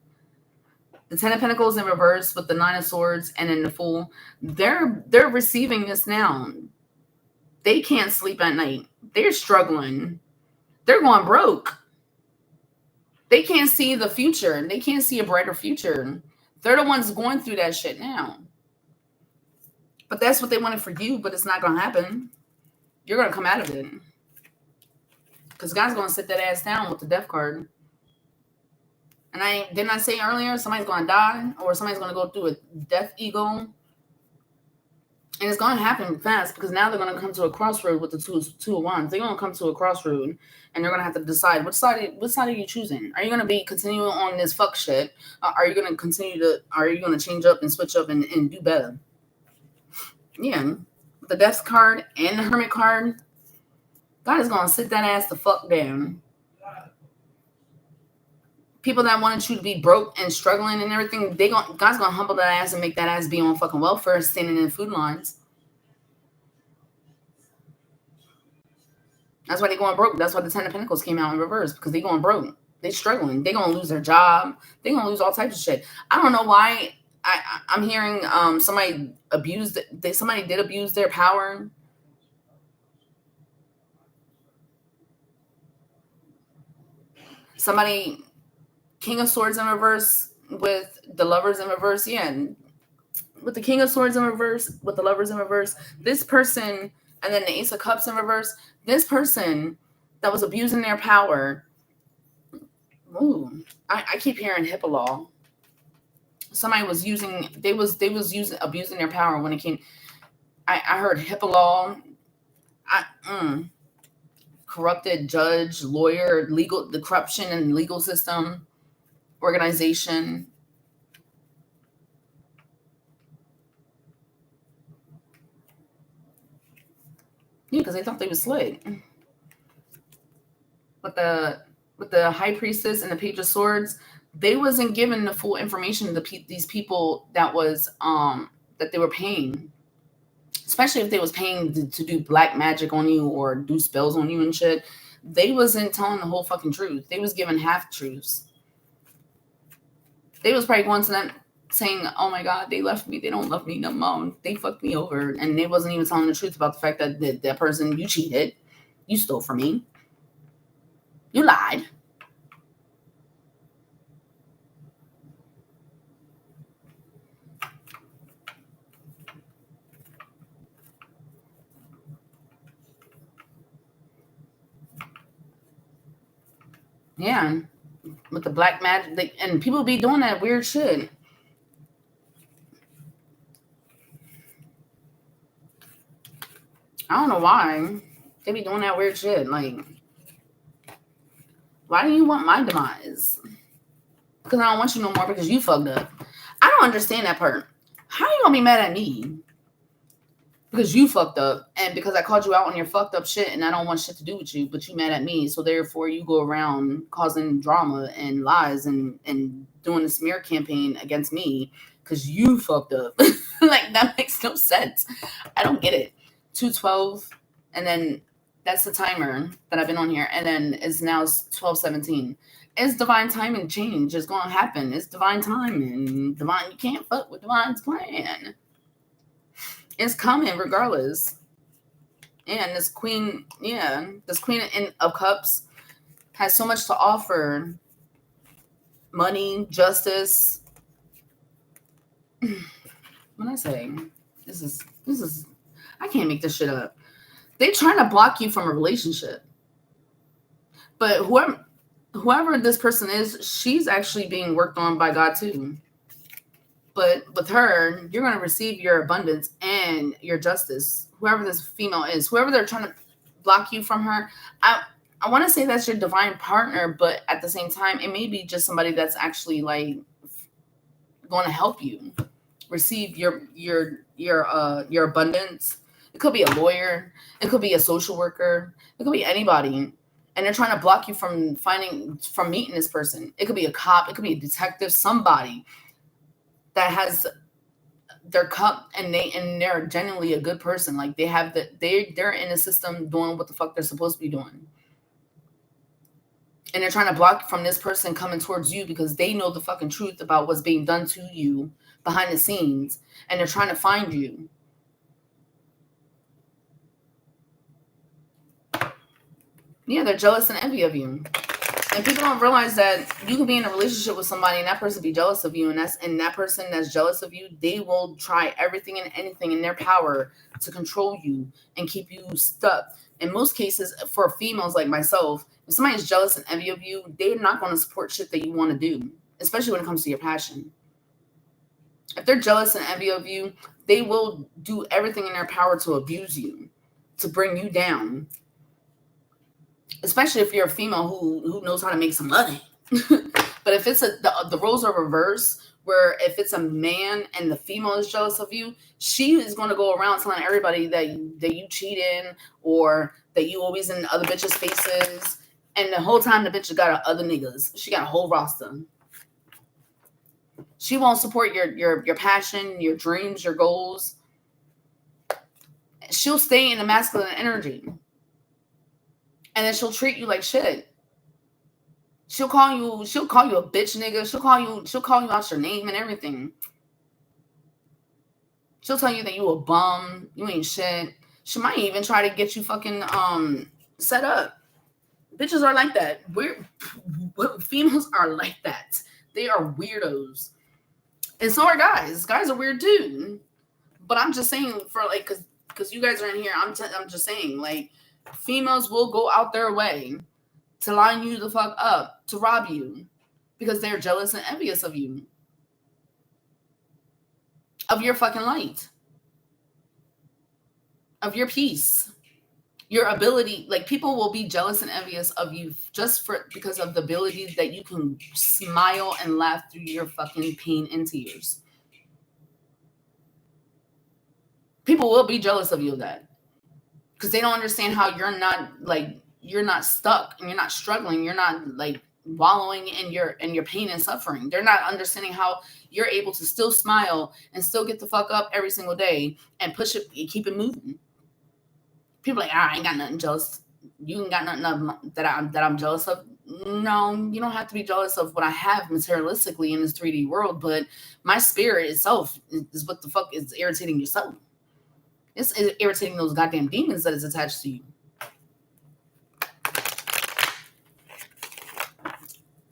The 10 of Pentacles in reverse with the 9 of Swords and then the Fool. They're receiving this now. They can't sleep at night. They're struggling. They're going broke. They can't see the future. They can't see a brighter future. They're the ones going through that shit now. But that's what they wanted for you, but it's not going to happen. You're going to come out of it. Because God's going to sit that ass down with the death card. And didn't I say earlier, somebody's going to die, or somebody's going to go through a death ego. And it's going to happen fast, because now they're going to come to a crossroad with the two of wands. They're going to come to a crossroad, and they're going to have to decide what side are you choosing? Are you going to be continuing on this fuck shit? Are you going to are you going to change up and switch up and do better? Yeah. The death card and the Hermit card, God is going to sit that ass the fuck down. people that wanted you to be broke and struggling and everything, God's gonna humble that ass and make that ass be on fucking welfare, standing in food lines. That's why they going broke. That's why the Ten of Pentacles came out in reverse, because they going broke. They struggling. They gonna lose their job. They gonna lose all types of shit. I don't know why. I'm hearing somebody somebody did abuse their power. Somebody, King of Swords in reverse with the Lovers in reverse. Yeah, and with the King of Swords in reverse, with the Lovers in reverse, this person, and then the Ace of Cups in reverse, this person that was abusing their power. Ooh, I keep hearing HIPAA law. Somebody was abusing their power when it came. I heard HIPAA law. Corrupted judge, lawyer, the corruption in the legal system, organization. Yeah, because they thought they was slick. With the High Priestess and the Page of Swords, they wasn't given the full information to these people that was that they were paying, especially if they was paying to do black magic on you or do spells on you and shit. They wasn't telling the whole fucking truth. They was giving half truths. They was probably going to them saying, "Oh my God, they left me. They don't love me no more. They fucked me over," and they wasn't even telling the truth about the fact that that person, you cheated, you stole from me, you lied. Yeah, with the black magic, and people be doing that weird shit. I don't know why they be doing that weird shit. Like, why do you want my demise? Because I don't want you no more because you fucked up. I don't understand that part. How you gonna be mad at me because you fucked up, and because I called you out on your fucked up shit, and I don't want shit to do with you, but you mad at me, so therefore you go around causing drama and lies and doing a smear campaign against me because you fucked up. Like, that makes no sense. I don't get it. 212, and then that's the timer that I've been on here, and then it's now 12:17. It's divine timing. Change is going to happen. It's divine timing. You can't fuck with divine's plan. It's coming regardless. And this queen, this queen of cups has so much to offer. Money, justice. When I say this is I can't make this shit up. They trying to block you from a relationship. But whoever this person is, she's actually being worked on by God too. But with her, you're going to receive your abundance and your justice. Whoever this female is, whoever they're trying to block you from her, I want to say that's your divine partner, but at the same time, it may be just somebody that's actually like going to help you receive your abundance. It could be a lawyer, it could be a social worker, it could be anybody, and they're trying to block you from meeting this person. It could be a cop, it could be a detective, somebody that has their cup and they're genuinely a good person. Like, they're in a system doing what the fuck they're supposed to be doing. And they're trying to block from this person coming towards you because they know the fucking truth about what's being done to you behind the scenes. And they're trying to find you. Yeah, they're jealous and envy of you. And people don't realize that you can be in a relationship with somebody and that person be jealous of you. And that person that's jealous of you, they will try everything and anything in their power to control you and keep you stuck. In most cases, for females like myself, if somebody is jealous and envy of you, they're not going to support shit that you want to do, especially when it comes to your passion. If they're jealous and envy of you, they will do everything in their power to abuse you, to bring you down. Especially if you're a female who knows how to make some money. But if it's the roles are reversed, where if it's a man and the female is jealous of you, she is going to go around telling everybody that you cheating or that you always in other bitches' faces. And the whole time the bitch got other niggas. She got a whole roster. She won't support your passion, your dreams, your goals. She'll stay in the masculine energy. And then she'll treat you like shit. She'll call you a bitch nigga. She'll call you out your name and everything. She'll tell you that you a bum, you ain't shit. She might even try to get you fucking set up. Bitches are like that. Females are like that. They are weirdos. And so are guys. Guys are weird too. But I'm just saying, for like, because you guys are in here, I'm just saying, like, females will go out their way to line you the fuck up, to rob you, because they're jealous and envious of you, of your fucking light, of your peace, your ability. Like, people will be jealous and envious of you just because of the ability that you can smile and laugh through your fucking pain and tears. People will be jealous of you of that, because they don't understand how you're not stuck and you're not struggling. You're not like wallowing in your pain and suffering. They're not understanding how you're able to still smile and still get the fuck up every single day and push it and keep it moving. People are like, I ain't got nothing jealous. You ain't got nothing that I'm jealous of. No, you don't have to be jealous of what I have materialistically in this 3D world, but my spirit itself is what the fuck is irritating your soul. It's irritating those goddamn demons that is attached to you.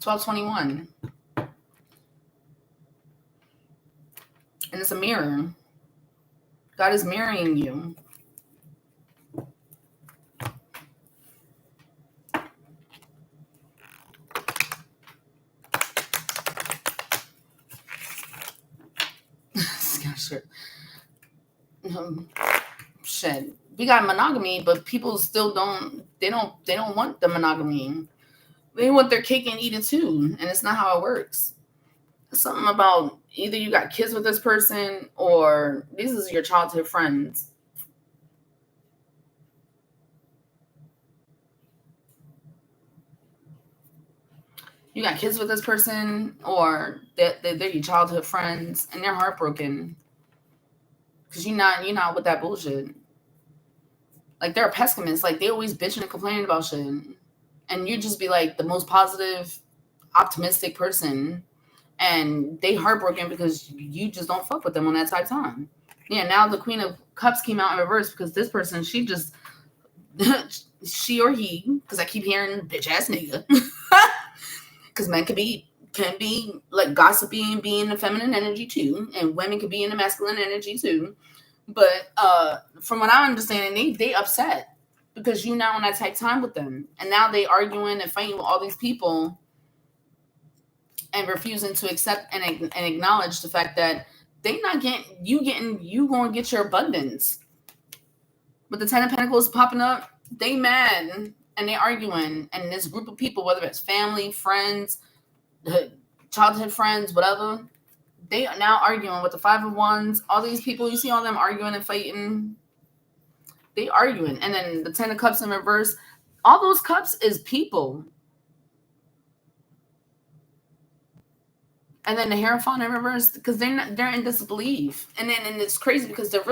1221. And it's a mirror. God is mirroring you. Shit. We got monogamy, but people still don't want the monogamy. They want their cake and eat it too, and it's not how it works. It's something about either you got kids with this person or these is your childhood friends. You got kids with this person or they're your childhood friends and they're heartbroken because you're not with that bullshit. Like, they're pessimists. Like, they always bitching and complaining about shit. And you just be like the most positive, optimistic person. And they heartbroken because you just don't fuck with them on that type of time. Yeah, now the Queen of Cups came out in reverse because this person, she just, she or he, because I keep hearing bitch ass nigga. Because men can be like gossipy and be in the feminine energy too. And women can be in the masculine energy too. But from what I'm understanding, they upset because you're not on that type time with them. And now they arguing and fighting with all these people and refusing to accept and acknowledge the fact that they not you going to get your abundance. But the 10 of Pentacles popping up, they mad and they arguing. And this group of people, whether it's family, friends, childhood friends, whatever, they are now arguing with the 5 of Wands. All these people, you see all them arguing and fighting. They arguing. And then the 10 of Cups in reverse. All those cups is people. And then the Hierophant in reverse, because they're in disbelief. And it's crazy because they're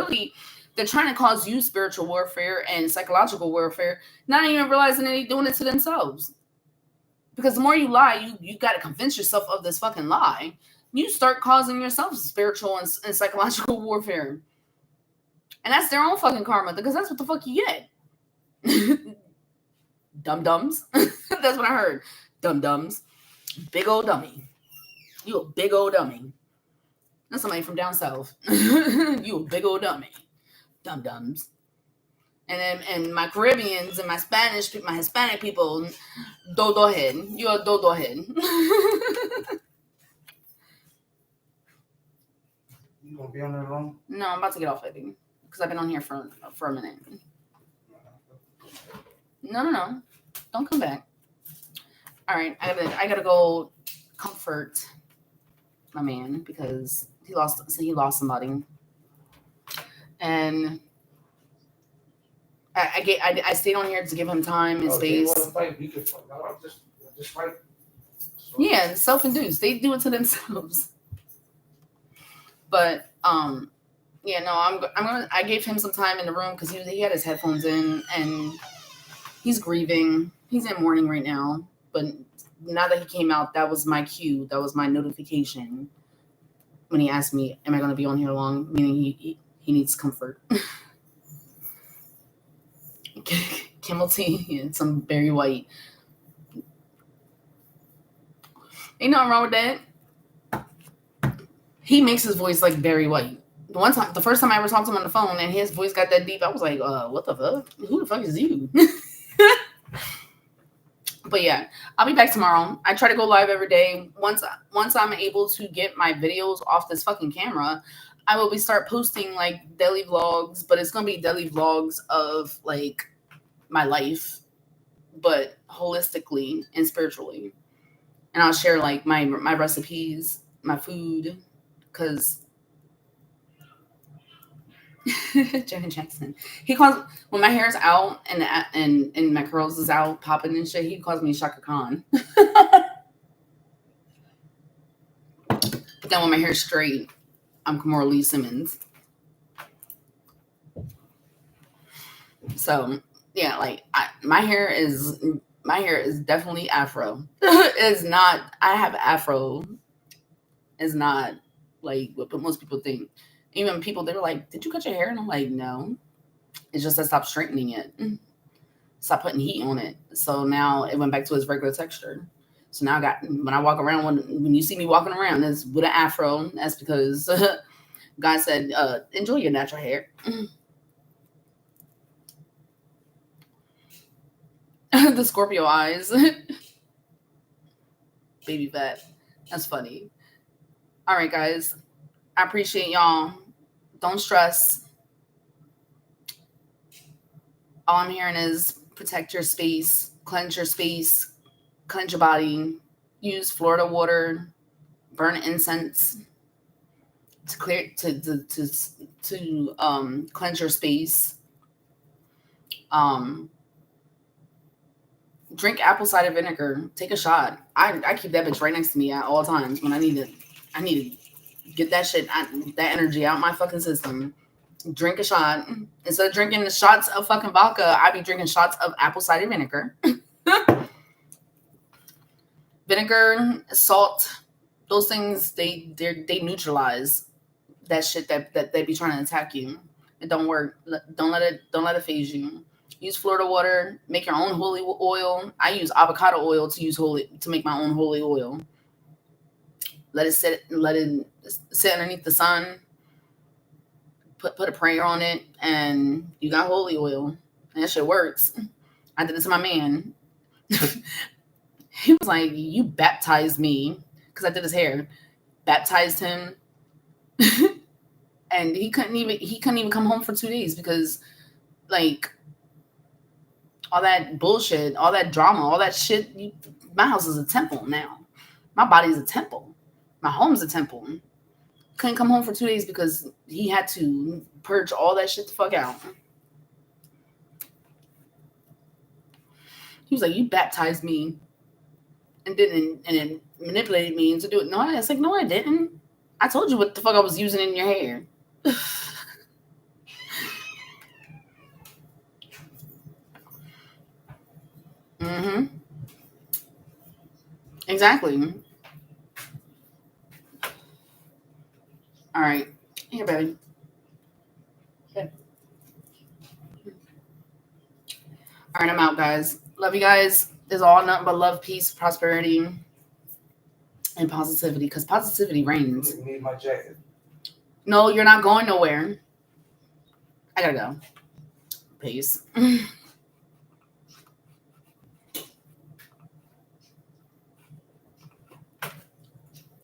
trying to cause you spiritual warfare and psychological warfare, not even realizing that they're doing it to themselves. Because the more you lie, you got to convince yourself of this fucking lie. You start causing yourself spiritual and psychological warfare. And that's their own fucking karma, because that's what the fuck you get. Dum-dums. That's what I heard. Dum-dums. Big old dummy. You a big old dummy. That's somebody from down south. You a big old dummy. Dum-dums. And my Caribbeans and my Hispanic people, do head. You're a do head. You gonna be on there long? No, I'm about to get off, I think, because I've been on here for a minute. No. Don't come back. All right, I gotta go comfort my man because he lost somebody, and I stayed on here to give him time and Oh, they space. want to fight, we can fight. No, I'm just fight. So, Yeah, self-induced. They do it to themselves. But yeah, no, I gave him some time in the room because he had his headphones in and he's grieving. He's in mourning right now. But now that he came out, that was my cue. That was my notification when he asked me, "Am I going to be on here long?" Meaning he needs comfort. Camel tea and some Berry White. Ain't nothing wrong with that. He makes his voice like Barry White. The first time I ever talked to him on the phone and his voice got that deep, I was like, what the fuck? Who the fuck is you? But yeah, I'll be back tomorrow. I try to go live every day. Once I'm able to get my videos off this fucking camera, I will start posting like daily vlogs, but it's gonna be daily vlogs of like my life, but holistically and spiritually. And I'll share like my recipes, my food, because Janet Jackson. He calls when my hair's out and my curls is out popping and shit. He calls me Shaka Khan. But then when my hair's straight, I'm Kamora Lee Simmons. So yeah, like my hair is definitely Afro. It's not. I have Afro. It's not like what most people think. Even people, they were like, "Did you cut your hair?" And I'm like, "No." It's just I stopped straightening it. Stop putting heat on it. So now it went back to its regular texture. So now when I walk around, when you see me walking around, it's with an afro. That's because God said, enjoy your natural hair. The Scorpio eyes. Baby fat. That's funny. All right, guys. I appreciate y'all. Don't stress. All I'm hearing is protect your space, cleanse your body, use Florida water, burn incense to clear to cleanse your space. Drink apple cider vinegar. Take a shot. I keep that bitch right next to me at all times when I need to get that shit, that energy out my fucking system. Drink a shot. Instead of drinking the shots of fucking vodka, I be drinking shots of apple cider vinegar. Vinegar, salt, those things they neutralize that shit that they be trying to attack you. It don't work. Don't let it phase you. Use Florida water. Make your own holy oil. I use avocado oil to make my own holy oil. Let it sit underneath the sun. Put a prayer on it, and you got holy oil. And that shit works. I did it to my man. He was like, "You baptized me," because I did his hair. Baptized him, and he couldn't even come home for 2 days because, like, all that bullshit, all that drama, all that shit. My house is a temple now. My body's a temple. My home's a temple. Couldn't come home for 2 days because he had to purge all that shit the fuck out. He was like, "You baptized me and then manipulated me into doing it." No, it's like, no, I didn't. I told you what the fuck I was using in your hair. Mm-hmm. Exactly. All right. Here, baby. Okay. All right, I'm out, guys. Love you guys. There's all nothing but love, peace, prosperity, and positivity. Because positivity reigns. You need my jacket. No, you're not going nowhere. I gotta go. Peace.